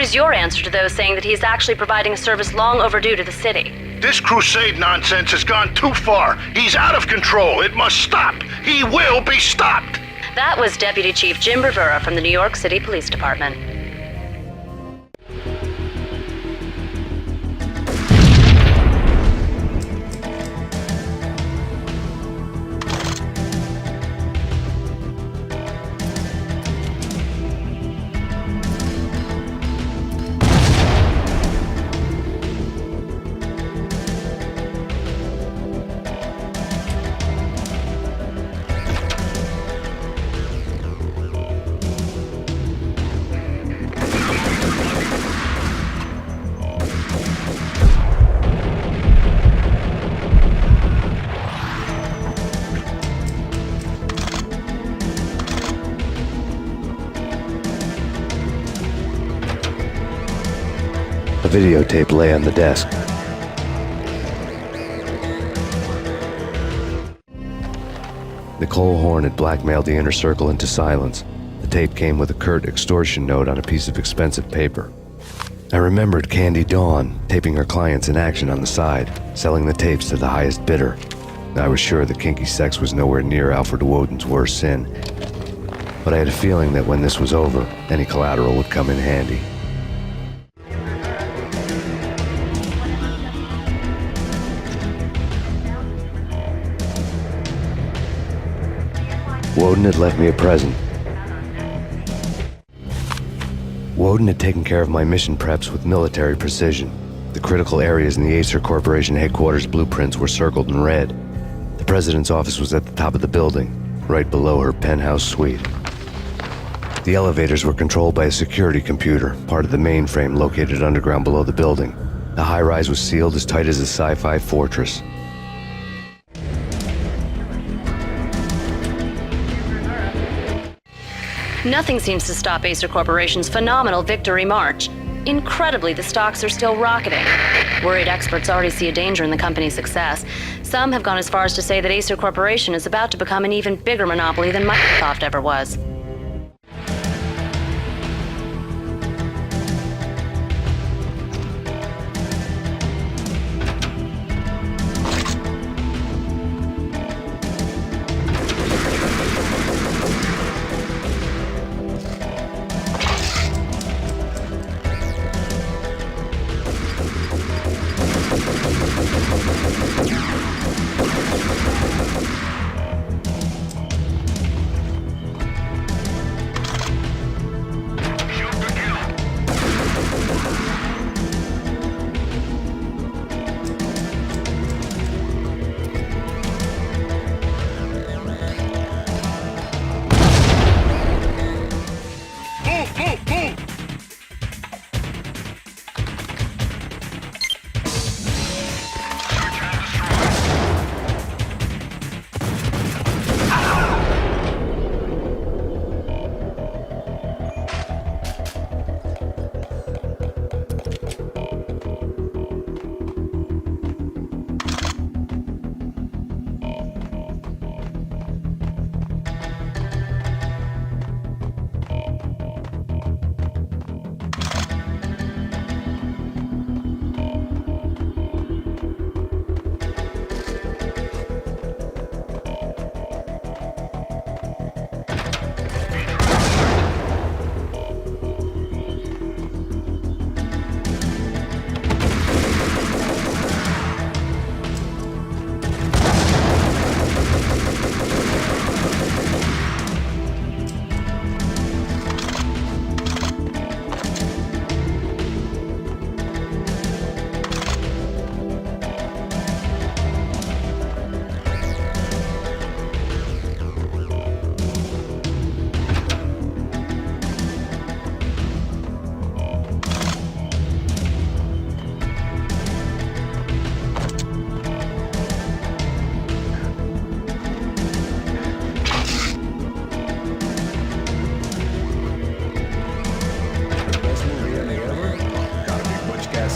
is your answer to those saying that he is actually providing a service long overdue to the city? This crusade nonsense has gone too far. He's out of control. It must stop. He will be stopped. That was Deputy Chief Jim Rivera from the New York City Police Department. A videotape lay on the desk. Nicole Horn had blackmailed the inner circle into silence. The tape came with a curt extortion note on a piece of expensive paper. I remembered Candy Dawn taping her clients in action on the side, selling the tapes to the highest bidder. I was sure that kinky sex was nowhere near Alfred Woden's worst sin, but I had a feeling that when this was over, any collateral would come in handy. Woden had left me a present. Woden had taken care of my mission preps with military precision. The critical areas in the Acer Corporation headquarters blueprints were circled in red. The president's office was at the top of the building, right below her penthouse suite. The elevators were controlled by a security computer, part of the mainframe located underground below the building. The high-rise was sealed as tight as a sci-fi fortress. Nothing seems to stop Acer Corporation's phenomenal victory march. Incredibly, the stocks are still rocketing. Worried experts already see a danger in the company's success. Some have gone as far as to say that Acer Corporation is about to become an even bigger monopoly than Microsoft ever was.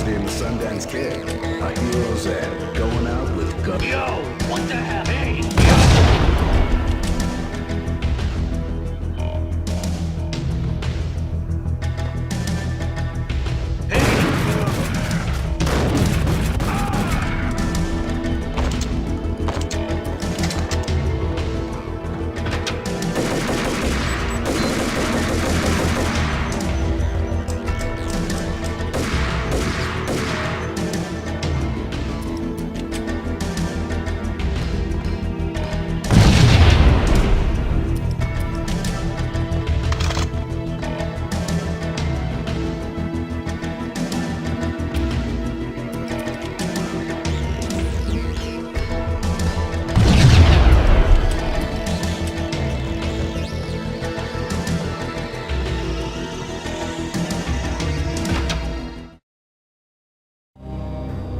And the Sundance Kid. A hero's at going out with guns. Yo, what the hell? Hey, yo!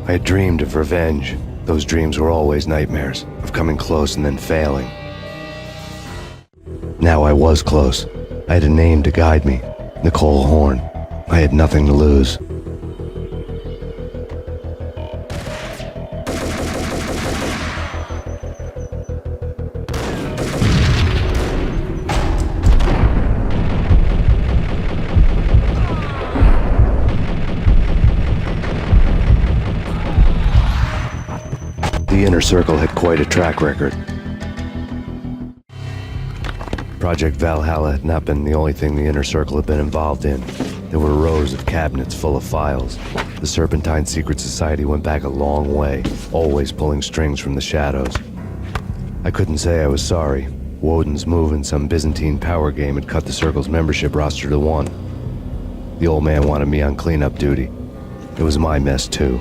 I had dreamed of revenge. Those dreams were always nightmares, of coming close and then failing. Now I was close. I had a name to guide me, Nicole Horn. I had nothing to lose. The Inner Circle had quite a track record. Project Valhalla had not been the only thing the Inner Circle had been involved in. There were rows of cabinets full of files. The Serpentine Secret Society went back a long way, always pulling strings from the shadows. I couldn't say I was sorry. Woden's move in some Byzantine power game had cut the Circle's membership roster to 1. The old man wanted me on cleanup duty. It was my mess too.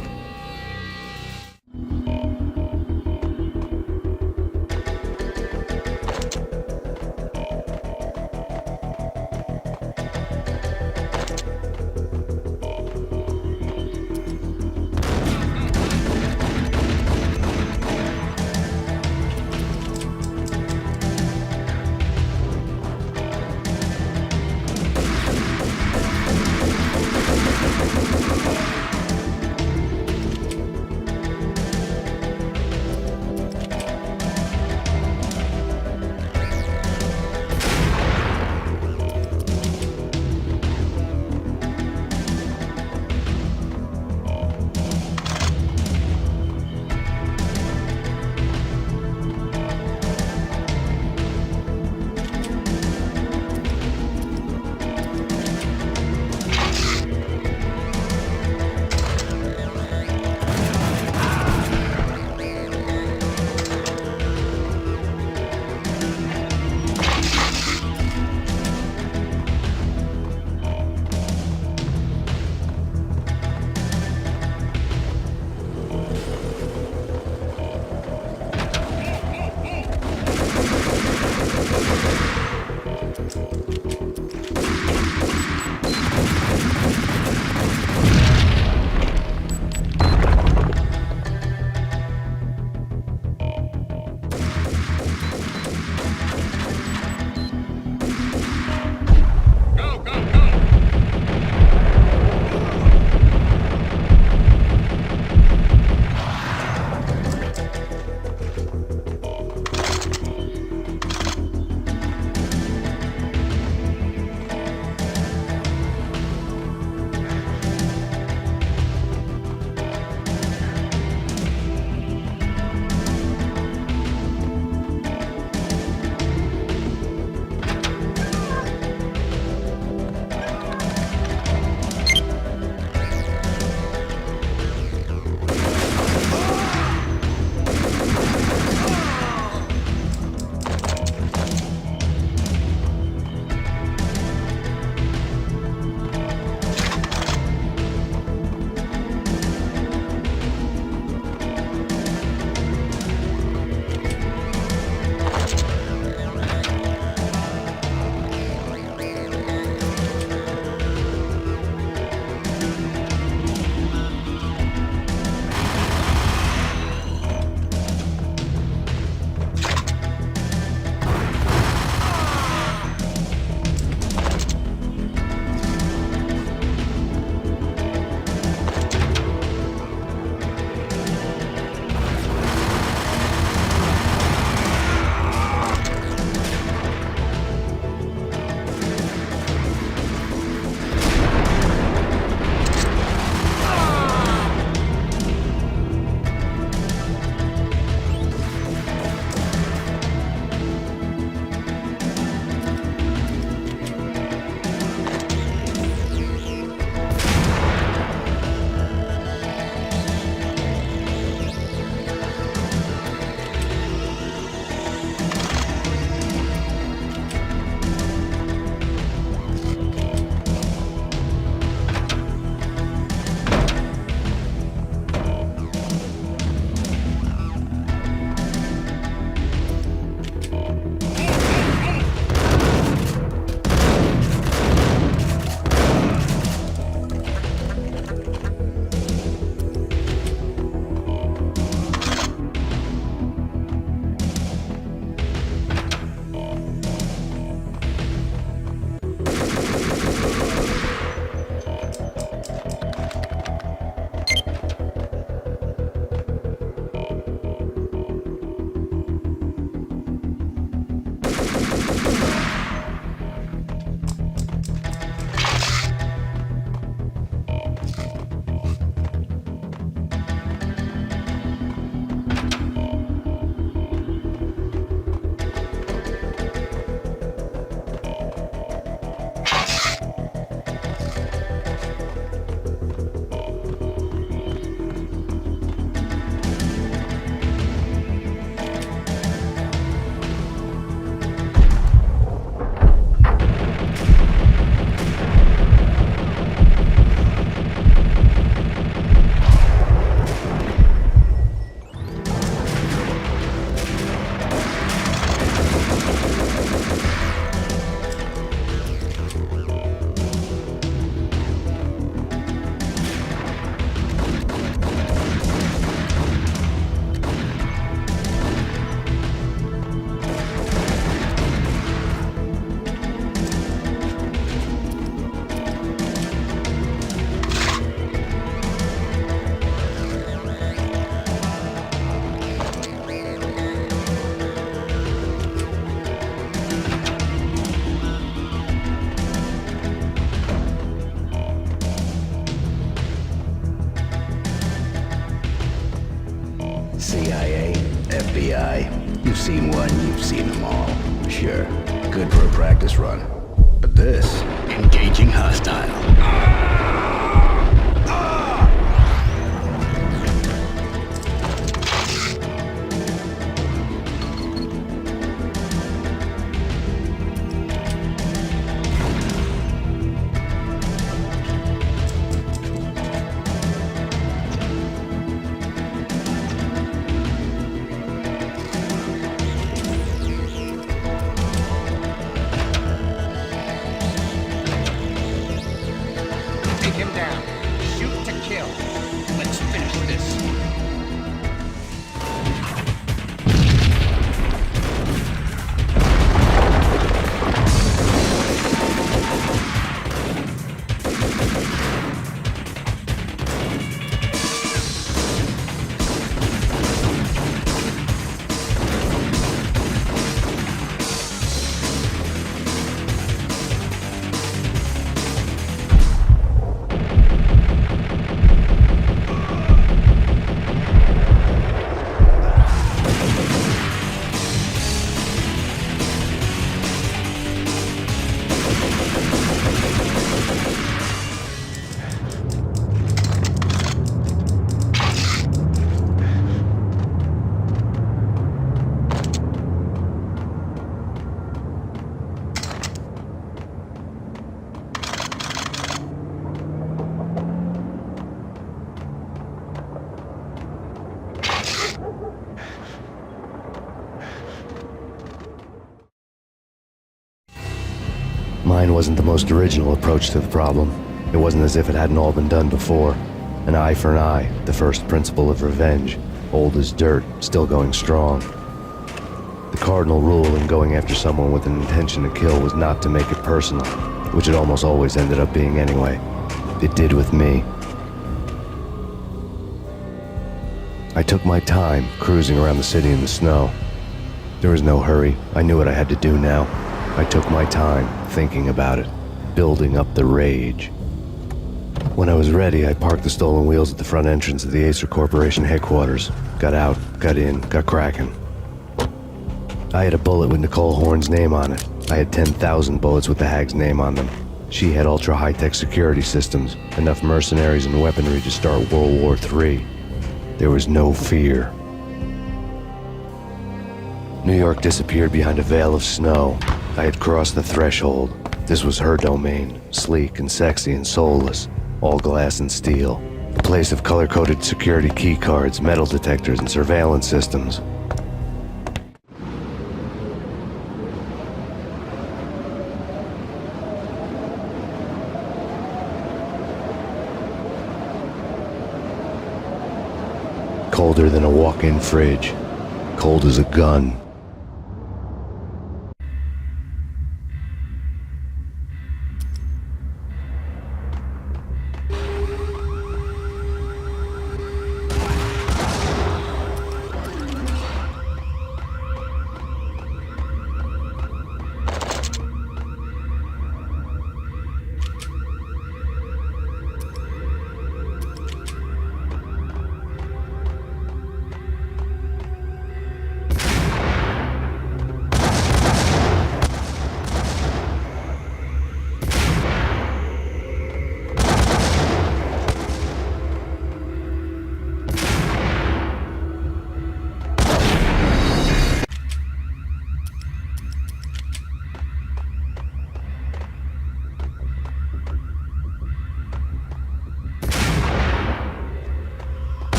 Sure, good for a practice run. But this... Engaging hostile. Take him down. Shoot to kill. Let's finish this. Mine wasn't the most original approach to the problem. It wasn't as if it hadn't all been done before. An eye for an eye, the first principle of revenge. Old as dirt, still going strong. The cardinal rule in going after someone with an intention to kill was not to make it personal, which it almost always ended up being anyway. It did with me. I took my time, cruising around the city in the snow. There was no hurry. I knew what I had to do now. I took my time, thinking about it, building up the rage. When I was ready, I parked the stolen wheels at the front entrance of the Acer Corporation headquarters. Got out, got in, got cracking. I had a bullet with Nicole Horn's name on it. I had 10,000 bullets with the Hag's name on them. She had ultra-high-tech security systems, enough mercenaries and weaponry to start World War III. There was no fear. New York disappeared behind a veil of snow. I had crossed the threshold. This was her domain, sleek and sexy and soulless, all glass and steel. A place of color-coded security keycards, metal detectors, and surveillance systems. Colder than a walk-in fridge. Cold as a gun.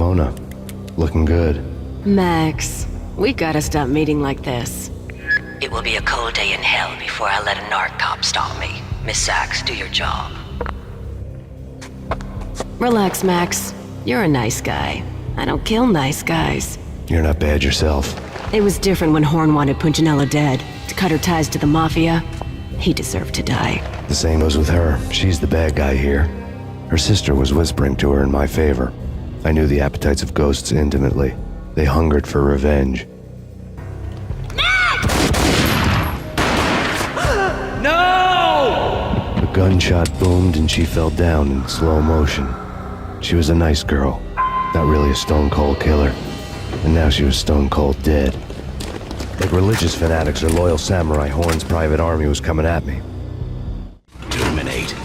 Mona. Looking good. Max, we gotta stop meeting like this. It will be a cold day in hell before I let a narc cop stop me. Miss Sachs, do your job. Relax, Max. You're a nice guy. I don't kill nice guys. You're not bad yourself. It was different when Horn wanted Punchinella dead, to cut her ties to the Mafia. He deserved to die. The same goes with her. She's the bad guy here. Her sister was whispering to her in my favor. I knew the appetites of ghosts intimately. They hungered for revenge. No! A gunshot boomed and she fell down in slow motion. She was a nice girl, not really a stone-cold killer. And now she was stone-cold dead. Like religious fanatics or loyal samurai, Horn's private army was coming at me. Terminate.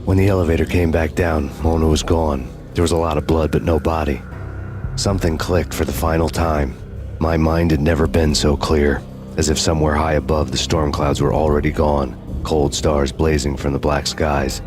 When the elevator came back down, Mona was gone. There was a lot of blood, but no body. Something clicked for the final time. My mind had never been so clear, as if somewhere high above the storm clouds were already gone, cold stars blazing from the black skies.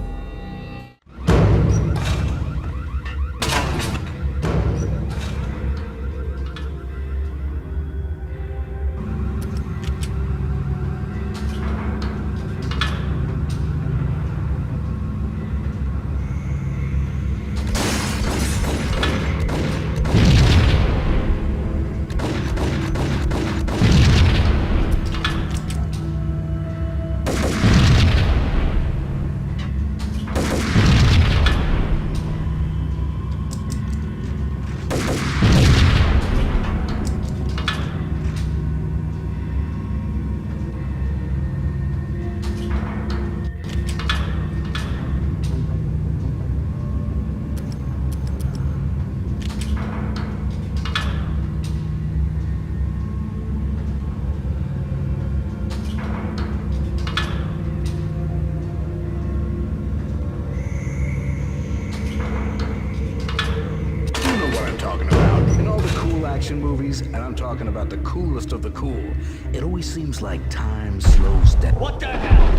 Movies, and I'm talking about the coolest of the cool. It always seems like time slows down. What the hell?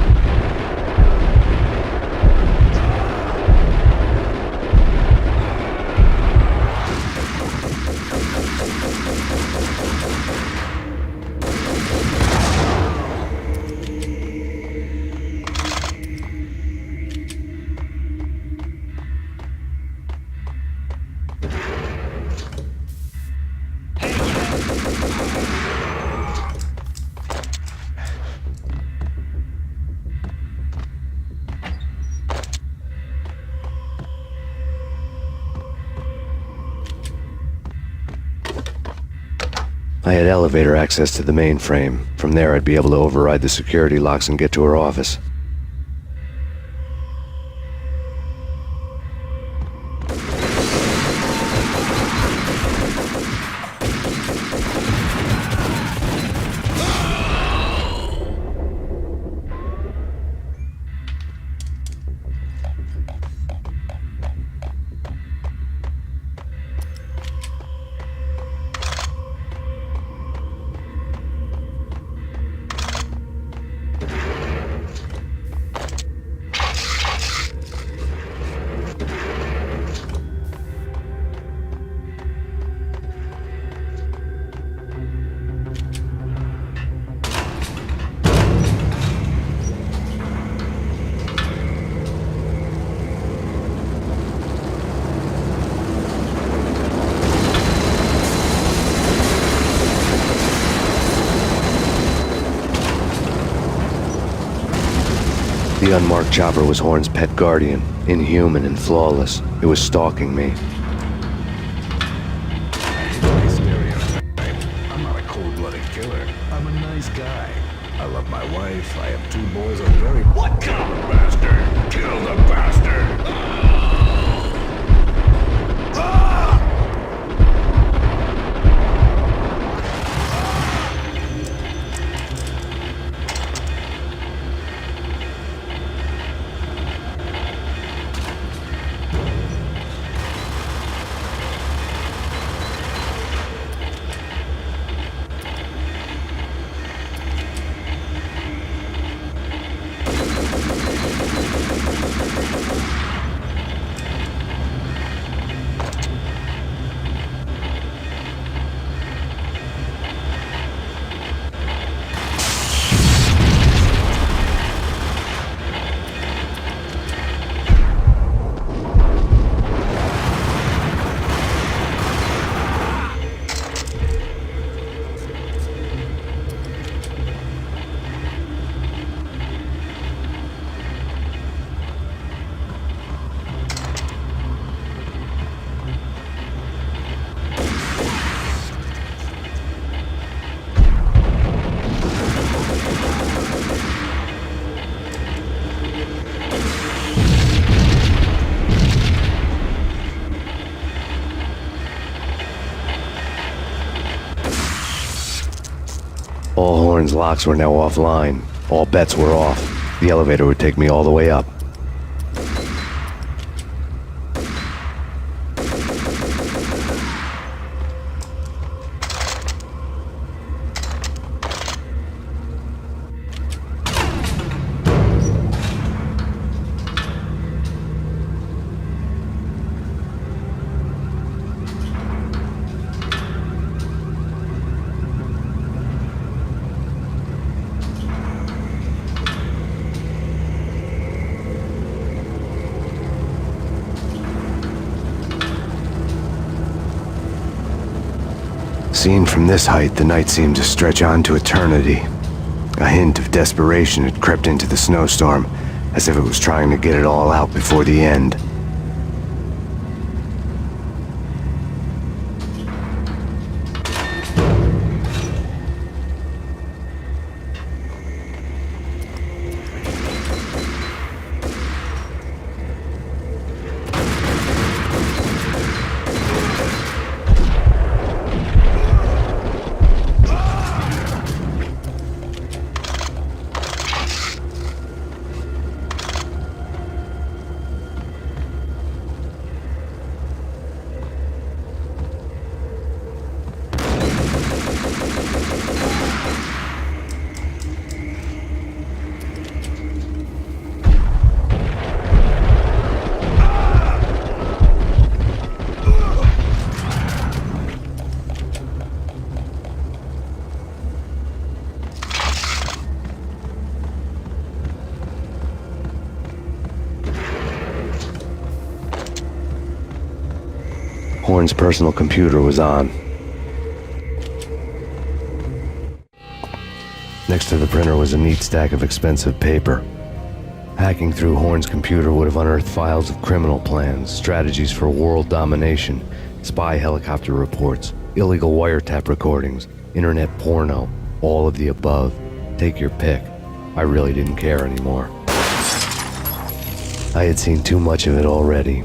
I had elevator access to the mainframe. From there, I'd be able to override the security locks and get to her office. The unmarked chopper was Horn's pet guardian, inhuman and flawless. It was stalking me. I'm not a cold-blooded killer. I'm a nice guy. I love my wife. I have 2 boys. I'm very... What? Kill the bastard! Kill the bastard! All Horn's locks were now offline. All bets were off. The elevator would take me all the way up. Seen from this height, the night seemed to stretch on to eternity. A hint of desperation had crept into the snowstorm, as if it was trying to get it all out before the end. Horn's personal computer was on. Next to the printer was a neat stack of expensive paper. Hacking through Horn's computer would have unearthed files of criminal plans, strategies for world domination, spy helicopter reports, illegal wiretap recordings, internet porno, all of the above. Take your pick. I really didn't care anymore. I had seen too much of it already.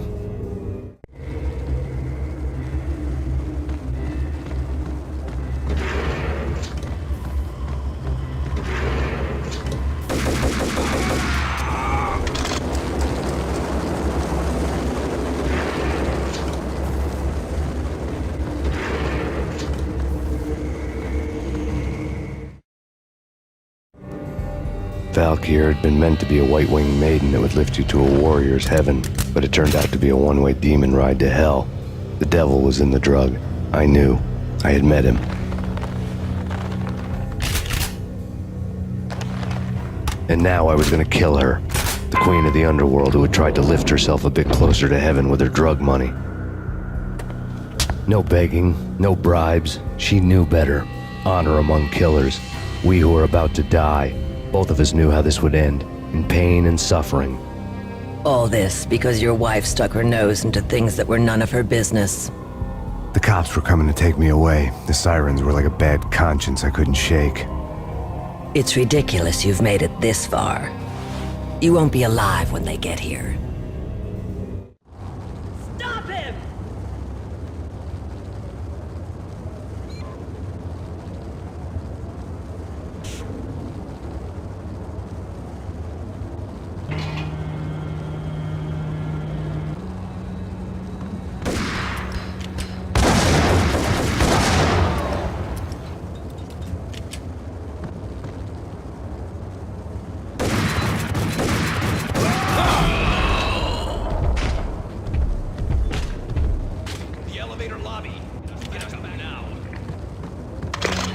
Valkyr had been meant to be a white-winged maiden that would lift you to a warrior's heaven, but it turned out to be a one-way demon ride to hell. The devil was in the drug. I knew. I had met him. And now I was gonna kill her, the queen of the underworld who had tried to lift herself a bit closer to heaven with her drug money. No begging, no bribes. She knew better. Honor among killers. We who were about to die. Both of us knew how this would end, in pain and suffering. All this because your wife stuck her nose into things that were none of her business. The cops were coming to take me away. The sirens were like a bad conscience I couldn't shake. It's ridiculous you've made it this far. You won't be alive when they get here. Stop him!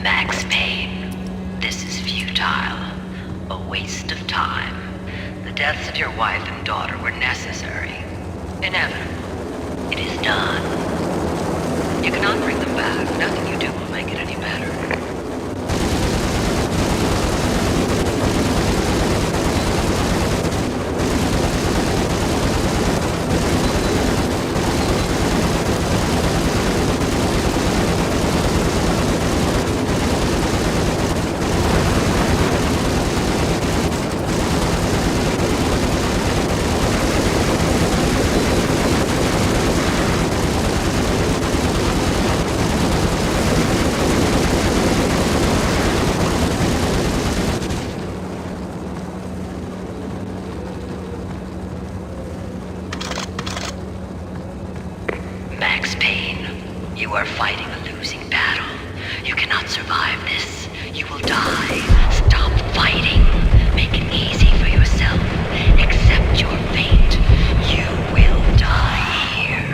Max Payne, this is futile. A waste of time. The deaths of your wife and daughter were necessary. Inevitable. It is done. You cannot bring them back. Nothing you do will make it any better. are fighting a losing battle. You cannot survive this. You will die. Stop fighting. Make it easy for yourself. Accept your fate. You will die here.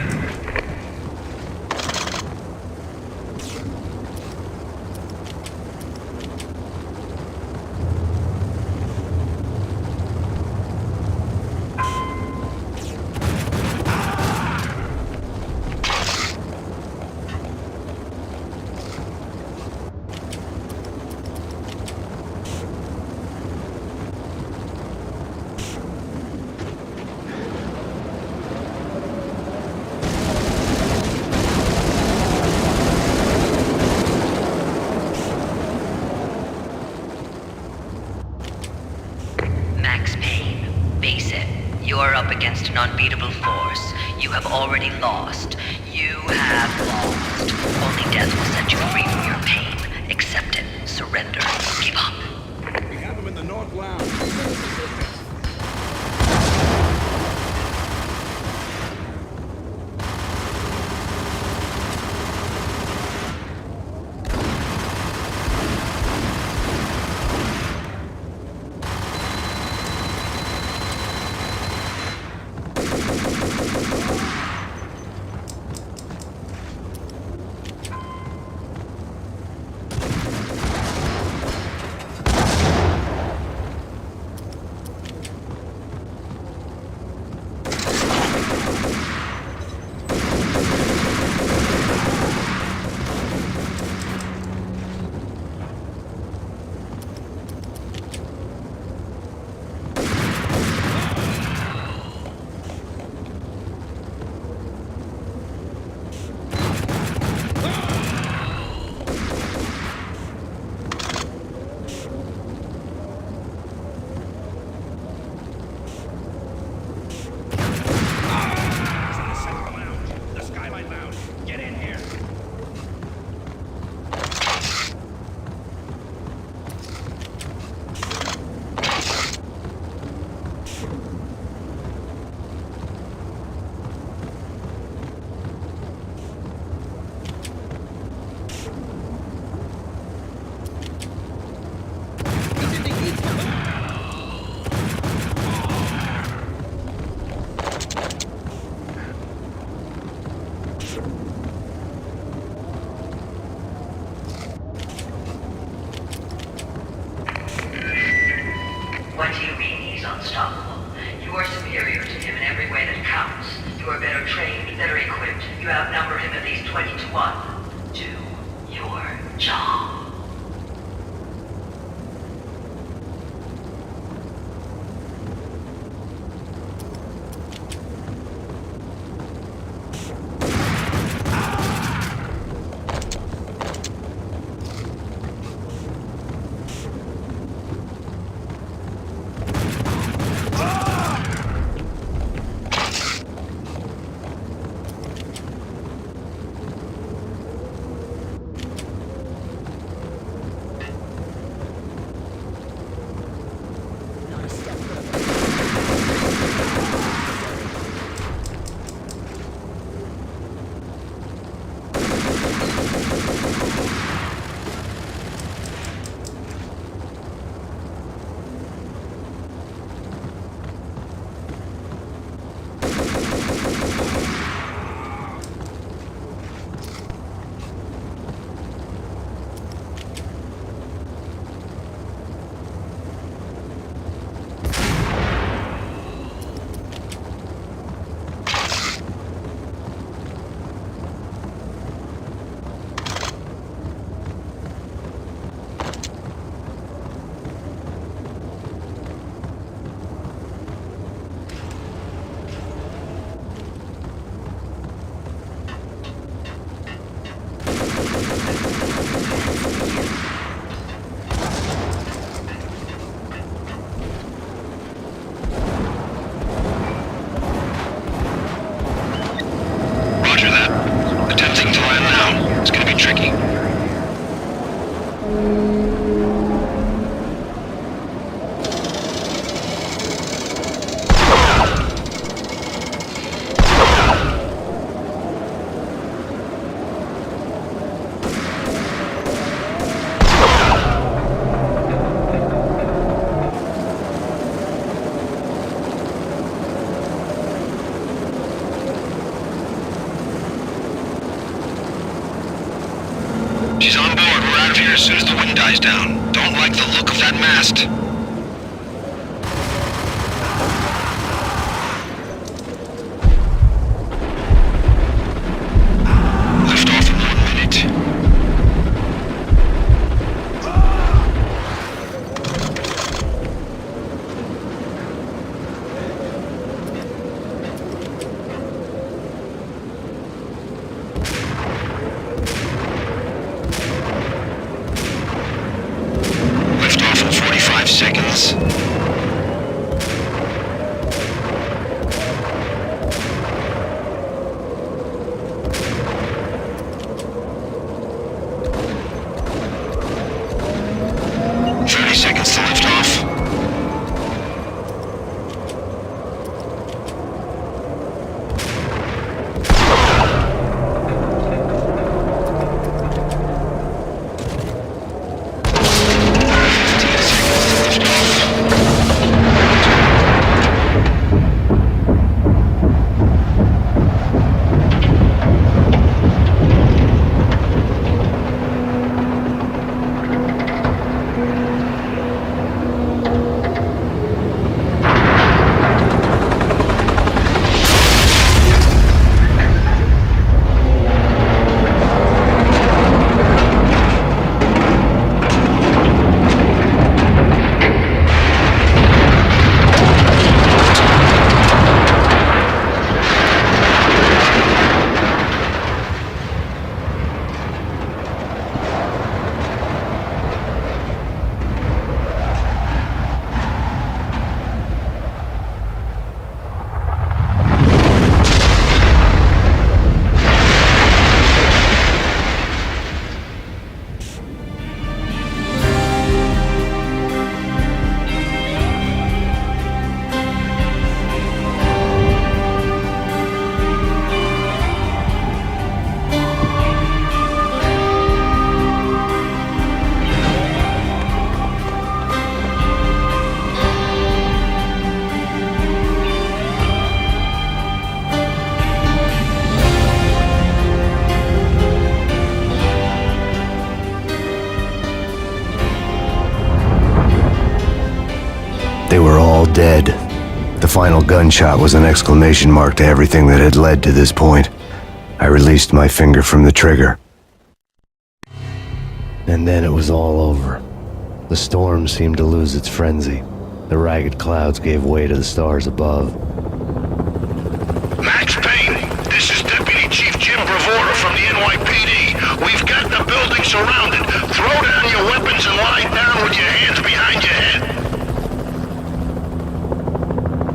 Max Payne, face it. You are up against an unbeatable force. You have already lost. You have lost. Only death will set you free from your pain. Accept it. Surrender. Give up. We have him in the North Lounge. What do you mean he's unstoppable? You are superior to him in every way that counts. You are better trained, better equipped. You outnumber him at least 20 to 1. Do your job. like the look of that mast. Lift off in 1 minute. Lift off in 45 seconds. Seconds to lift off. They were all dead. The final gunshot was an exclamation mark to everything that had led to this point. I released my finger from the trigger. And then it was all over. The storm seemed to lose its frenzy. The ragged clouds gave way to the stars above. Max Payne, this is Deputy Chief Jim Bravura from the NYPD. We've got the building surrounded. Throw down your weapons and lie down with your hands behind your head.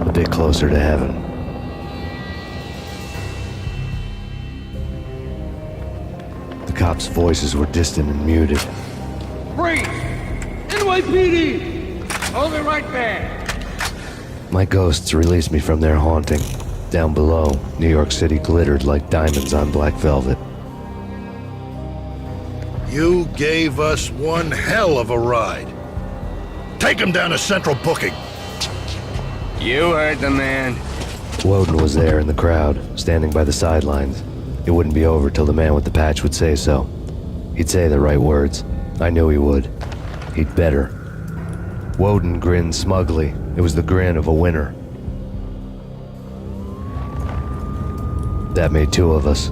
A bit closer to heaven. The cops' voices were distant and muted. Freeze! NYPD! Hold it right there! My ghosts released me from their haunting. Down below, New York City glittered like diamonds on black velvet. You gave us one hell of a ride. Take him down to Central Booking. You heard the man. Woden was there in the crowd, standing by the sidelines. It wouldn't be over till the man with the patch would say so. He'd say the right words. I knew he would. He'd better. Woden grinned smugly. It was the grin of a winner. That made two of us.